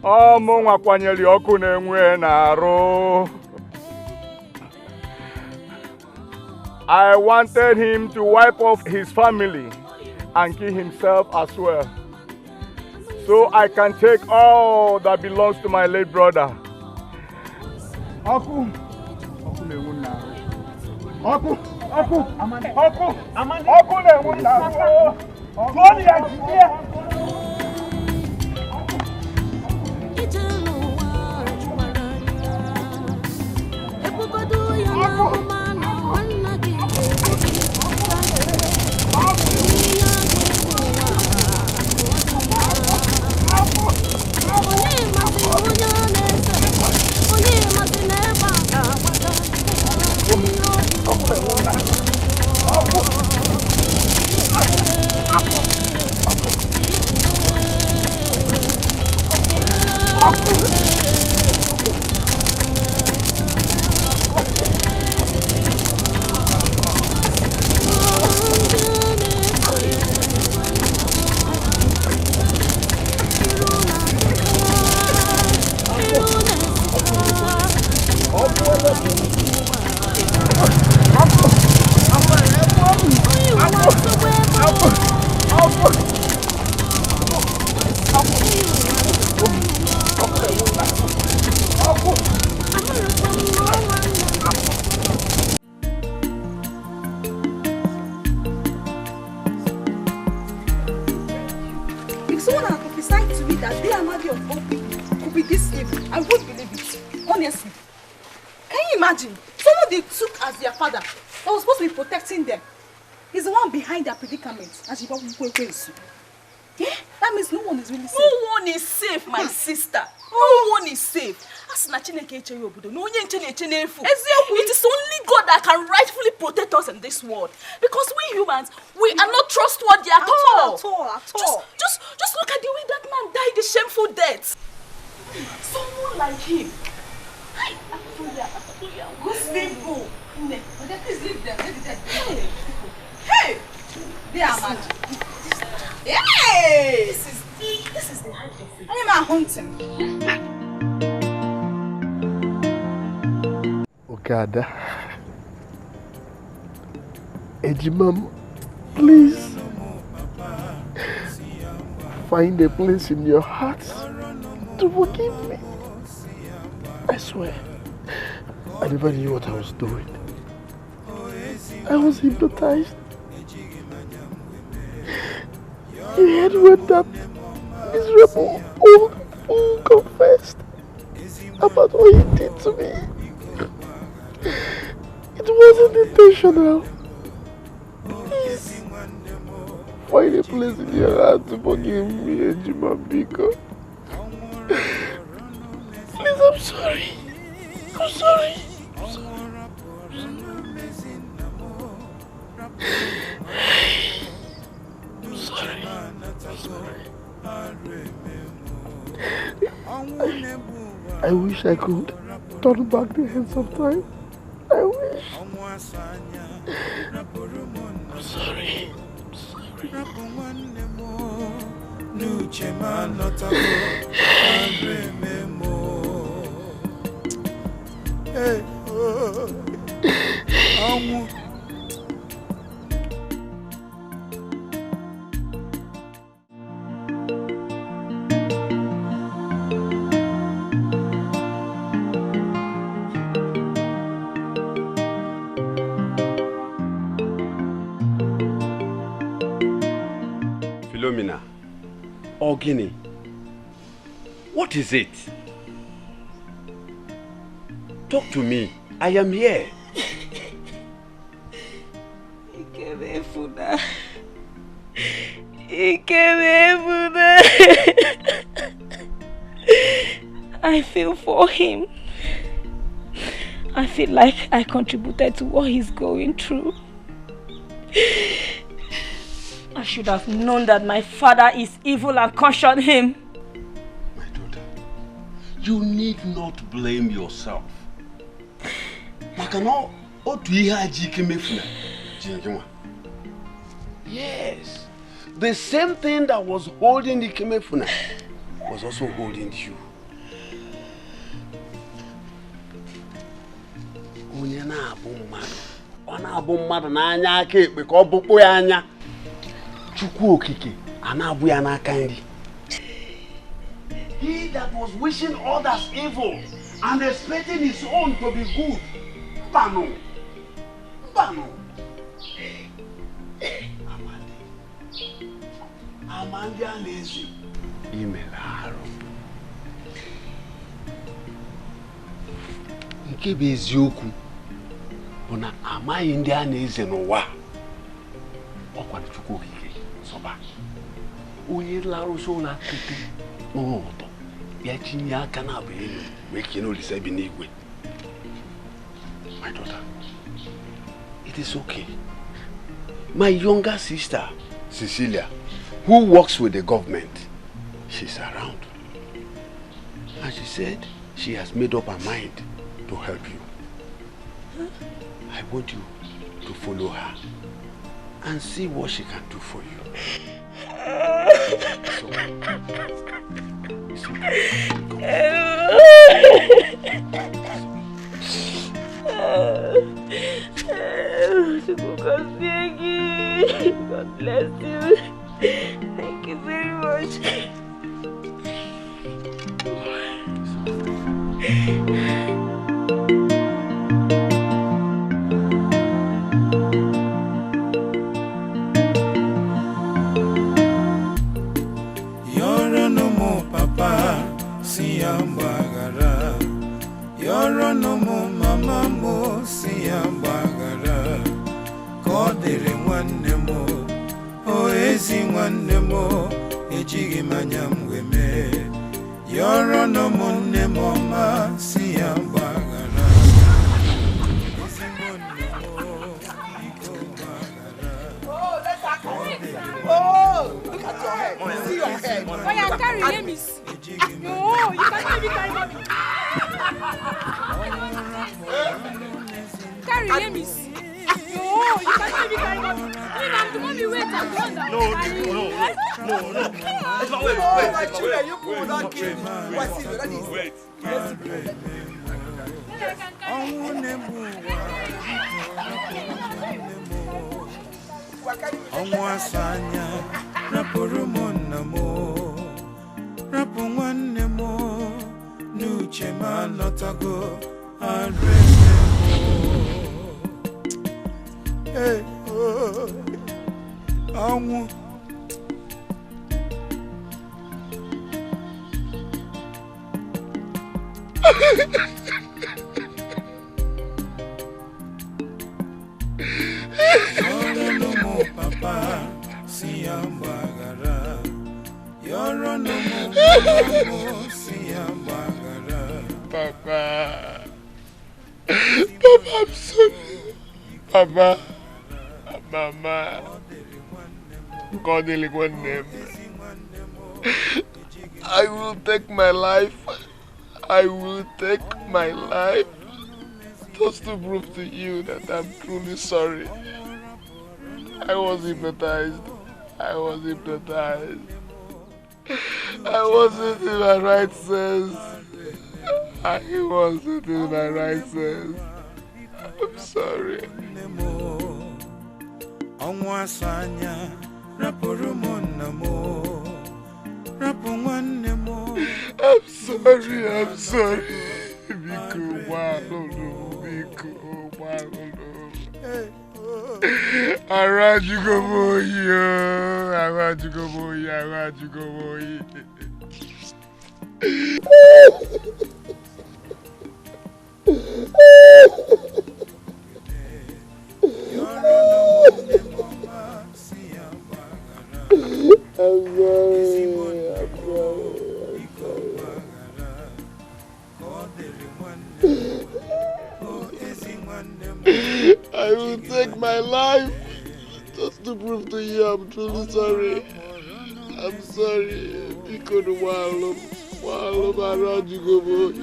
Mwa kwanyeli oku na-enwe na-arụ. I wanted him to wipe off his family and kill himself as well, so I can take all that belongs to my late brother. Oku na-enwe na-arụ. Oku na-enwe na-arụ. Gụọ ya jide. imagine? Someone they took as their father that was supposed to be protecting them. He's the one behind their predicament. As you yeah? That means no one is really safe. No one is safe, my sister. No one is safe. It is only God that can rightfully protect us in this world. Because we humans, we are not trustworthy at all. At all. Just look at the way that man died a shameful death. Someone like him. Who's people? Please leave them. Hey! They are mad. Hey! This is the height of it. I am hunting. Okada. Ejimam, please find a place in your heart to forgive me. I swear, I never knew what I was doing. I was hypnotized. You heard when that miserable old fool confessed about what he did to me. It wasn't intentional. Please find a place in your heart to forgive me, Ejima Biko. Please, I'm sorry. I'm sorry. I'm sorry. I wish I could turn back the hands of time. I wish. I'm sorry. Hey, Philomena, Ogini, what is it? Talk to me. I am here. I feel for him. I feel like I contributed to what he's going through. I should have known that my father is evil and cautioned him. My daughter, you need not blame yourself. Yes, the same thing that was holding the Ikemefuna was also holding you. Onye na-abụ mmadụ, ọ na-abụ mmadụ n'anya aka ekpe ka ọ bụkpụ ya anya. Chukwu okike a na-abụ ya n'aka nri. He that was wishing others evil and expecting his own to be good. Mbano. Amandi Anezi. Imelaro. Nke bụ eziokwu bụ na amaghị ndị a na-eze n'ụwa. Ọkwa Chukwu okike sọba. Onye larụsị ụlọ akịtị n'ụtọ ya tinye aka n'abụ elu wee kene Olise bi n'igwe. My daughter, it is okay. My younger sister, Cecilia, who works with the government, she's around. And she said she has made up her mind to help you. I want you to follow her and see what she can do for you. It's God bless you. Thank you very much. You're no more papa, see I'm bagara. You're no more mama. nwanne mo, o ezi nwanne mo, ejigi manyam weme. Yoro no monne mo ma si ambagara. Oh, look at your head. See your head. Oh, yeah, carry him is. No, you can't even carry mommy. Carry him is. No, you can't even carry mommy. Even I'm the mommy wait and run down. No. Wait. My children, you people don't kill me. What's it? Wait. Onwasanya raporumona mo rapungwane mo nuche manotago areme mo hey oh awu Papa, si ambagara. Yoro no mo, si ambagara. Papa, I'm sorry. Papa, Mama, God only one name. I will take my life. I will take my life just to prove to you that I'm truly sorry. I was hypnotized. I wasn't in my right sense. I'm sorry. I'm sorry. I want you go boy. I will take my life just to prove to you I'm truly sorry. I'm sorry. Because while around you go boy.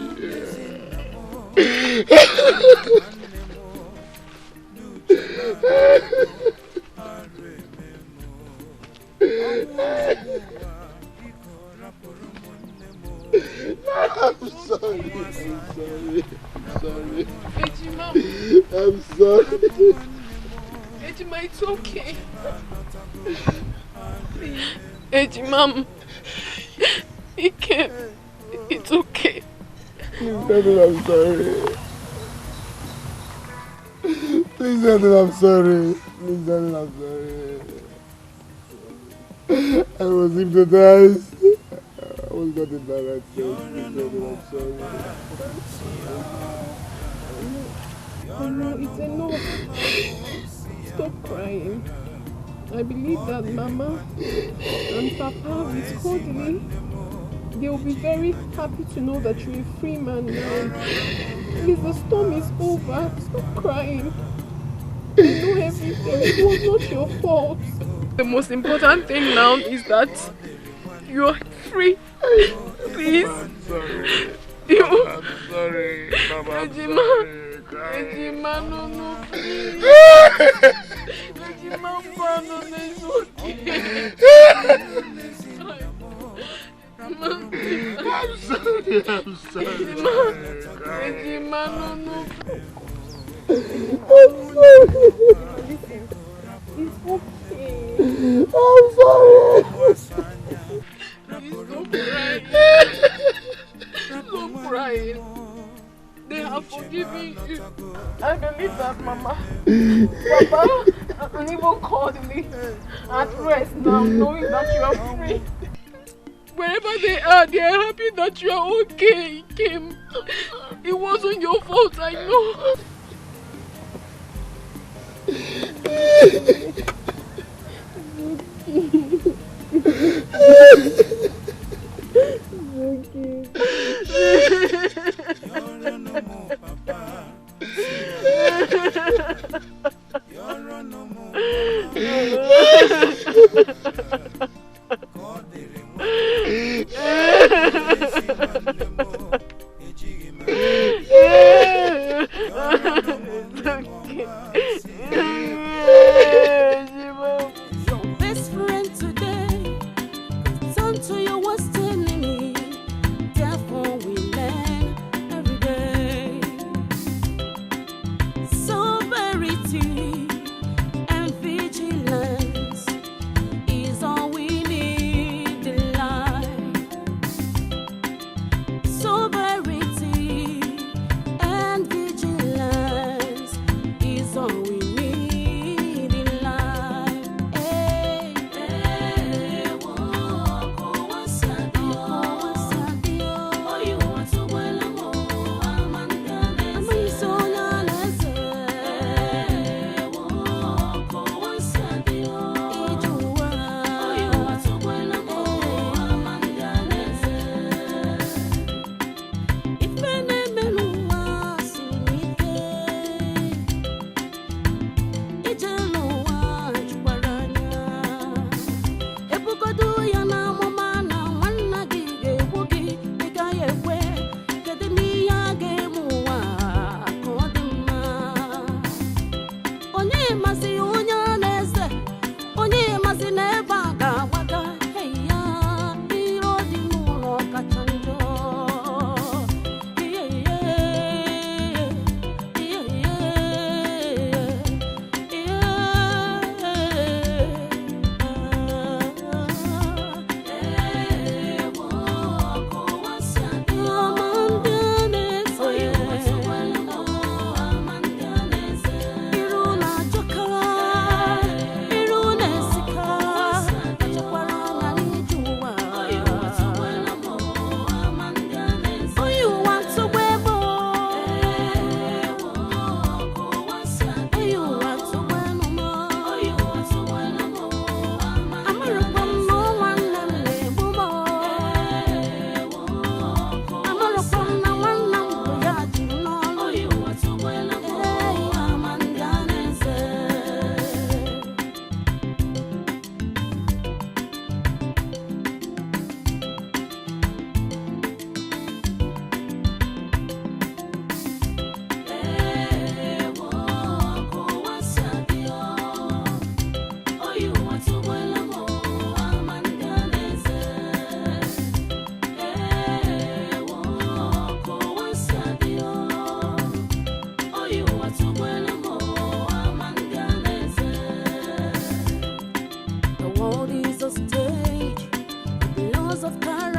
I'm sorry. Ejima. I'm sorry. Ejima, it's okay. Ejima. It's okay. I'm sorry. Please tell me I'm sorry. I was hypnotized. I was not in my right sense. I'm sorry. Oh no, it's enough. Stop crying. I believe that Mama and Papa with cuddling, they will be very happy to know that you're a free man now. Please, the storm is over. Stop crying. I know everything. It was not your fault. The most important thing now is that you are free. Please. I'm sorry. I'm sorry, Mama. Ejima, no, please. Ejima, no, it's okay. I'm sorry. Ejima, no. I'm sorry. It's okay. I'm sorry. Stop crying. They have forgiven you. I believe that, Mama. Papa, and even called me at rest now, knowing that you are free. Wherever they are happy that you are okay, Kim. It wasn't your fault, I know. The world is a stage, the laws of courage